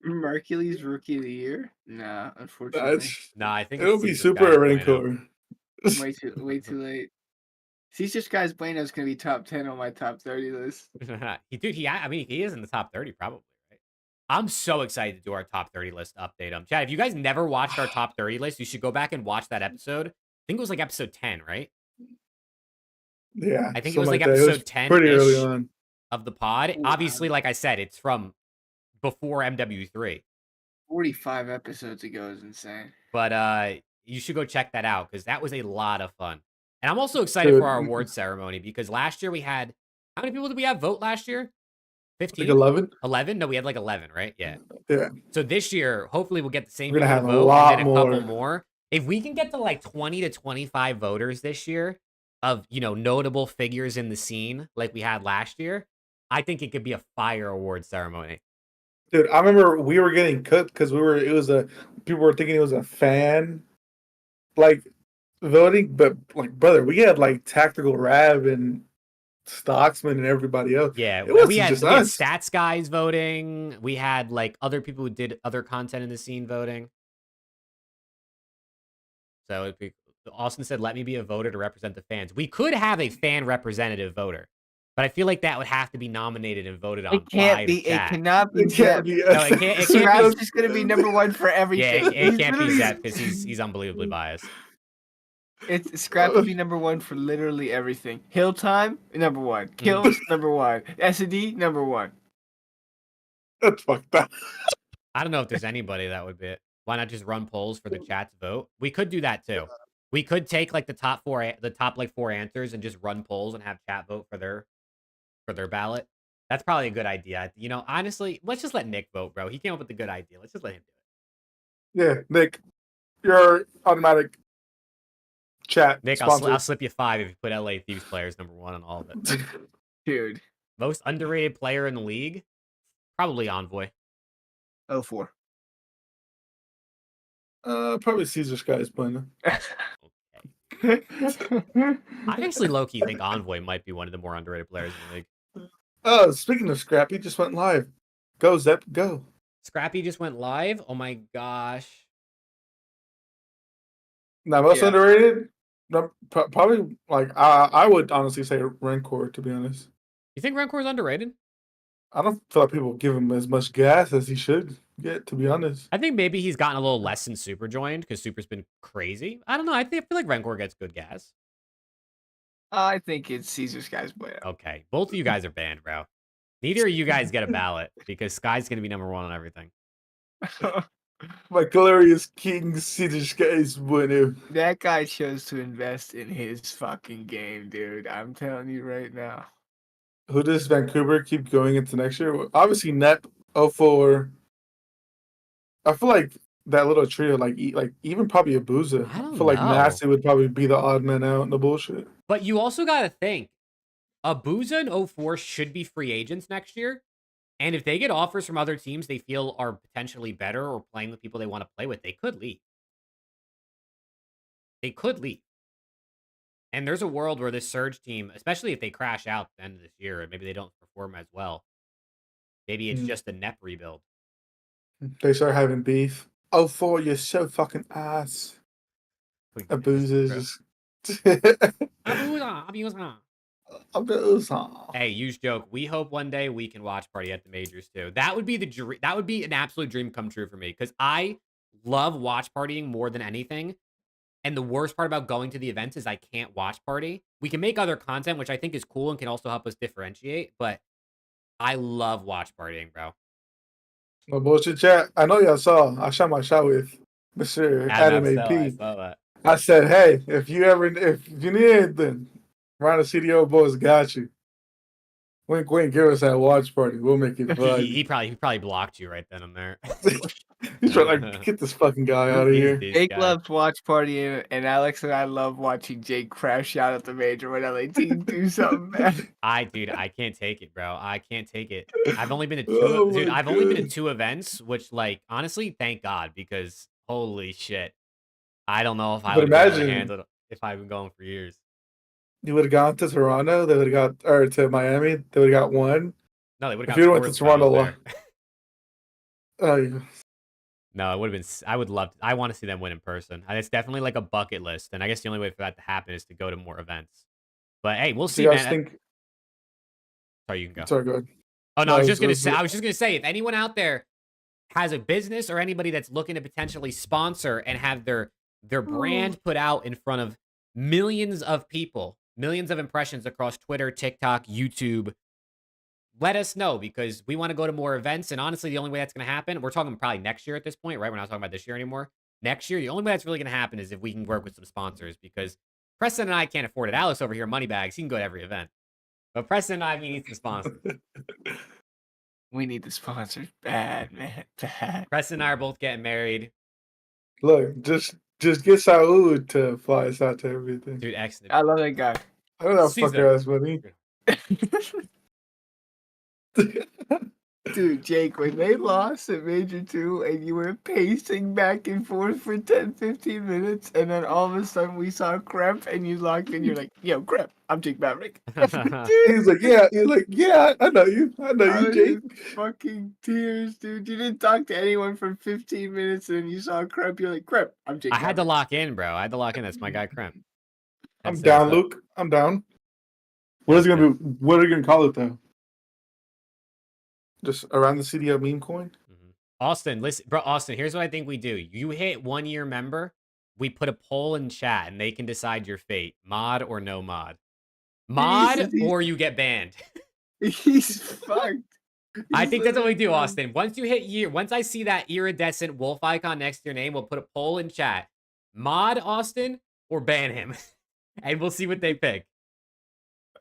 [SPEAKER 2] Mercury's Rookie of the Year? Nah, unfortunately.
[SPEAKER 3] No, I think
[SPEAKER 1] it'll be Super Rancor.
[SPEAKER 2] Way too late. Caesar Skies Bueno is gonna be top 10 on my top 30 list.
[SPEAKER 3] I mean, he is in the top 30 probably, right? I'm so excited to do our top 30 list update. Chad, if you guys never watched our top 30 list, you should go back and watch that episode. I think it was like episode 10, right?
[SPEAKER 1] Yeah,
[SPEAKER 3] I think it was like episode 10
[SPEAKER 1] pretty early on
[SPEAKER 3] of the pod. Wow. Obviously, like I said, it's from before MW3.
[SPEAKER 2] 45 episodes ago is insane.
[SPEAKER 3] But you should go check that out because that was a lot of fun. And I'm also excited for our awards ceremony because last year we had, how many people did we have vote last year? 15?
[SPEAKER 1] Like 11?
[SPEAKER 3] 11? No, we had like 11, right? Yeah.
[SPEAKER 1] Yeah.
[SPEAKER 3] So this year, hopefully we'll get the same
[SPEAKER 1] We're gonna have
[SPEAKER 3] vote
[SPEAKER 1] a lot
[SPEAKER 3] and then a
[SPEAKER 1] more.
[SPEAKER 3] couple more. If we can get to like 20 to 25 voters this year of, notable figures in the scene like we had last year, I think it could be a fire award ceremony.
[SPEAKER 1] Dude, I remember we were getting cooked because people were thinking it was a fan like voting, but like, brother, we had like Tactical Rab and Stocksman and everybody else.
[SPEAKER 3] Yeah,
[SPEAKER 1] we had
[SPEAKER 3] stats guys voting. We had like other people who did other content in the scene voting. So Austin said, "Let me be a voter to represent the fans." We could have a fan representative voter, but I feel like that would have to be nominated and voted on.
[SPEAKER 2] It can't be.
[SPEAKER 3] Chat.
[SPEAKER 2] It cannot be.
[SPEAKER 1] It can't be.
[SPEAKER 3] No, it can't.
[SPEAKER 2] Scrap's just gonna be number one for everything.
[SPEAKER 3] Yeah, it can't be Zep because he's unbelievably biased.
[SPEAKER 2] Scrap will be number one for literally everything. Hill time, number one. Kills, number one. S&D, number one.
[SPEAKER 1] That's fucked up.
[SPEAKER 3] I don't know if there's anybody that would be it. Why not just run polls for the chat to vote? We could do that too. We could take like the top four answers and just run polls and have chat vote for their ballot. That's probably a good idea. Honestly, let's just let Nick vote, bro. He came up with a good idea. Let's just let him do it.
[SPEAKER 1] Yeah, Nick, you're automatic chat.
[SPEAKER 3] Nick, I'll slip you 5 if you put LA Thieves players number 1 on all of it.
[SPEAKER 2] Dude.
[SPEAKER 3] Most underrated player in the league? Probably Envoy.
[SPEAKER 2] 04.
[SPEAKER 1] Probably Caesar Skies Bueno.
[SPEAKER 3] Okay. I actually low-key think Envoy might be one of the more underrated players in the league.
[SPEAKER 1] Oh, speaking of Scrappy, just went live. Go, Zep, go.
[SPEAKER 3] Scrappy just went live? Oh my gosh.
[SPEAKER 1] Now, most underrated? No, probably, like, I would honestly say Rancor, to be honest.
[SPEAKER 3] You think Rancor is underrated?
[SPEAKER 1] I don't feel like people give him as much gas as he should get, to be honest.
[SPEAKER 3] I think maybe he's gotten a little less since Super joined because Super's been crazy. I don't know. I feel like Rancor gets good gas.
[SPEAKER 2] I think it's Caesar Skies Bueno.
[SPEAKER 3] Okay. Both of you guys are banned, bro. Neither of you guys get a ballot because Sky's going to be number 1 on everything.
[SPEAKER 1] My glorious King Caesar Skies Bueno.
[SPEAKER 2] That guy chose to invest in his fucking game, dude. I'm telling you right now.
[SPEAKER 1] Who does Vancouver keep going into next year? Obviously, Nep, 04. I feel like that little trio, like even probably Abuza. I feel like Nasty would probably be the odd man out in the bullshit.
[SPEAKER 3] But you also got to think, Abuza and 04 should be free agents next year. And if they get offers from other teams they feel are potentially better or playing with people they want to play with, they could leave. They could leave. And there's a world where this Surge team, especially if they crash out at the end of this year and maybe they don't perform as well, maybe it's just a NEP rebuild.
[SPEAKER 1] They start having beef. 04, you're so fucking ass. Abuza's just...
[SPEAKER 3] Abuza. Hey, use joke. We hope one day we can watch party at the majors too. That would be that would be an absolute dream come true for me because I love watch partying more than anything. And the worst part about going to the events is I can't watch party. We can make other content, which I think is cool and can also help us differentiate. But I love watch partying, bro.
[SPEAKER 1] No bullshit, chat. I know y'all saw. I shot my shot with Mr. Adam AP. I said, hey, if you need anything, Rhino CDL boys got you. Wink, wink. Give us that watch party. We'll make it fun.
[SPEAKER 3] he probably blocked you right then and there.
[SPEAKER 1] He's trying to get this fucking guy out of
[SPEAKER 3] Who is
[SPEAKER 1] here.
[SPEAKER 3] this
[SPEAKER 2] Jake
[SPEAKER 3] guy?
[SPEAKER 2] loves watch party, and Alex and I love watching Jake crash out at the major when LAT do something bad.
[SPEAKER 3] Dude, I can't take it, bro. I can't take it. I've only been to
[SPEAKER 1] Oh
[SPEAKER 3] dude,
[SPEAKER 1] my
[SPEAKER 3] I've only been to
[SPEAKER 1] god.
[SPEAKER 3] 2 events, which, like, honestly, thank God, because holy shit. I don't know if I
[SPEAKER 1] But
[SPEAKER 3] would have been able to
[SPEAKER 1] imagine
[SPEAKER 3] handle it if I'd been going for years.
[SPEAKER 1] you would have gone to Toronto, they would have got, or to Miami, they would have got one.
[SPEAKER 3] No, they would
[SPEAKER 1] If
[SPEAKER 3] have
[SPEAKER 1] you
[SPEAKER 3] got
[SPEAKER 1] went to
[SPEAKER 3] 4th if I was
[SPEAKER 1] Toronto,
[SPEAKER 3] there.
[SPEAKER 1] oh, yeah.
[SPEAKER 3] No, it would have been I would love I want to see them win in person. And it's definitely like a bucket list, and I guess the only way for that to happen is to go to more events. But hey, we'll
[SPEAKER 1] So
[SPEAKER 3] see,
[SPEAKER 1] you guys
[SPEAKER 3] man.
[SPEAKER 1] think?
[SPEAKER 3] Sorry, you can go.
[SPEAKER 1] Sorry, go ahead.
[SPEAKER 3] Oh no,
[SPEAKER 1] No,
[SPEAKER 3] I was
[SPEAKER 1] it
[SPEAKER 3] just gonna
[SPEAKER 1] was-
[SPEAKER 3] say. I was just gonna say, if anyone out there has a business or anybody that's looking to potentially sponsor and have their brand put out in front of millions of people, millions of impressions across Twitter, TikTok, YouTube, let us know because we want to go to more events. And honestly, the only way that's gonna happen, we're talking probably next year at this point, right? We're not talking about this year anymore. Next year, the only way that's really gonna happen is if we can work with some sponsors because Preston and I can't afford it. Alex over here, Moneybags, he can go to every event. But Preston and I, we need some sponsors.
[SPEAKER 2] We need the sponsors bad, man, bad.
[SPEAKER 3] Preston and I are both getting married.
[SPEAKER 1] Look, just get Saud to fly us out to everything.
[SPEAKER 3] Dude, excellent.
[SPEAKER 2] I love that guy.
[SPEAKER 1] I don't have
[SPEAKER 3] Caesar.
[SPEAKER 1] fucker ass money.
[SPEAKER 2] Dude, Jake, when they lost at Major 2 and you were pacing back and forth for 10, 15 minutes, and then all of a sudden we saw Crep and you locked in, you're like, yo, Crep, I'm Jake Maverick.
[SPEAKER 1] He's like, yeah, I know you. I know
[SPEAKER 2] I
[SPEAKER 1] you,
[SPEAKER 2] was
[SPEAKER 1] Jake.
[SPEAKER 2] in fucking tears, dude. You didn't talk to anyone for 15 minutes, and then you saw Crep. You're like, Crep, I'm Jake.
[SPEAKER 3] I had to
[SPEAKER 2] Maverick."
[SPEAKER 3] lock in, bro. I had to lock in. That's my guy, Crimp.
[SPEAKER 1] I'm
[SPEAKER 3] That's
[SPEAKER 1] down,
[SPEAKER 3] it.
[SPEAKER 1] Luke. I'm down. What is it gonna be? What are you gonna call it though? Just around the CDL meme coin?
[SPEAKER 3] Mhm. Austin, listen, bro. Austin, here's what I think we do. You hit 1 year member. We put a poll in chat, and they can decide your fate: mod or no mod. Mod
[SPEAKER 2] Jesus,
[SPEAKER 3] or you get banned.
[SPEAKER 2] He's fucked.
[SPEAKER 3] I
[SPEAKER 2] He's
[SPEAKER 3] think that's what we do,
[SPEAKER 2] literally
[SPEAKER 3] Austin. Once you hit year, once I see that iridescent wolf icon next to your name, we'll put a poll in chat: mod Austin or ban him, and we'll see what they pick.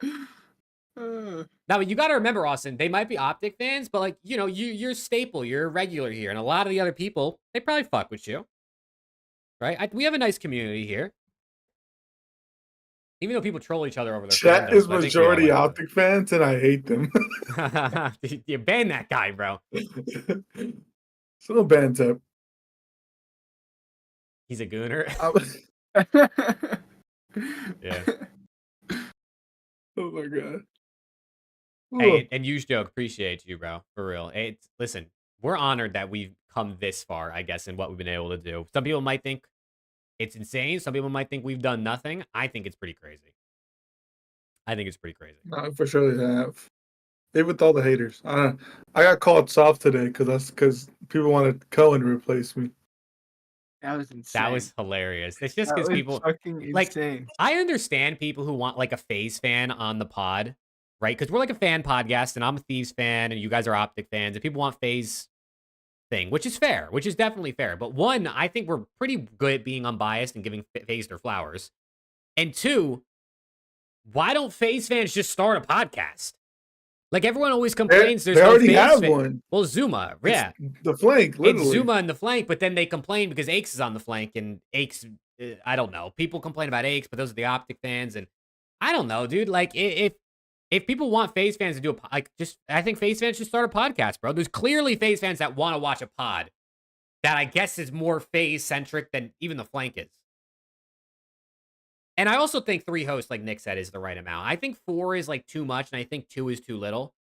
[SPEAKER 2] done.
[SPEAKER 3] Now, you got to remember, Austin, they might be Optic fans, but, like, you know, you're a staple. You're a regular here. And a lot of the other people, they probably fuck with you. Right? We have a nice community here. Even though people troll each other over their
[SPEAKER 1] Chat
[SPEAKER 3] fandoms,
[SPEAKER 1] is
[SPEAKER 3] but I think we all
[SPEAKER 1] majority
[SPEAKER 3] like
[SPEAKER 1] Optic fans, and I hate them.
[SPEAKER 3] you ban that guy, bro.
[SPEAKER 1] So bands up.
[SPEAKER 3] He's a gooner. Yeah.
[SPEAKER 1] Oh my god.
[SPEAKER 3] Hey, and use joke. Appreciate you, bro. For real. Listen, we're honored that we've come this far, I guess, in what we've been able to do. Some people might think it's insane. Some people might think we've done nothing. I think it's pretty crazy. I think it's pretty crazy.
[SPEAKER 1] No, for sure they have. They with all the haters. I got called soft today because people wanted Cohen to replace me.
[SPEAKER 2] That was insane.
[SPEAKER 3] That was hilarious. It's just
[SPEAKER 2] That
[SPEAKER 3] because
[SPEAKER 2] was
[SPEAKER 3] people
[SPEAKER 2] fucking
[SPEAKER 3] like.
[SPEAKER 2] insane.
[SPEAKER 3] I understand people who want like a FaZe fan on the pod, right? Because we're like a fan podcast, and I'm a Thieves fan, and you guys are Optic fans, and people want FaZe thing, which is fair, which is definitely fair. But one, I think we're pretty good at being unbiased and giving FaZe their flowers. And two, why don't FaZe fans just start a podcast? Like everyone always complains, there's
[SPEAKER 1] They
[SPEAKER 3] no
[SPEAKER 1] already
[SPEAKER 3] FaZe
[SPEAKER 1] have
[SPEAKER 3] fan.
[SPEAKER 1] one.
[SPEAKER 3] Well, Zuma, yeah.
[SPEAKER 1] It's the flank, literally.
[SPEAKER 3] It's Zuma in the flank, but then they complain because Aches is on the flank, and Aches, I don't know. People complain about Aches, but those are the Optic fans, and I don't know, dude. Like if people want FaZe fans to do I think FaZe fans should start a podcast, bro. There's clearly FaZe fans that want to watch a pod that I guess is more FaZe centric than even the flank is. And I also think 3 hosts, like Nick said, is the right amount. I think 4 is like too much, and I think 2 is too little.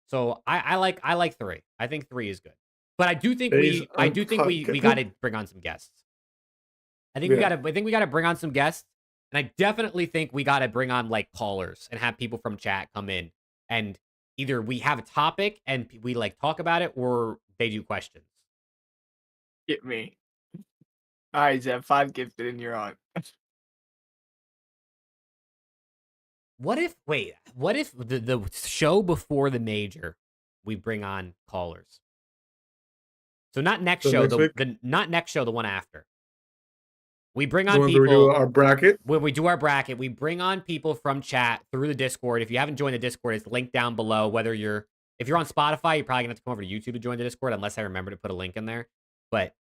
[SPEAKER 3] So I like 3. I think 3 is good. But I do think we got to bring on some guests. I think we got to bring on some guests, and I definitely think we got to bring on like callers and have people from chat come in, and either we have a topic and we like talk about it, or they do questions.
[SPEAKER 2] Get me. All right, Zeb, 5 gifted and you're on.
[SPEAKER 3] What if the show before the major we bring on callers? So not next
[SPEAKER 1] So
[SPEAKER 3] show,
[SPEAKER 1] next week?
[SPEAKER 3] not next show, the one after. We bring
[SPEAKER 1] The
[SPEAKER 3] on
[SPEAKER 1] ones where we do
[SPEAKER 3] people
[SPEAKER 1] our bracket.
[SPEAKER 3] when we do our bracket. We bring on people from chat through the Discord. If you haven't joined the Discord, it's linked down below. If you're on Spotify, you're probably gonna have to come over to YouTube to join the Discord, unless I remember to put a link in there. but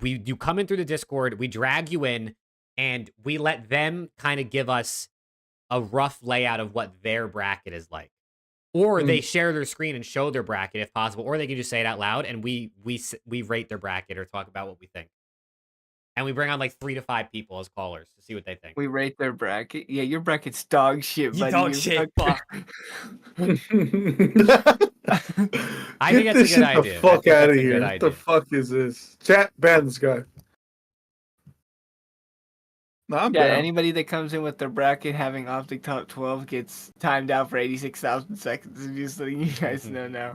[SPEAKER 3] you come in through the Discord, we drag you in, and we let them kind of give us a rough layout of what their bracket is like. Or they share their screen and show their bracket if possible, or they can just say it out loud, and we rate their bracket or talk about what we think. And we bring on like 3 to 5 people as callers to see what they think.
[SPEAKER 2] We rate their bracket. Yeah, your bracket's dog shit,
[SPEAKER 3] You
[SPEAKER 2] buddy.
[SPEAKER 3] dog
[SPEAKER 2] You're
[SPEAKER 3] shit,
[SPEAKER 2] fucking-
[SPEAKER 3] I think
[SPEAKER 1] Get
[SPEAKER 3] that's a
[SPEAKER 1] this
[SPEAKER 3] good
[SPEAKER 1] shit
[SPEAKER 3] idea.
[SPEAKER 1] the
[SPEAKER 3] I
[SPEAKER 1] fuck
[SPEAKER 3] think
[SPEAKER 1] out
[SPEAKER 3] that's
[SPEAKER 1] of
[SPEAKER 3] a good
[SPEAKER 1] here. What
[SPEAKER 3] idea.
[SPEAKER 1] the fuck is this? Chat, ban this guy. No, I'm
[SPEAKER 2] Yeah,
[SPEAKER 1] down.
[SPEAKER 2] anybody that comes in with their bracket having Optic top 12 gets timed out for 86,000 seconds. I'm just letting you guys know now.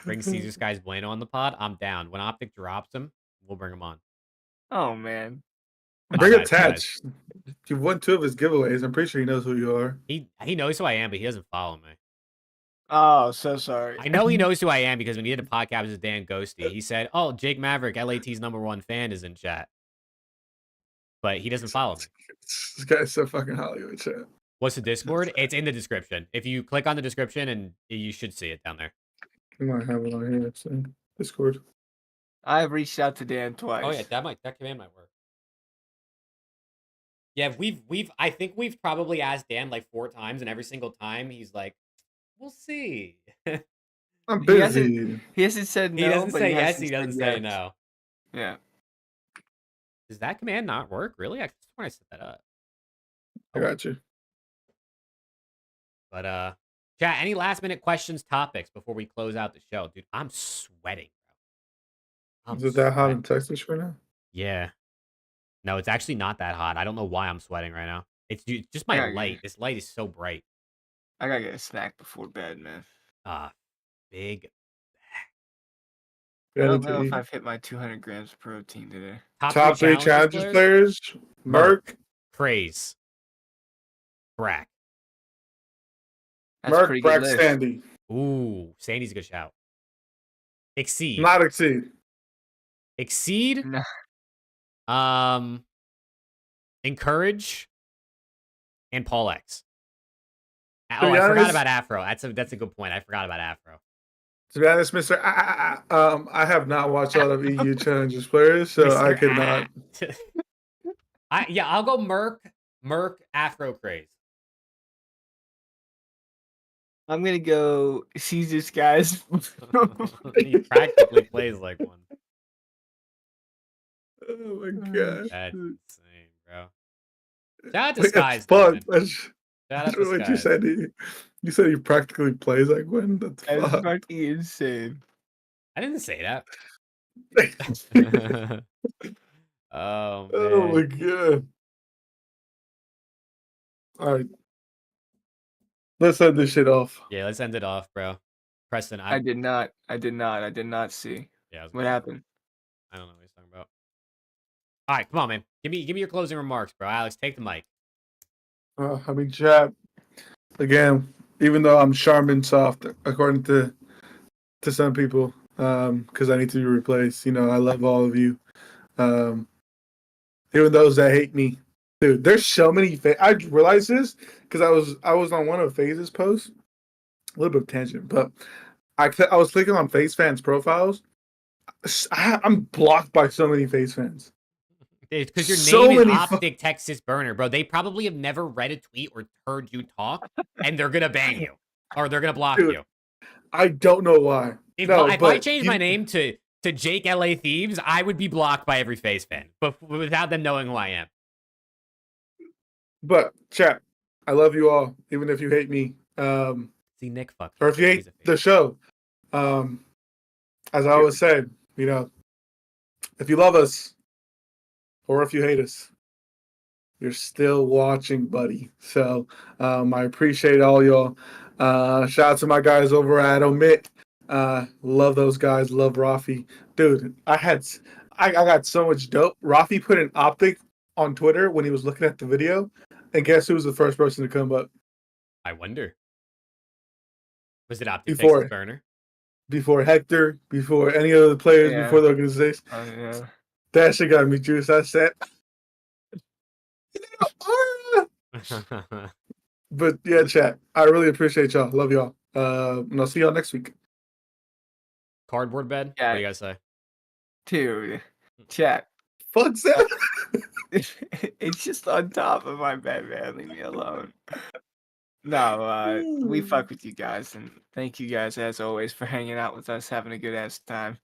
[SPEAKER 3] Bring Caesar Skies Bueno on the pod. I'm down. When Optic drops him, we'll bring him on.
[SPEAKER 2] Oh, man.
[SPEAKER 3] My
[SPEAKER 1] Bring
[SPEAKER 3] bad,
[SPEAKER 1] attach. You've won 2 of his giveaways. I'm pretty sure he knows who you are.
[SPEAKER 3] He knows who I am, but he doesn't follow me.
[SPEAKER 2] Oh, so sorry.
[SPEAKER 3] I know he knows who I am because when he did a podcast with Dan Ghosty, he said, "Oh, Jake Maverick, LAT's #1 fan, is in chat," but he doesn't follow me.
[SPEAKER 1] This guy's so fucking Hollywood chat.
[SPEAKER 3] What's the Discord? It's in the description. If you click on the description, and you should see it down there.
[SPEAKER 1] I might have it on here. So Discord.
[SPEAKER 2] I've reached out to Dan twice.
[SPEAKER 3] Oh yeah, that command might work. Yeah, I think we've probably asked Dan like 4 times, and every single time he's like, "We'll see."
[SPEAKER 1] I'm
[SPEAKER 2] He
[SPEAKER 1] busy.
[SPEAKER 2] He hasn't said no.
[SPEAKER 3] He doesn't
[SPEAKER 2] but
[SPEAKER 3] say yes.
[SPEAKER 2] hasn't
[SPEAKER 3] He doesn't
[SPEAKER 2] said
[SPEAKER 3] say
[SPEAKER 2] yes.
[SPEAKER 3] no.
[SPEAKER 2] Yeah.
[SPEAKER 3] Does that command not work? Really? I just when I set that up.
[SPEAKER 1] I got you.
[SPEAKER 3] But chat, any last minute questions, topics before we close out the show? Dude, I'm sweating, bro.
[SPEAKER 1] Is it that hot in Texas right now?
[SPEAKER 3] Yeah. No, it's actually not that hot. I don't know why I'm sweating right now. It's just my
[SPEAKER 2] Yeah,
[SPEAKER 3] light. This light is so bright.
[SPEAKER 2] I gotta get a snack before bed, man.
[SPEAKER 3] Big
[SPEAKER 2] I don't know if I've hit my 200 grams of protein today.
[SPEAKER 1] Top 3 challenges players. Merc.
[SPEAKER 3] Craze. Brack.
[SPEAKER 2] That's a
[SPEAKER 1] Merc,
[SPEAKER 2] pretty
[SPEAKER 1] Brack,
[SPEAKER 2] good list.
[SPEAKER 1] Sandy.
[SPEAKER 3] Ooh, Sandy's a good shout. Exceed.
[SPEAKER 1] Not Exceed.
[SPEAKER 3] Exceed.
[SPEAKER 2] No.
[SPEAKER 3] Encourage. And Paul X.
[SPEAKER 1] To
[SPEAKER 3] Oh,
[SPEAKER 1] be
[SPEAKER 3] I forgot
[SPEAKER 1] honest-
[SPEAKER 3] about Afro. That's a good point. I forgot about Afro.
[SPEAKER 1] To be honest, Mr. I have not watched a lot of EU challenges players, so I
[SPEAKER 3] Mr.
[SPEAKER 1] could not.
[SPEAKER 3] I'll go Merc, Afro Craze.
[SPEAKER 2] I'm gonna go Caesar's guys.
[SPEAKER 3] He practically plays like one.
[SPEAKER 1] Oh my god.
[SPEAKER 3] That's insane, bro. Shout out to
[SPEAKER 1] Wait,
[SPEAKER 3] Skies.
[SPEAKER 1] fuck.
[SPEAKER 3] Shout
[SPEAKER 1] That's
[SPEAKER 3] out to
[SPEAKER 1] what you
[SPEAKER 3] Skies.
[SPEAKER 1] said. You said he practically plays like one. That's
[SPEAKER 2] That's
[SPEAKER 1] fuck.
[SPEAKER 2] fucking insane.
[SPEAKER 3] I didn't say that. Oh man.
[SPEAKER 1] Oh my god. All right. Let's end this shit off.
[SPEAKER 3] Yeah, let's end it off, bro. Preston,
[SPEAKER 2] I did not see.
[SPEAKER 3] Yeah, I was
[SPEAKER 2] What
[SPEAKER 3] gonna say,
[SPEAKER 2] happened?
[SPEAKER 3] I don't know what he's talking about. All right, come on, man. Give me your closing remarks, bro. Alex, take the mic.
[SPEAKER 1] I mean, chat. Again, even though I'm Charmin soft, according to some people, because I need to be replaced. You know, I love all of you. Even those that hate me, dude. There's so many. I realized this because I was on one of FaZe's posts. A little bit of tangent, but I was clicking on FaZe fans' profiles. I'm blocked by so many FaZe fans.
[SPEAKER 3] Because your
[SPEAKER 1] So
[SPEAKER 3] name is
[SPEAKER 1] many
[SPEAKER 3] Optic Texas Burner, bro. They probably have never read a tweet or heard you talk, and they're gonna ban you or they're gonna block
[SPEAKER 1] Dude,
[SPEAKER 3] you.
[SPEAKER 1] I don't know why.
[SPEAKER 3] If I
[SPEAKER 1] but
[SPEAKER 3] changed my name to Jake LA Thieves, I would be blocked by every FaZe fan, but without them knowing who I am.
[SPEAKER 1] But chat, I love you all, even if you hate me.
[SPEAKER 3] See, Nick, fuck.
[SPEAKER 1] Or if you hate the show. As I always said, you know, if you love us or if you hate us, you're still watching, buddy. So I appreciate all y'all. Shout out to my guys over at Omit. Love those guys. Love Rafi. Dude, I got so much dope. Rafi put an Optic on Twitter when he was looking at the video. And guess who was the first person to come up?
[SPEAKER 3] I wonder. Was it Optic
[SPEAKER 1] Before.
[SPEAKER 3] Texas Burner?
[SPEAKER 1] Before Hector, before any other players,
[SPEAKER 2] Yeah.
[SPEAKER 1] before the organization.
[SPEAKER 2] Yeah.
[SPEAKER 1] That shit got me juiced. I said, but yeah, chat. I really appreciate y'all. Love y'all. And I'll see y'all next week.
[SPEAKER 3] Cardboard bed?
[SPEAKER 2] Yeah.
[SPEAKER 3] What do you guys say?
[SPEAKER 2] Dude, chat.
[SPEAKER 1] Fuck's that?
[SPEAKER 2] It's just on top of my bed, man. Leave me alone. No, we fuck with you guys, and thank you guys as always for hanging out with us, having a good ass time.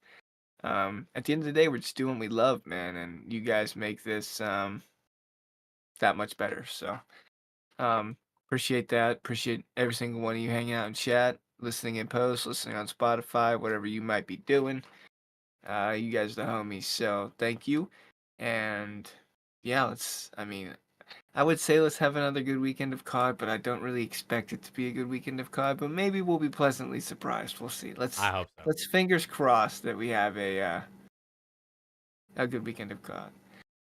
[SPEAKER 2] At the end of the day, we're just doing what we love, man, and you guys make this that much better. So, appreciate that. Appreciate every single one of you hanging out in chat, listening in post, listening on Spotify, whatever you might be doing. You guys are the homies, so thank you. And yeah, I would say let's have another good weekend of COD, but I don't really expect it to be a good weekend of COD, but maybe we'll be pleasantly surprised. We'll see.
[SPEAKER 3] I hope so.
[SPEAKER 2] Let's fingers crossed that we have a good weekend of COD.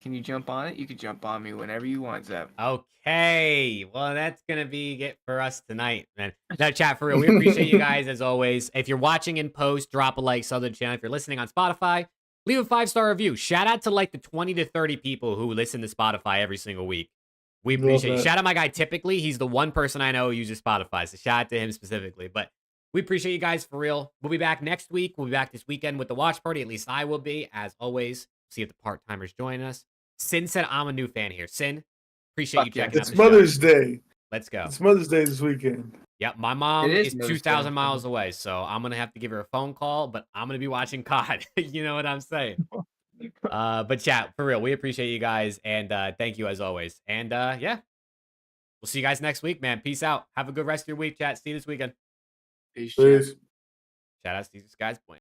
[SPEAKER 2] Can you jump on it? You can jump on me whenever you want, Zeb.
[SPEAKER 3] Okay. Well, that's going to be it for us tonight, man. Now, chat, for real, we appreciate you guys as always. If you're watching in post, drop a like, sub to the channel. If you're listening on Spotify, leave a 5-star review. Shout out to like the 20 to 30 people who listen to Spotify every single week. We appreciate it. Shout out my guy, Typically. He's the one person I know who uses Spotify, so shout out to him specifically. But we appreciate you guys for real. We'll be back next week. We'll be back this weekend with the watch party. At least I will be, as always. See if the part-timers join us. Sin said I'm a new fan here. Sin, appreciate you checking out the
[SPEAKER 1] It's Mother's Day.
[SPEAKER 3] Let's go.
[SPEAKER 1] It's Mother's Day this weekend.
[SPEAKER 3] Yep, my mom
[SPEAKER 2] It
[SPEAKER 3] is
[SPEAKER 2] is
[SPEAKER 3] 2,000 miles away, so I'm going to have to give her a phone call, but I'm going to be watching COD. You know what I'm saying? But chat, for real, we appreciate you guys, and thank you as always. And yeah, we'll see you guys next week, man. Peace out. Have a good rest of your week, chat. See you this weekend.
[SPEAKER 2] Peace.
[SPEAKER 1] Peace.
[SPEAKER 3] Shout out to these guys. Point.